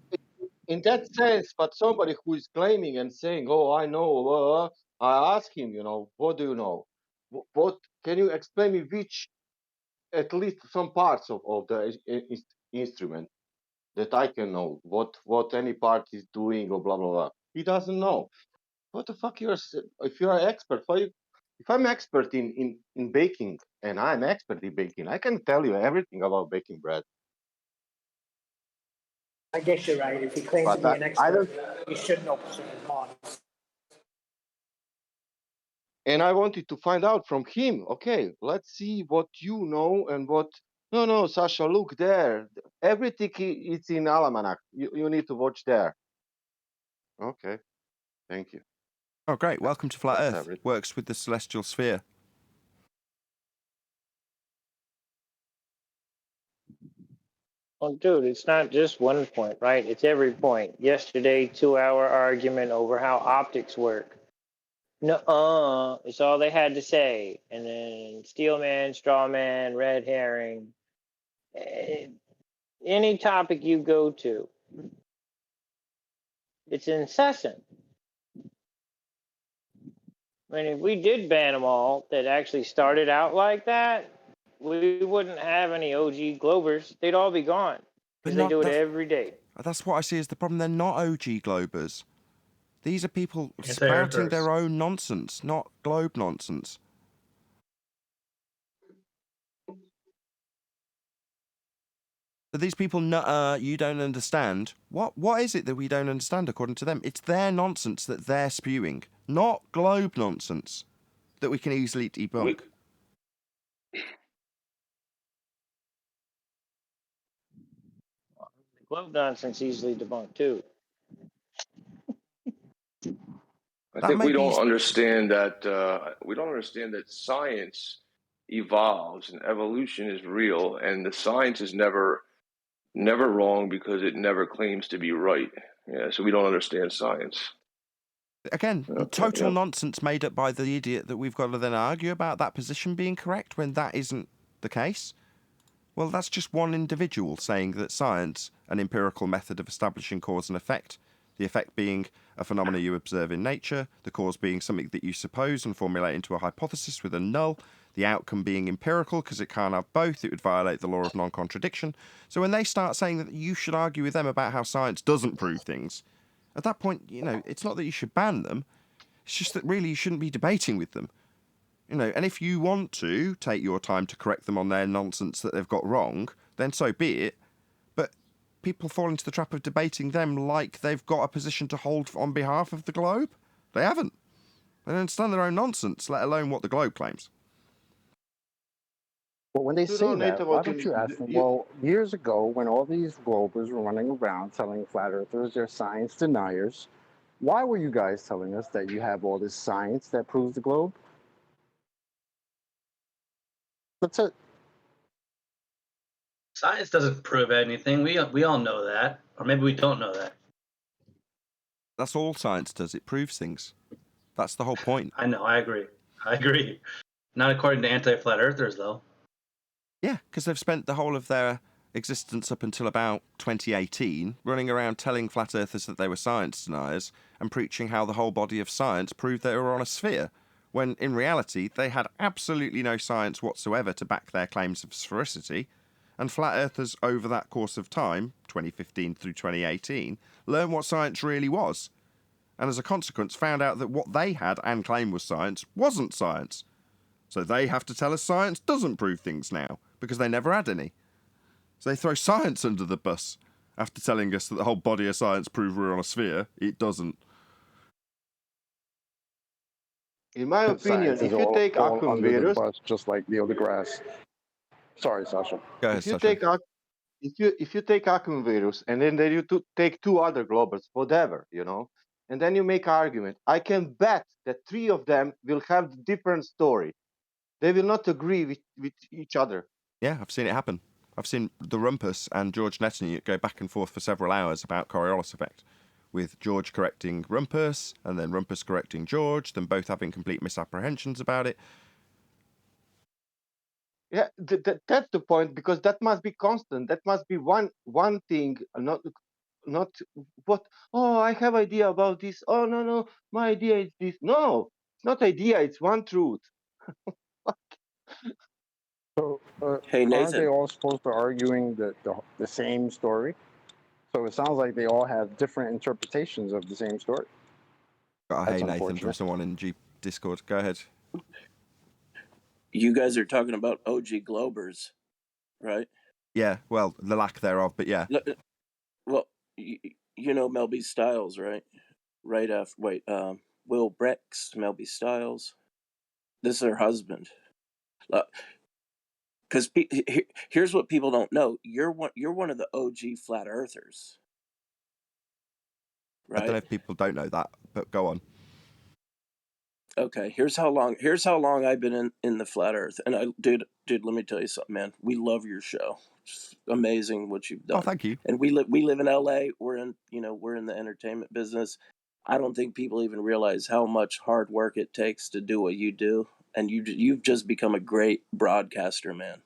In that sense, but somebody who is claiming and saying, "Oh, I know," I ask him, what do you know? What can you explain me? Which, at least some parts of the instrument that I can know. What any part is doing or blah blah blah. He doesn't know. What the fuck if you're an expert? If I'm expert in baking and I'm expert in baking, I can tell you everything about baking bread. I guess you're right. If he claims to be an expert, he should know certain parts. And I wanted to find out from him, okay, let's see what you know and what... No, Sasha, look there. Everything is in Almanac. You need to watch there. Okay, thank you. Oh, great. Welcome to Flat Let's Earth. have it. Works with the celestial sphere. Well, dude, it's not just one point, right? It's every point. Yesterday, 2-hour argument over how optics work. No, it's all they had to say. And then steel man, straw man, red herring. Any topic you go to, it's incessant. I mean, if we did ban them all that actually started out like that, we wouldn't have any OG Globers. They'd all be gone because they do it every day. That's what I see as the problem. They're not OG Globers. These are people Anti-Earthers. spouting their own nonsense, not globe nonsense. So these people, you don't understand. What is it that we don't understand according to them? It's their nonsense that they're spewing, not globe nonsense that we can easily debunk. Globe nonsense easily debunked too. I think we don't understand that. We don't understand that science evolves and evolution is real, and the science is never wrong because it never claims to be right. Yeah, so we don't understand science. Again, total nonsense made up by the idiot that we've got to then argue about that position being correct when that isn't the case. Well, that's just one individual saying that science, an empirical method of establishing cause and effect, the effect being a phenomenon you observe in nature, the cause being something that you suppose and formulate into a hypothesis with a null, the outcome being empirical because it can't have both, it would violate the law of non-contradiction. So when they start saying that you should argue with them about how science doesn't prove things, at that point, it's not that you should ban them, it's just that really you shouldn't be debating with them. And if you want to take your time to correct them on their nonsense that they've got wrong, then so be it. But people fall into the trap of debating them like they've got a position to hold on behalf of the globe. They haven't. They don't understand their own nonsense, let alone what the globe claims. But when they say that, why don't you ask them, well, years ago, when all these globers were running around telling flat earthers they're science deniers, why were you guys telling us that you have all this science that proves the globe? That's it. Science doesn't prove anything. We all know that, or maybe we don't know that. That's all science does. It proves things. That's the whole point. I know. I agree. Not according to anti-flat earthers, though. Yeah, because they've spent the whole of their existence up until about 2018 running around telling flat earthers that they were science deniers and preaching how the whole body of science proved they were on a sphere, when in reality they had absolutely no science whatsoever to back their claims of sphericity, and flat earthers over that course of time, 2015 through 2018, learned what science really was, and as a consequence found out that what they had and claimed was science wasn't science. So they have to tell us science doesn't prove things now, because they never had any. So they throw science under the bus after telling us that the whole body of science proved we're on a sphere. It doesn't. In my opinion, if you take Acum just like the other grass. Sorry, Sasha. Go ahead, if you Sasha. take if you take Acum virus and then you take two other globals, whatever, and then you make argument, I can bet that three of them will have different story. They will not agree with each other. Yeah, I've seen it happen. I've seen the Rumpus and George Netanyahu go back and forth for several hours about Coriolis effect, with George correcting Rumpus, and then Rumpus correcting George, them both having complete misapprehensions about it. Yeah, that's the point, because that must be constant. That must be one thing, not what. Oh, I have idea about this. Oh no, my idea is this. No, it's not idea. It's one truth. So, Hey, aren't Nathan. they all supposed to arguing the same story? So it sounds like they all have different interpretations of the same story. Got a That's hey Nathan from unfortunate. someone in Discord. Go ahead. You guys are talking about OG Globers, right? Yeah, well, the lack thereof, but yeah. Well, you know Melby Styles, right? Right after, Will Brex, Melby Styles. This is her husband. Because here's what people don't know: you're one of the OG flat earthers, right? I don't know if people don't know that, but go on. Okay, here's how long I've been in the flat Earth, and dude, let me tell you something, man. We love your show. It's amazing what you've done. Oh, thank you. And we live in LA. We're in the entertainment business. I don't think people even realize how much hard work it takes to do what you do, and you've just become a great broadcaster, man.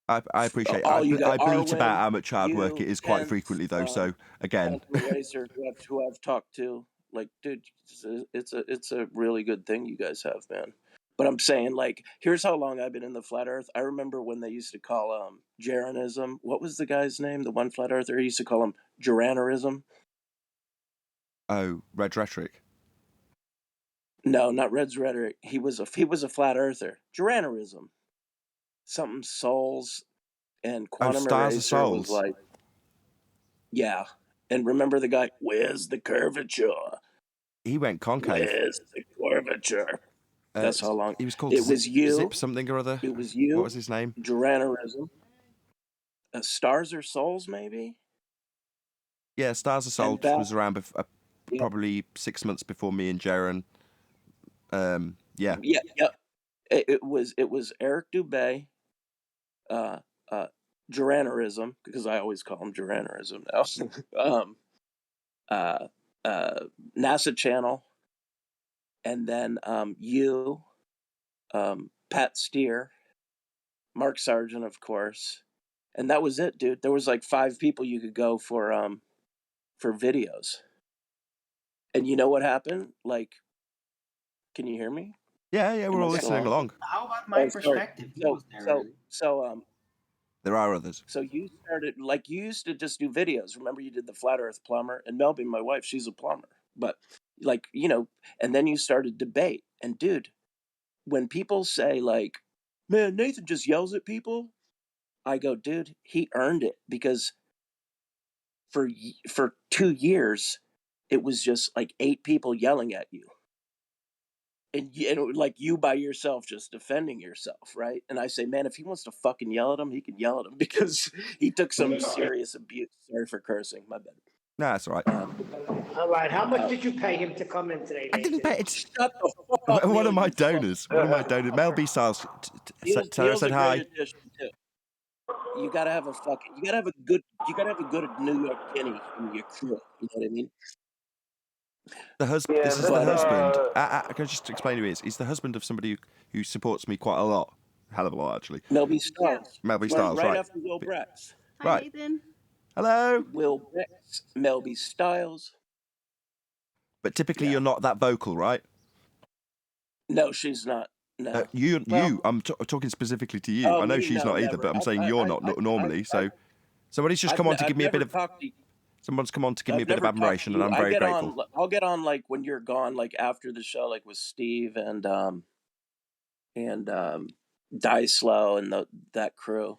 I appreciate it. All you I guys, bleat about Arwen, how much hard work you, it is quite Kent, frequently, though. So again, Racer, who I've talked to, like, dude, it's a really good thing you guys have, man. But I'm saying, like, here's how long I've been in the flat Earth. I remember when they used to call Jeranism. What was the guy's name? The one flat earther. He used to call him Geranarism. oh, Red Rhetoric. No, not Red's rhetoric. He was a flat earther. Geranarism. Something souls and quantum Stars of eraser was Souls. like, yeah. And remember the guy? Where's the curvature? He went concave. Where's the curvature? That's how long. He was called It was you. Zip something or other. It was you. What was his name? Geranarism. Stars or Souls, maybe? Yeah, Stars of Souls back- was around Yeah. probably 6 months before me and Jaron. Yeah. Yeah. It was Eric Dubé, Geranarism, because I always call him Geranarism now. NASA Channel, and then you, Pat Steer, Mark Sargent, of course, and that was it, dude. There was like 5 people you could go for videos, and you know what happened? Like, can you hear me? Yeah, we're all listening along. How about my Oh, sorry. perspective? He was there early. There are others. So you started, like, you used to just do videos. Remember, you did the Flat Earth Plumber, and Melby, my wife, she's a plumber. But, like, and then you started debate. And, dude, when people say, like, man, Nathan just yells at people, I go, dude, he earned it, because for 2 years, it was just like 8 people yelling at you. And like you by yourself, just defending yourself, right? And I say, man, if he wants to fucking yell at him, he can yell at him, because he took some serious abuse. Sorry for cursing, my bad. Nah, that's all right. All right, how much did you pay him to come in today, I didn't pay it. Shut the fuck up, One of Neil, my you donors. Mel B. Styles. Sarah Neil's said a hi. great addition too. You gotta have a good New York Kenny in your crew. You know what I mean? The husband. Yeah, This is that's, the husband. Can I just explain who he is? He's the husband of somebody who supports me quite a lot. Hell of a lot, actually. Melby Styles. Mel B. Styles, right right. after Will Brex. Right. Nathan. Hello. Will Brex, Melby Styles. But typically, you're not that vocal, right? No, she's not. No. You. I'm talking specifically to you. Oh, I know me? she's No, not either, never. but I'm saying you're not normally. So somebody's just come on to give me a bit of. Someone's come on to give me a bit of admiration, and I'm very grateful. I'll get on, like, when you're gone, like after the show, like with Steve and Die Slow and that crew,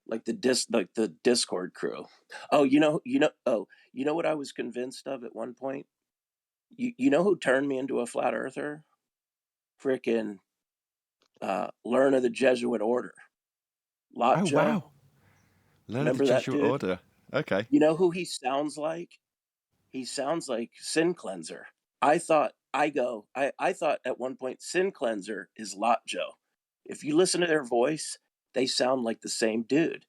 like the Discord crew. Oh, you know what I was convinced of at one point. You know who turned me into a flat earther? Frickin' Learn of the Jesuit Order. Lot Joe. Wow. Learn of the Jesuit Order. Okay. You know who he sounds like? He sounds like Sin Cleanser. I thought at one point Sin Cleanser is Lot Joe. If you listen to their voice, they sound like the same dude.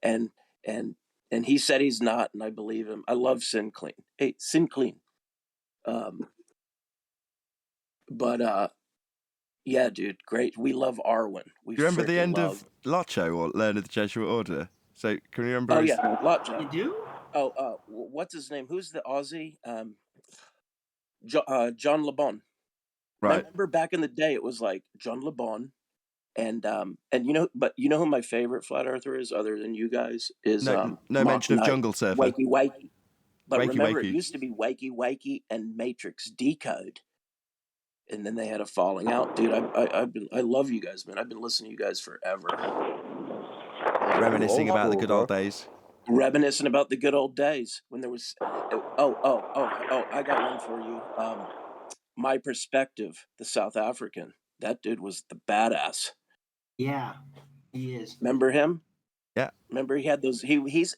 And he said he's not, and I believe him. I love Sin Clean. Hey, Sin Clean. Yeah, dude, great. We love Arwen. Do you remember the end of Lacho or Learn of the Jesuit Order? So can you remember? Oh yeah, Lacho. You do? Oh, what's his name? Who's the Aussie? John LeBon. Right. Remember back in the day, it was like John LeBon, and you know who my favorite flat earther is, other than you guys, is no mention of Jungle Surfer. Wakey. But Wakey, remember, Wakey. it used to be Wakey and Matrix Decode, and then they had a falling out, dude. I love you guys, man. I've been listening to you guys forever. Reminiscing about the good old days. Reminiscing about the good old days when there was. I got one for you. My Perspective, the South African. That dude was the badass. Yeah, he is. Remember him? Yeah. Remember he had those. He's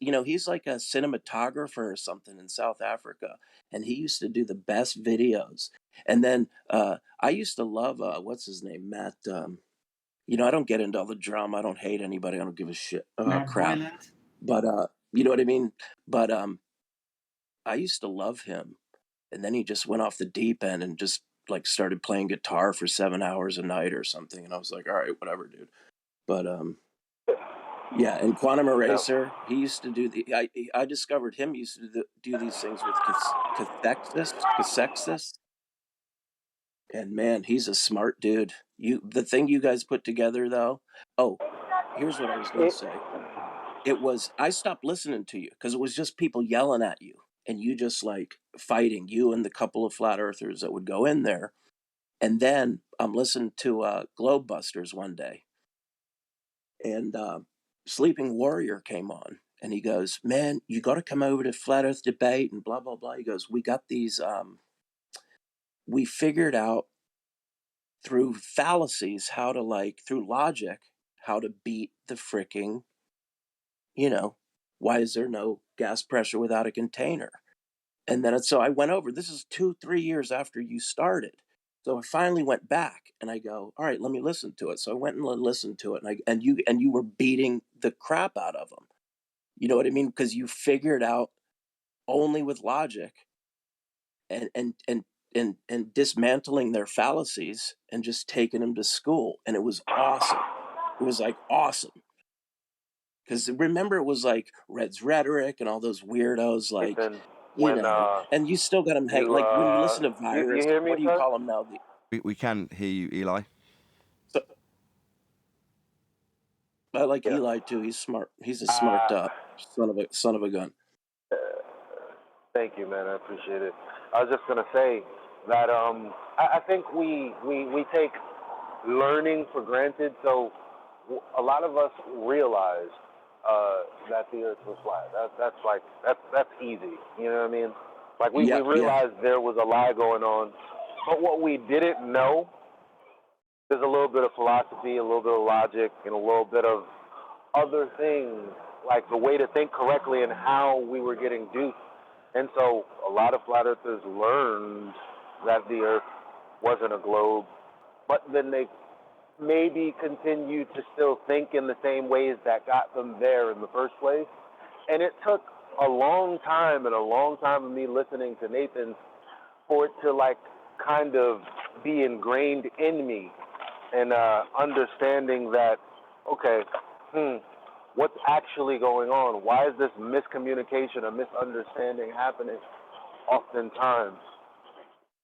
like a cinematographer or something in South Africa, and he used to do the best videos. And then I used to love what's his name, Matt. You know, I don't get into all the drama. I don't hate anybody. I don't give a shit Matt crap. Boyland. But you know what I mean. But I used to love him, and then he just went off the deep end and just like started playing guitar for 7 hours a night or something. And I was like, all right, whatever, dude. But yeah, and Quantum Eraser, he used to do I discovered him used to do these things with cathexis. And man, he's a smart dude. The thing you guys put together though. Oh, here's what I was gonna say. It was I stopped listening to you because it was just people yelling at you and you just like fighting, you and the couple of flat earthers that would go in there. And then I'm listening to Globe Busters one day, and Sleeping Warrior came on, and he goes, "Man, you got to come over to Flat Earth Debate and blah blah blah." He goes, "We got these. We figured out through fallacies how to through logic how to beat the fricking, you know, why is there no gas pressure without a container?" And then so I went over. This is 2-3 years after you started. So I finally went back and I go, all right, let me listen to it. So I went and listened to it, and you were beating the crap out of them. You know what I mean? Because you figured out only with logic and dismantling their fallacies and just taking them to school, and it was awesome. It was like awesome. Because remember, it was like Red's Rhetoric and all those weirdos, like, Ethan, you when know, and you still got them hang. you Like when you listen to you Virus, hear me, what do you sir? call them now? We can hear you, Eli. So, I like Yeah. Eli too. He's smart. He's a smart son of a gun. Thank you, man. I appreciate it. I was just gonna say that I think we take learning for granted. So a lot of us realize that the Earth was flat. That's easy. You know what I mean? Like we Yeah. realized there was a lie going on, but what we didn't know is a little bit of philosophy, a little bit of logic, and a little bit of other things, like the way to think correctly and how we were getting duped. And so a lot of flat earthers learned that the Earth wasn't a globe, but then they maybe continue to still think in the same ways that got them there in the first place. And it took a long time of me listening to Nathan for it to like kind of be ingrained in me, and understanding that, okay, what's actually going on? Why is this miscommunication or misunderstanding happening oftentimes?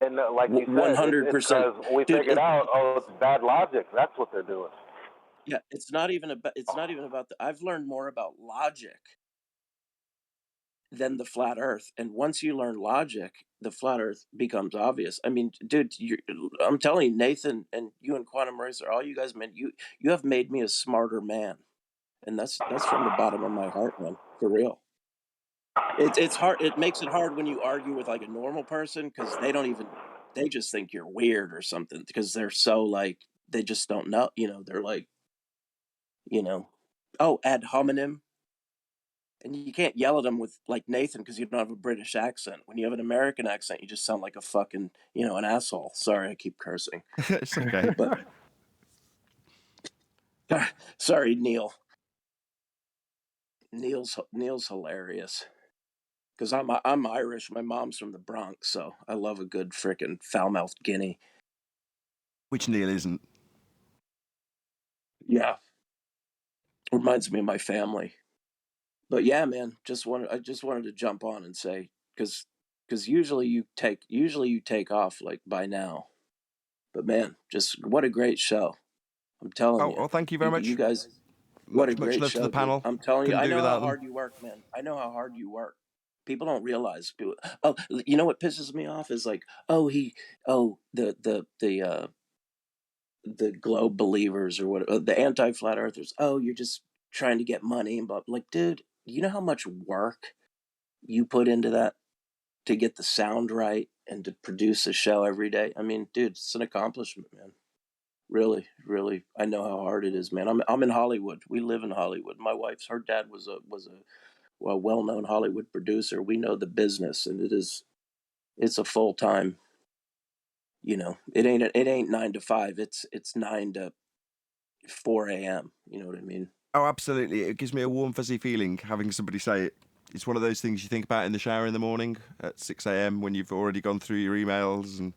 And like you said, it's 100%. because we Dude, figured out, it's bad logic. That's what they're doing. Yeah, it's not even about I've learned more about logic than the flat Earth. And once you learn logic, the flat Earth becomes obvious. I mean, dude, I'm telling you, Nathan and you and Quantum Racer, all you guys, man, you have made me a smarter man, and that's from the bottom of my heart, man, for real. It's hard. It makes it hard when you argue with like a normal person because they just think you're weird or something because they're so like they just don't know. You know, they're like, you know, oh, ad hominem. And you can't yell at them with like Nathan because you don't have a British accent. When you have an American accent, you just sound like a fucking, an asshole. Sorry, I keep cursing. It's okay. But sorry, Neil. Neil's hilarious. Because I'm Irish. My mom's from the Bronx, so I love a good frickin' foul-mouthed guinea. Which Neil isn't. Yeah. Reminds me of my family. But yeah, man, I just wanted to jump on and say because usually you take off like by now. But man, just what a great show! I'm telling you. Well, thank you very much. You guys, what a Much great love show, to the panel. dude. I'm telling you, Couldn't I do know how without them. hard you work, man. I know how hard you work. People don't realize. Oh, you know what pisses me off is like, the globe believers or what, the anti-flat earthers. Oh, you're just trying to get money and blah. Like, dude, you know how much work you put into that to get the sound right and to produce a show every day? I mean, dude, it's an accomplishment, man. Really, really, I know how hard it is, man. I'm in Hollywood. We live in Hollywood. Her dad was a well-known Hollywood producer. We know the business, and it's a full-time You know, it ain't 9 to 5. It's 9 to 4 a.m. You know what I mean? Oh, absolutely. It gives me a warm, fuzzy feeling having somebody say it. It's one of those things you think about in the shower in the morning at 6 a.m. when you've already gone through your emails and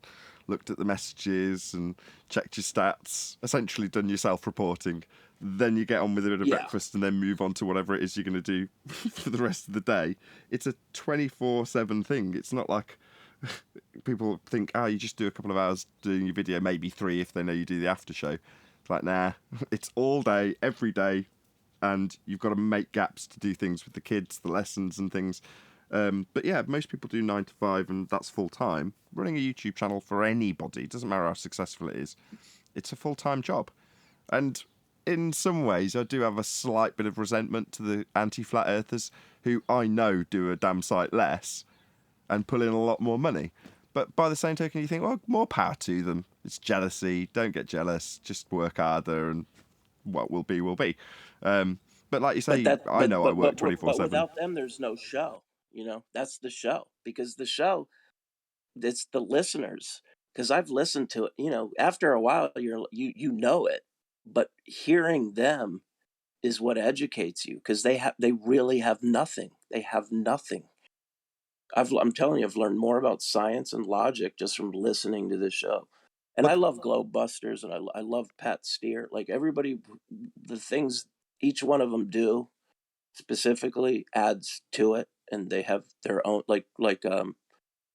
looked at the messages and checked your stats, essentially done your self-reporting. Then you get on with a bit of breakfast and then move on to whatever it is you're going to do for the rest of the day. It's a 24/7 thing. It's not like people think, you just do a couple of hours doing your video, maybe 3 if they know you do the after show. It's like, nah, it's all day, every day, and you've got to make gaps to do things with the kids, the lessons and things. But yeah, most people do 9 to 5, and that's full time. Running a YouTube channel for anybody, doesn't matter how successful it is, it's a full-time job. And in some ways, I do have a slight bit of resentment to the anti-flat earthers, who I know do a damn sight less and pull in a lot more money. But by the same token, you think, well, more power to them. It's jealousy. Don't get jealous. Just work harder, and what will be, will be. But like you say, I work 24/7. But without them, there's no show. You know, that's the show. Because the show, it's the listeners. Because I've listened to it. You know, after a while, you know it. But hearing them is what educates you. Because they really have nothing. They have nothing. I'm telling you, I've learned more about science and logic just from listening to this show. And I love Globe Busters, and I love Pat Steer. Like everybody, the things each one of them do specifically adds to it, and they have their own. Like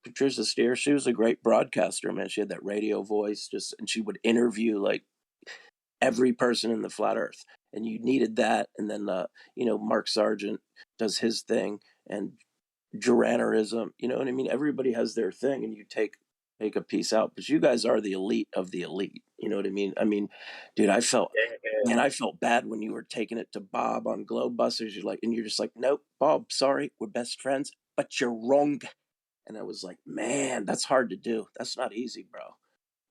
Patricia Steer, she was a great broadcaster, man. She had that radio voice, and she would interview like every person in the flat Earth, and you needed that. And then Mark Sargent does his thing, and Geranarism, you know what I mean? Everybody has their thing, and you take a piece out. But you guys are the elite of the elite. You know what I mean? I mean, dude, I felt bad when you were taking it to Bob on Globe Busters. You're just like, nope, Bob, sorry, we're best friends, but you're wrong. And I was like, man, that's hard to do. That's not easy, bro.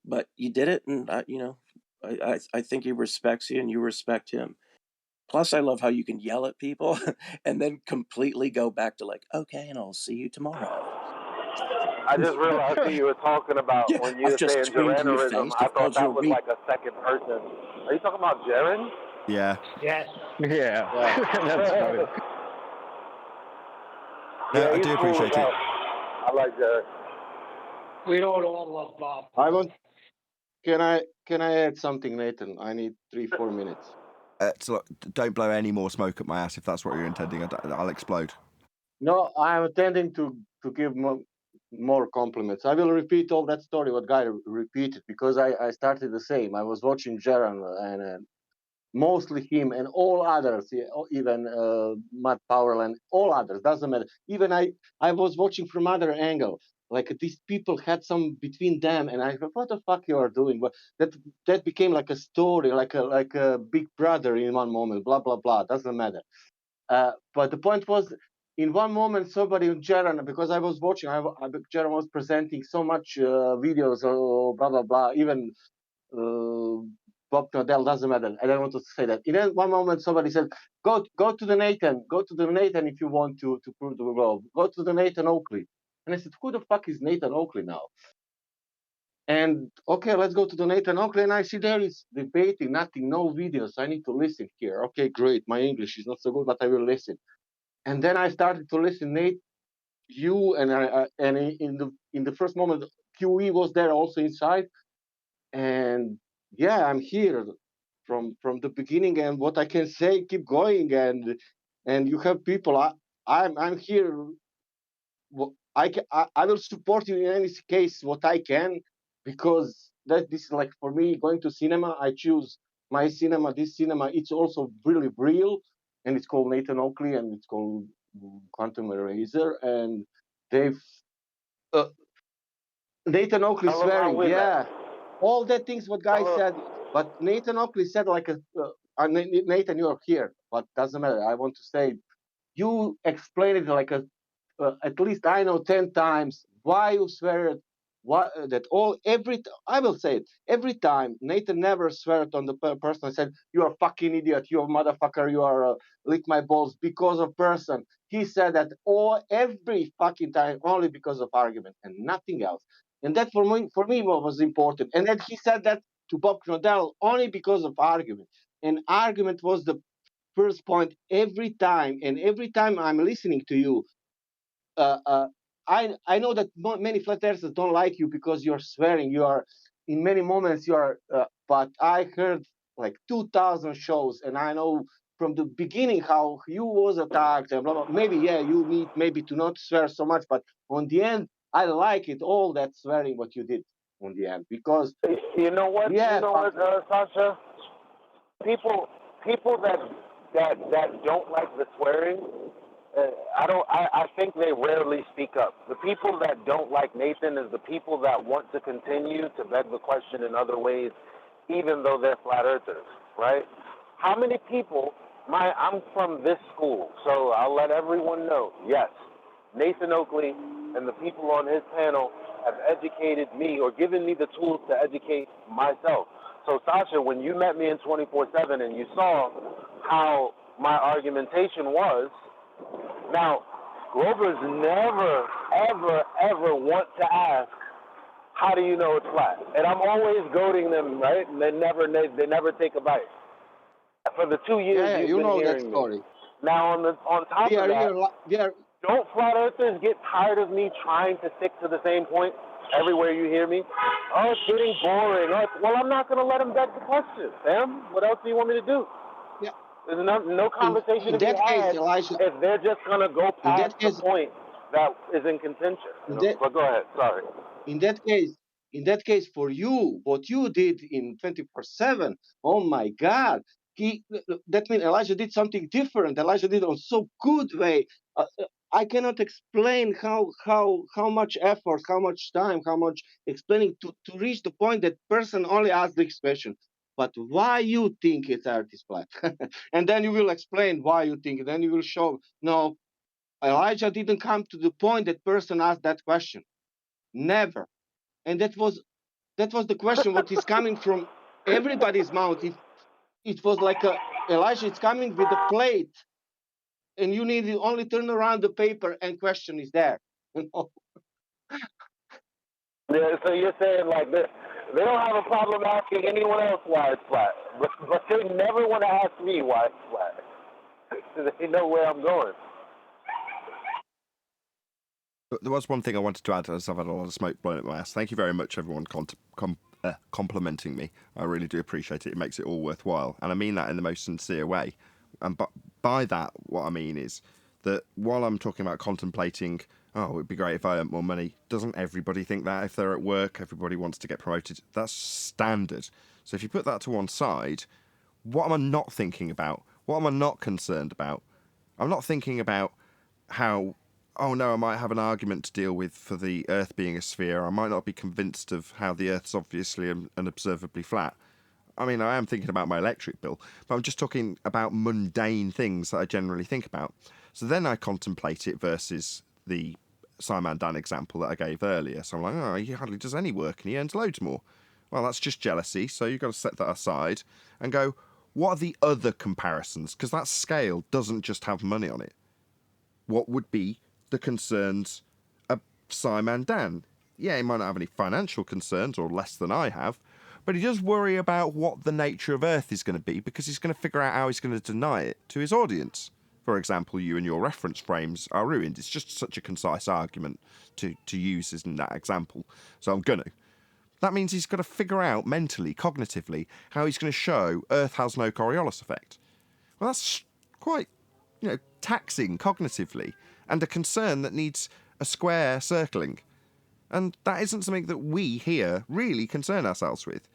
But you did it, and I think he respects you, and you respect him. Plus, I love how you can yell at people and then completely go back to like, okay, and I'll see you tomorrow. I just realized who you were talking about when you were saying Geranarism. I thought that was like a second person. Are you talking about Jaren? Yeah. Yes. Yeah. That's funny. Yeah, I do appreciate it. I like Jaren. We don't all love Bob. Can I add something, Nathan? I need 3-4 minutes. So don't blow any more smoke at my ass if that's what you're intending. I'll explode. No, I'm intending to give more compliments. I will repeat all that story what Guy repeated, because I started the same. I was watching Jaron and mostly him and all others, even Matt Powell and all others, doesn't matter. Even I was watching from other angle. Like these people had some between them, and I thought, what the fuck you are doing? But that became like a story, like a big brother in one moment, blah blah blah. Doesn't matter. But the point was, in one moment, somebody, Jaron, because I was watching, Jaron was presenting so much videos, blah blah blah. Even Bob Nodell, doesn't matter. I don't want to say that. In one moment, somebody said, "Go to the Nathan. Go to the Nathan if you want to prove the world. Go to the Nathan Oakley." And I said, "Who the fuck is Nathan Oakley now?" And okay, let's go to the Nathan Oakley. And I see there is debating, nothing, no videos. I need to listen here. Okay, great. My English is not so good, but I will listen. And then I started to listen, Nate, you and in the first moment, QE was there also inside. And yeah, I'm here from the beginning. And what I can say, keep going. And you have people. I'm here. I will support you in any case what I can, because this is like, for me, going to cinema, I choose my cinema. This cinema, it's also really real, and it's called Nathan Oakley, and it's called Quantum Eraser, and they've Nathan Oakley swearing, yeah, all that things what guy said, but Nathan Oakley said like Nathan, you're here, but doesn't matter. I want to say, you explain it like at least I know 10 times why you swear I will say it every time. Nathan never swear on the person. I said, you are a fucking idiot, you are a motherfucker, you are lick my balls because of person. He said that every fucking time, only because of argument and nothing else. And that for me what was important. And then he said that to Bob Knodel only because of argument. And argument was the first point every time. And every time I'm listening to you, I know that many flat earthers don't like you because you're swearing. You are in many moments you are. But I heard like 2,000 shows, and I know from the beginning how you was attacked and blah blah. Maybe you need maybe to not swear so much, but on the end I like it all that swearing what you did on the end because you know what Sasha, people that don't like the swearing. I think they rarely speak up. The people that don't like Nathan is the people that want to continue to beg the question in other ways, even though they're flat earthers, right? How many people, I'm from this school, so I'll let everyone know, yes, Nathan Oakley and the people on his panel have educated me or given me the tools to educate myself. So Sasha, when you met me in 24/7 and you saw how my argumentation was, now, Grovers never, ever want to ask, how do you know it's flat? And I'm always goading them, right? And they never take a bite. For the 2 years you've been hearing me. Now, on top of that, don't flat earthers get tired of me trying to stick to the same point everywhere you hear me? Oh, it's getting boring. Well, I'm not going to let them beg the question, Sam. What else do you want me to do? There's no conversation to be had if they're just going to go past the point that is in contention. But go ahead. Sorry. In that case, for you, what you did in 24/7, oh my God, that means Elijah did something different. Elijah did it on so good way. I cannot explain how much effort, how much time, how much explaining to reach the point that person only asked this question. But why you think it's Earth is flat? And then you will explain why you think it. Then you will show, no, Elijah didn't come to the point that person asked that question. Never. And that was the question what is coming from everybody's mouth. It was like Elijah is coming with a plate, and you need to only turn around the paper and question is there. Yeah, so you're saying like this. They don't have a problem asking anyone else why it's flat, but they never want to ask me why it's flat. They know where I'm going. There was one thing I wanted to add, as I've had a lot of smoke blown up my ass. Thank you very much, everyone, complimenting me. I really do appreciate it. It makes it all worthwhile. And I mean that in the most sincere way. And by that, what I mean is that while I'm talking about contemplating, oh, it'd be great if I earned more money, doesn't everybody think that if they're at work, everybody wants to get promoted? That's standard. So if you put that to one side, what am I not thinking about? What am I not concerned about? I'm not thinking about how, oh no, I might have an argument to deal with for the Earth being a sphere. I might not be convinced of how the Earth's obviously and observably flat. I mean, I am thinking about my electric bill, but I'm just talking about mundane things that I generally think about. So then I contemplate it versus the Simon Dan example that I gave earlier. So I'm like, oh, he hardly does any work and he earns loads more. Well, that's just jealousy. So you've got to set that aside and go, what are the other comparisons? Because that scale doesn't just have money on it. What would be the concerns of Simon Dan? Yeah, he might not have any financial concerns, or less than I have, but he does worry about what the nature of Earth is going to be, because he's going to figure out how he's going to deny it to his audience. For example, you and your reference frames are ruined. It's just such a concise argument to use as in that example. So I'm going to. That means he's got to figure out mentally, cognitively, how he's going to show Earth has no Coriolis effect. Well, that's quite, taxing cognitively, and a concern that needs a square circling. And that isn't something that we here really concern ourselves with.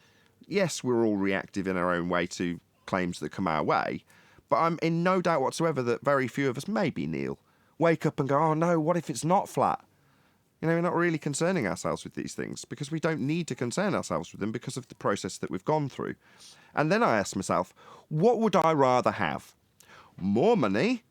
Yes, we're all reactive in our own way to claims that come our way, but I'm in no doubt whatsoever that very few of us, maybe Neil, wake up and go, oh no, what if it's not flat? We're not really concerning ourselves with these things because we don't need to concern ourselves with them because of the process that we've gone through. And then I asked myself, what would I rather have? More money?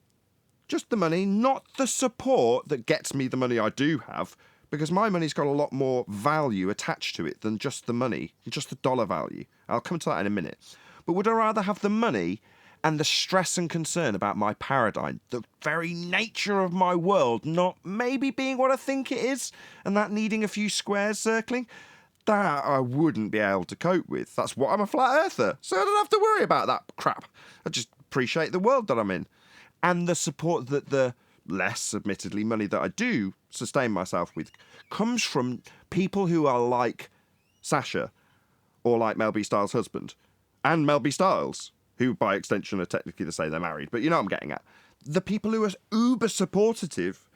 Just the money, not the support that gets me the money I do have, because my money's got a lot more value attached to it than just the money, just the dollar value. I'll come to that in a minute. But would I rather have the money and the stress and concern about my paradigm, the very nature of my world not maybe being what I think it is, and that needing a few squares circling, that I wouldn't be able to cope with. That's what I'm a flat earther, so I don't have to worry about that crap. I just appreciate the world that I'm in. And the support that the less, admittedly, money that I do sustain myself with comes from people who are like Sasha, or like Mel B. Styles' husband, and Mel B. Styles, who by extension are technically the same, they're married, but you know what I'm getting at. The people who are uber supportive,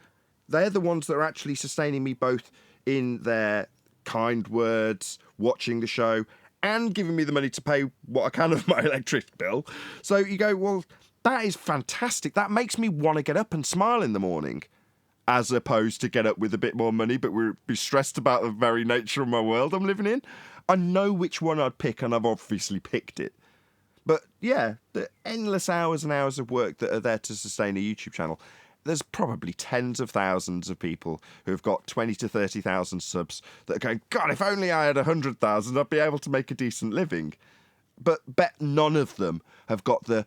they're the ones that are actually sustaining me both in their kind words, watching the show, and giving me the money to pay what I can of my electric bill. So you go, well, that is fantastic. That makes me want to get up and smile in the morning, as opposed to get up with a bit more money, but be stressed about the very nature of my world I'm living in. I know which one I'd pick, and I've obviously picked it. But yeah, the endless hours and hours of work that are there to sustain a YouTube channel. There's probably tens of thousands of people who have got 20 to 30,000 subs that are going, God, if only I had 100,000, I'd be able to make a decent living. But bet none of them have got the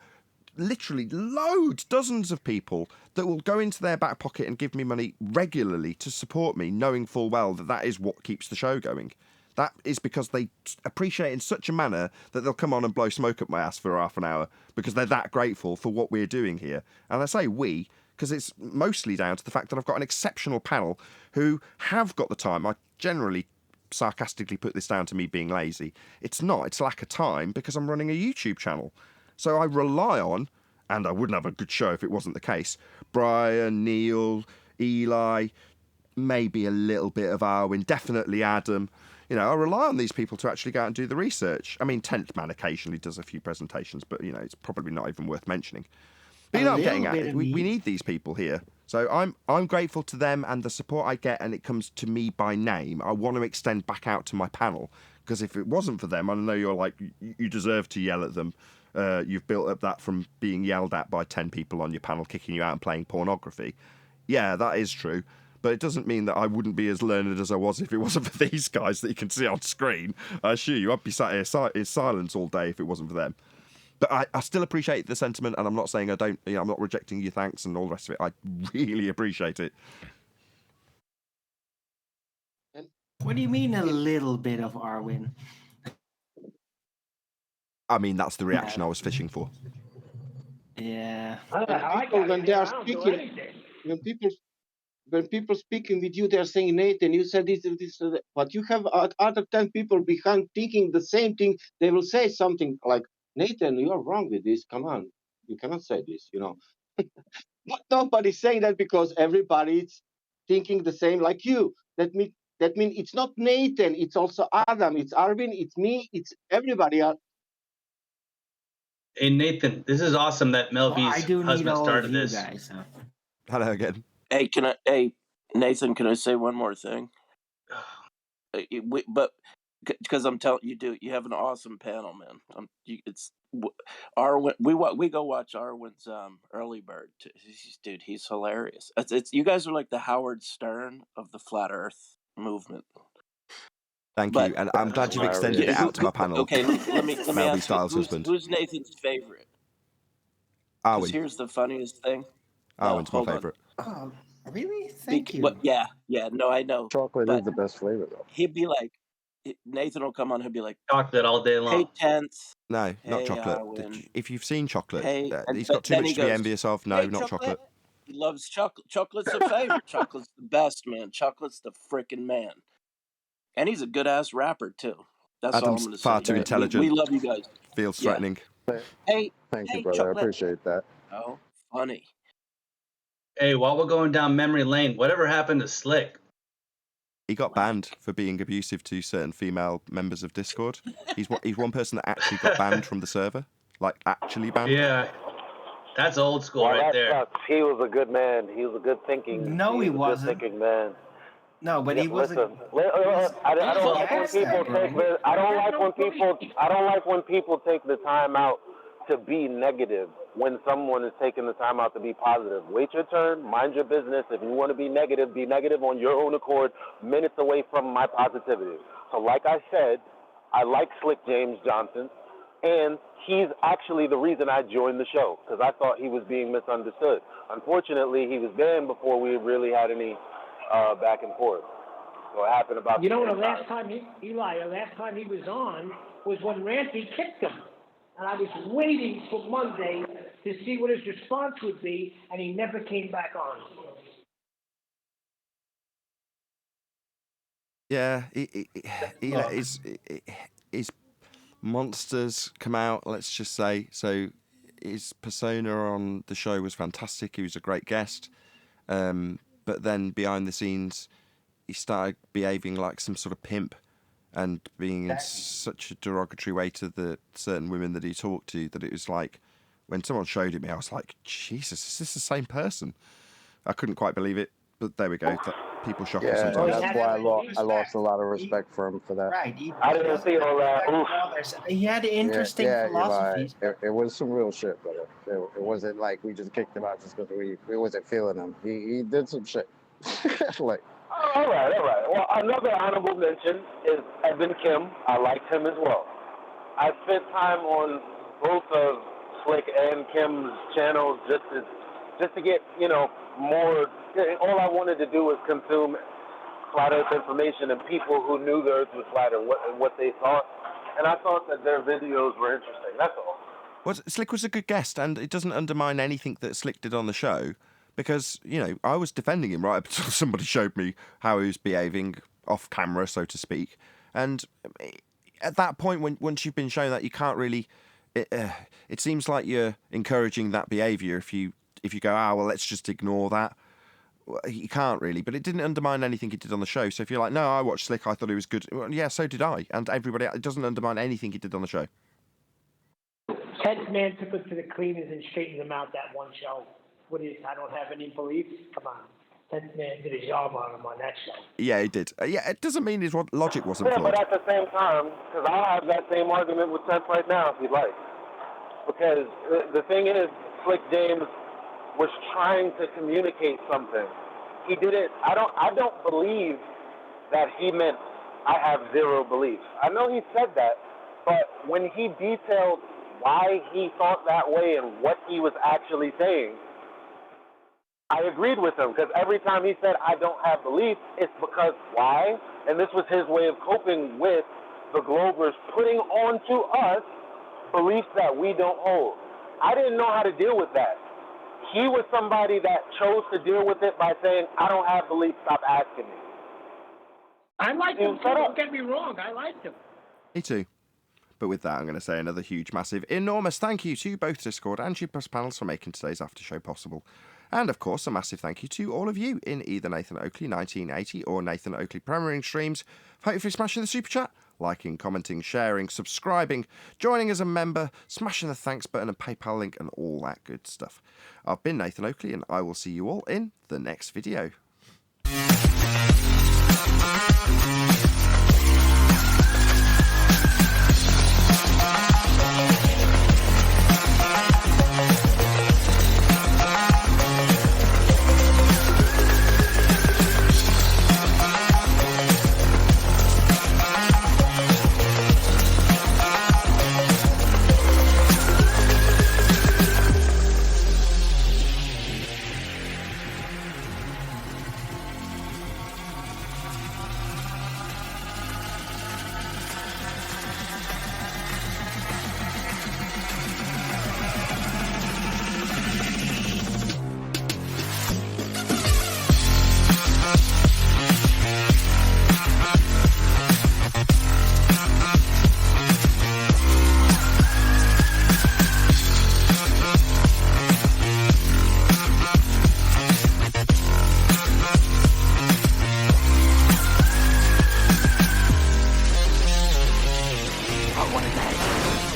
literally loads, dozens of people that will go into their back pocket and give me money regularly to support me, knowing full well that that is what keeps the show going. That is because they appreciate it in such a manner that they'll come on and blow smoke up my ass for half an hour because they're that grateful for what we're doing here. And I say we, because it's mostly down to the fact that I've got an exceptional panel who have got the time. I generally sarcastically put this down to me being lazy. It's not. It's lack of time because I'm running a YouTube channel. So I rely on, and I wouldn't have a good show if it wasn't the case, Brian, Neil, Eli, maybe a little bit of Arwen, definitely Adam. You know, I rely on these people to actually go out and do the research. I mean, 10th Man occasionally does a few presentations, but, you know, it's probably not even worth mentioning. But you know what I'm getting at? We need these people here. So I'm grateful to them and the support I get, and it comes to me by name. I want to extend back out to my panel, because if it wasn't for them, I know you're like, you deserve to yell at them. You've built up that from being yelled at by 10 people on your panel, kicking you out and playing pornography. Yeah, that is true. But it doesn't mean that I wouldn't be as learned as I was if it wasn't for these guys that you can see on screen. I assure you, I'd be sat here in silence all day if it wasn't for them. But I still appreciate the sentiment, and I'm not saying I don't. You know, I'm not rejecting your thanks and all the rest of it. I really appreciate it. What do you mean a little bit of Arwen? I mean, that's the reaction I was fishing for. Yeah. When they are speaking, when people speaking with you, they are saying, Nathan, you said this, but you have other 10 people behind thinking the same thing. They will say something like, Nathan, you are wrong with this. Come on, you cannot say this, you know. But nobody's saying that because everybody's thinking the same like you. That means it's not Nathan, it's also Adam, it's Arvin, it's me, it's everybody else. Hey Nathan, this is awesome that Mel B's husband started this. Guys, so. Hello again. Hey, Nathan, can I say one more thing? But because I'm telling you, you have an awesome panel, man. It's Arwen. We go watch Arwen's Early Bird. Dude, he's hilarious. It's you guys are like the Howard Stern of the flat Earth movement. Thank you, and I'm glad you've extended it out to my panel. Okay, let me Mel B. ask Styles' you, husband. who's Nathan's favorite? Because Arwen. here's the funniest thing. Arwen's my favourite. Oh, really? Thank you. Yeah, no, I know. Chocolate is the best flavor, though. He'd be like, Nathan will come on. He'll be like, chocolate all day long. Hey, Tenth. No, not Hey, chocolate. Arwen. If you've seen chocolate, Hey, he's got too much to be envious of. No, hey, not chocolate. He loves chocolate. Chocolate's a favorite. Chocolate's the best, man. Chocolate's the frickin' man. And he's a good ass rapper too. That's all I'm Adam's gonna say. far too intelligent. We love you guys. Feels threatening. Hey, Thank you, hey, brother. chocolate. I appreciate that. Oh, funny. Hey, while we're going down memory lane, whatever happened to Slick? He got banned for being abusive to certain female members of Discord. He's one person that actually got banned from the server. Like, actually banned. Yeah. That's old school right there. Sucks. He was a good man. He was a good thinking. No, he wasn't. Good thinking man. No, but he wasn't. I don't like when people take. I don't like when people take the time out to be negative when someone is taking the time out to be positive. Wait your turn. Mind your business. If you want to be negative on your own accord. Minutes away from my positivity. So, like I said, I like Slick James Johnson. And he's actually the reason I joined the show, because I thought he was being misunderstood. Unfortunately, he was banned before we really had any back and forth. So it happened about You know, the the last time Eli, the last time he was on was when Ranty kicked him. And I was waiting for Monday to see what his response would be, and he never came back on. Yeah, his monsters come out, let's just say. So his persona on the show was fantastic. He was a great guest. But then behind the scenes, he started behaving like some sort of pimp and being in such a derogatory way to the certain women that he talked to that it was like, when someone showed it me, I was like, Jesus, is this the same person? I couldn't quite believe it, but there we go. People shock us Yeah, sometimes. that's why I lost a lot of respect for him for that. Right. I didn't see all that. He had interesting philosophies. It was some real shit, but it wasn't like we just kicked him out just because we wasn't feeling him. He did some shit. Like. All right. Well, another honorable mention is Evan Kim. I liked him as well. I spent time on both of Slick and Kim's channels just to get, more. All I wanted to do was consume flat Earth information and people who knew the Earth was flat and what they thought. And I thought that their videos were interesting. That's all. Well, Slick was a good guest, and it doesn't undermine anything that Slick did on the show. Because, I was defending him right up until somebody showed me how he was behaving off camera, so to speak. And at that point, once you've been shown that, you can't really... It seems like you're encouraging that behaviour if you go, well, let's just ignore that. Well, you can't really, but it didn't undermine anything he did on the show. So if you're like, no, I watched Slick, I thought he was good. Well, yeah, so did I. And everybody, it doesn't undermine anything he did on the show. Ted's man took it to the cleaners and straightened him out that one show. What is, I don't have any beliefs? Come on. Ted's man did a job on him on that show. Yeah, he did. Yeah, it doesn't mean his logic wasn't Yeah, flawed. but at the same time, because I'll have that same argument with Ted right now if you'd like. Because the thing is, Slick James was trying to communicate something. He didn't. I don't believe that he meant I have zero beliefs. I know he said that, but when he detailed why he thought that way and what he was actually saying, I agreed with him, because every time he said, I don't have beliefs, it's because why? And this was his way of coping with the Globers putting onto us beliefs that we don't hold. I didn't know how to deal with that. He was somebody that chose to deal with it by saying, I don't have beliefs, stop asking me. I liked him, too. Don't get me wrong. I liked him. Me too. But with that, I'm going to say another huge, massive, enormous thank you to both Discord and G Plus panels for making today's after show possible. And of course, a massive thank you to all of you in either Nathan Oakley 1980 or Nathan Oakley premiering streams. Hopefully smashing the super chat, liking, commenting, sharing, subscribing, joining as a member, smashing the thanks button and PayPal link and all that good stuff. I've been Nathan Oakley and I will see you all in the next video.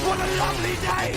What a lovely day!